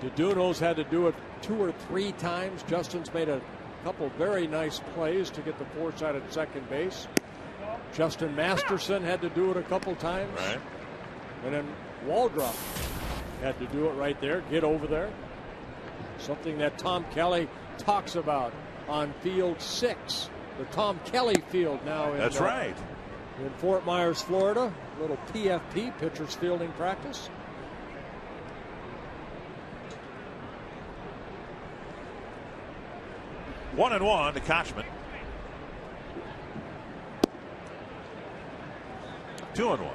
Duduno's had to do it 2 or 3 times. Justin's made a couple very nice plays to get the foresight at second base. Justin Masterson had to do it a couple times. Right. And then Waldrop had to do it right there, get over there. Something that Tom Kelly talks about on field 6, the Tom Kelly field now. That's right. In Fort Myers, Florida. Little PFP, pitchers fielding practice. One and 1 to Kochman. 2 and 1.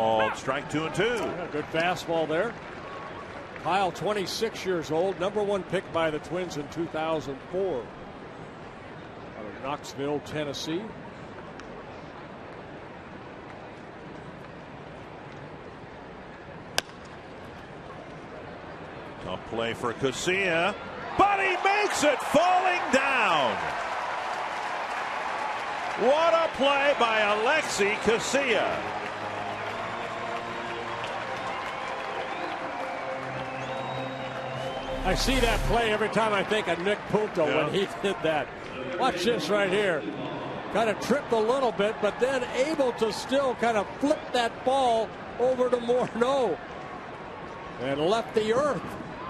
called strike 2 and 2. Yeah, good fastball there. Kyle, 26 years old, #1 pick by the Twins in 2004. Out of Knoxville, Tennessee. A play for Casilla, but he makes it falling down. What a play by Alexi Casilla. I see that play every time I think of Nick Punto when he did that. Watch this right here. Kind of tripped a little bit, but then able to still kind of flip that ball over to Morneau. And left the earth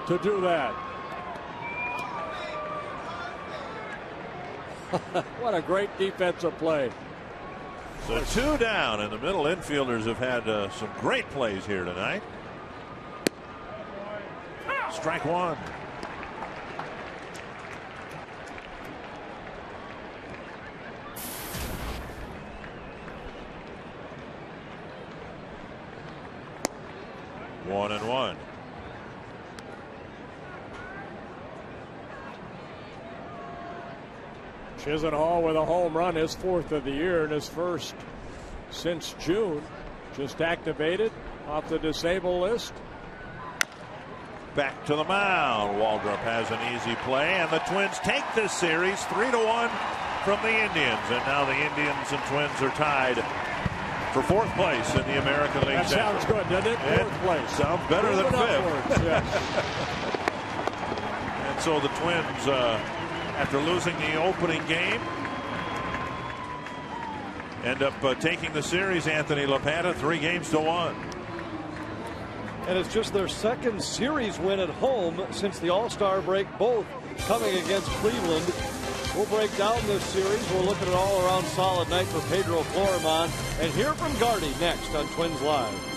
to do that. What a great defensive play. So 2 down, and the middle infielders have had some great plays here tonight. Strike 1. One and one. Chisenhall with a home run, his 4th of the year and his first since June. Just activated off the disabled list. Back to the mound. Waldrop has an easy play, and the Twins take this series 3-1 from the Indians. And now the Indians and Twins are tied for 4th place in the American League. That sounds good, doesn't it? 4th place. Sounds better than 5th. Yes. And so the Twins, after losing the opening game, end up taking the series. Anthony LaPanta 3-1. And it's just their 2nd series win at home since the All-Star break, both coming against Cleveland. We'll break down this series. We'll look at an all-around solid night for Pedro Florimon and hear from Gardy next on Twins Live.